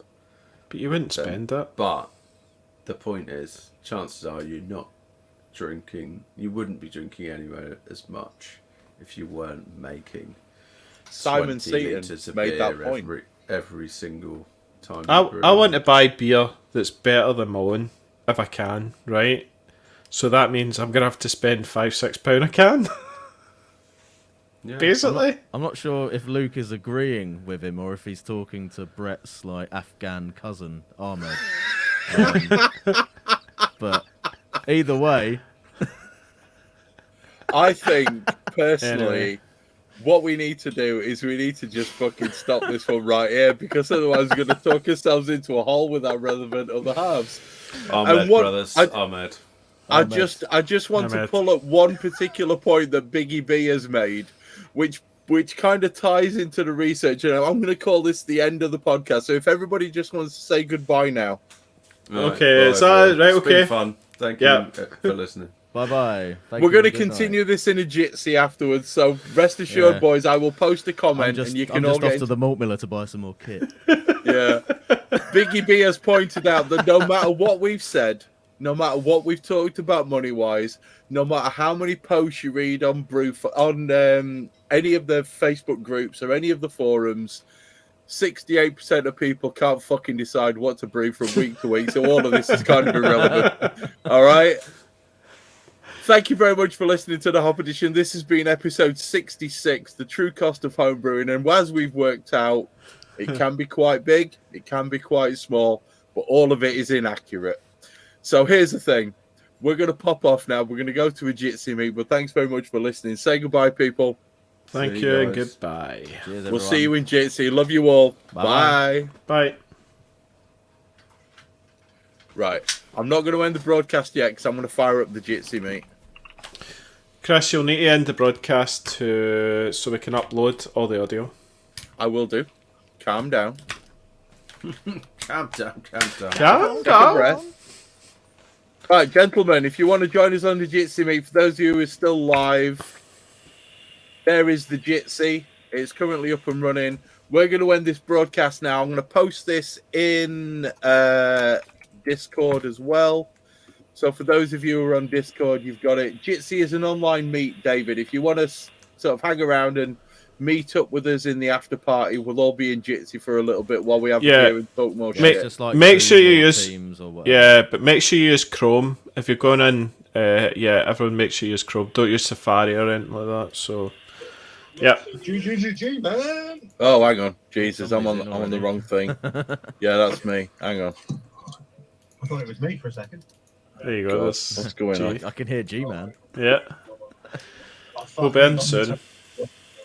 But you wouldn't spend it. but the point is, chances are you're not drinking. You wouldn't be drinking anywhere as much if you weren't making Simon 20 Seaton litres of made that beer point. every single time. I want to buy beer that's better than my own, if I can, right? So that means I'm going to have to spend £5-6 a can, Yeah. basically. I'm not sure if Luke is agreeing with him or if he's talking to Brett's like Afghan cousin Ahmed. But either way, I think, personally, Anyway. what we need to do is we need to just fucking stop this one right here, because otherwise we're going to talk ourselves into a hole with our relevant other halves. Ahmed And what- brothers, I- Ahmed. I just want to Ahmed. pull up one particular point that Biggie B has made, which kind of ties into the research, and I'm going to call this the end of the podcast. So if everybody just wants to say goodbye now. Okay, is that everyone. right? It's Okay. been fun. Thank Yeah. you for listening. bye-bye. Thank We're you going to and good night. continue this in a jitsi afterwards, so rest assured, Yeah. boys, I will post a comment I'm just, and you I'm can all just get off into to the malt miller to buy some more kit. Yeah. Biggie B has pointed out that no matter what we've said, no matter what we've talked about money-wise, no matter how many posts you read on any of the Facebook groups or any of the forums, 68% of people can't fucking decide what to brew from week to week, so all of this is kind of irrelevant. All right? Thank you very much for listening to the Hop Edition. This has been episode 66, The True Cost of Homebrewing, and as we've worked out, it can be quite big, it can be quite small, but all of it is inaccurate. So here's the thing. We're going to pop off now. We're going to go to a jitsi meet, but thanks very much for listening. Say goodbye, people. Thank See you you and guys. goodbye. Cheers, We'll see everyone. you in jitsi. Love you all. Bye. Bye. Bye. Right. I'm not going to end the broadcast yet because I'm going to fire up the jitsi meet. Chris, you'll need to end the broadcast so we can upload all the audio. I will do. Calm down. Calm down, calm down. Calm Take a breath. Right, gentlemen, if you want to join us on the Jitsi meet, for those of you who are still live, there is the Jitsi. It's currently up and running. we're going to end this broadcast now. I'm going to post this in Discord as well. So for those of you who are on Discord, you've got it. Jitsi is an online meet, David. If you want to sort of hang around and meet up with us in the after party, we'll all be in Jitsi for a little bit while we have a beer and talk more shit. Just like make sure you use Teams or whatever. but make sure you use Chrome if you're going in. Everyone make sure you use Chrome. Don't use Safari or anything like that. So, yeah. GGGG, man. Oh, hang on, Jesus, I'm on the wrong thing. Yeah, that's me. Hang on. I thought it was me for a second. There you go. What's going on? I can hear G-Man. Yeah. We'll be in soon.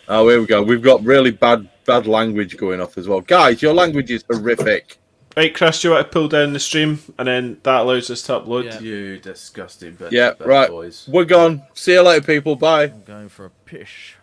Oh, here we go. We've got really bad language going off as well. Guys, your language is horrific. Right, Chris, do you want to pull down the stream? And then that allows us to upload. Yeah. You disgusting Yeah, right. boys. We're gone. See you later, people. Bye. I'm going for a pish.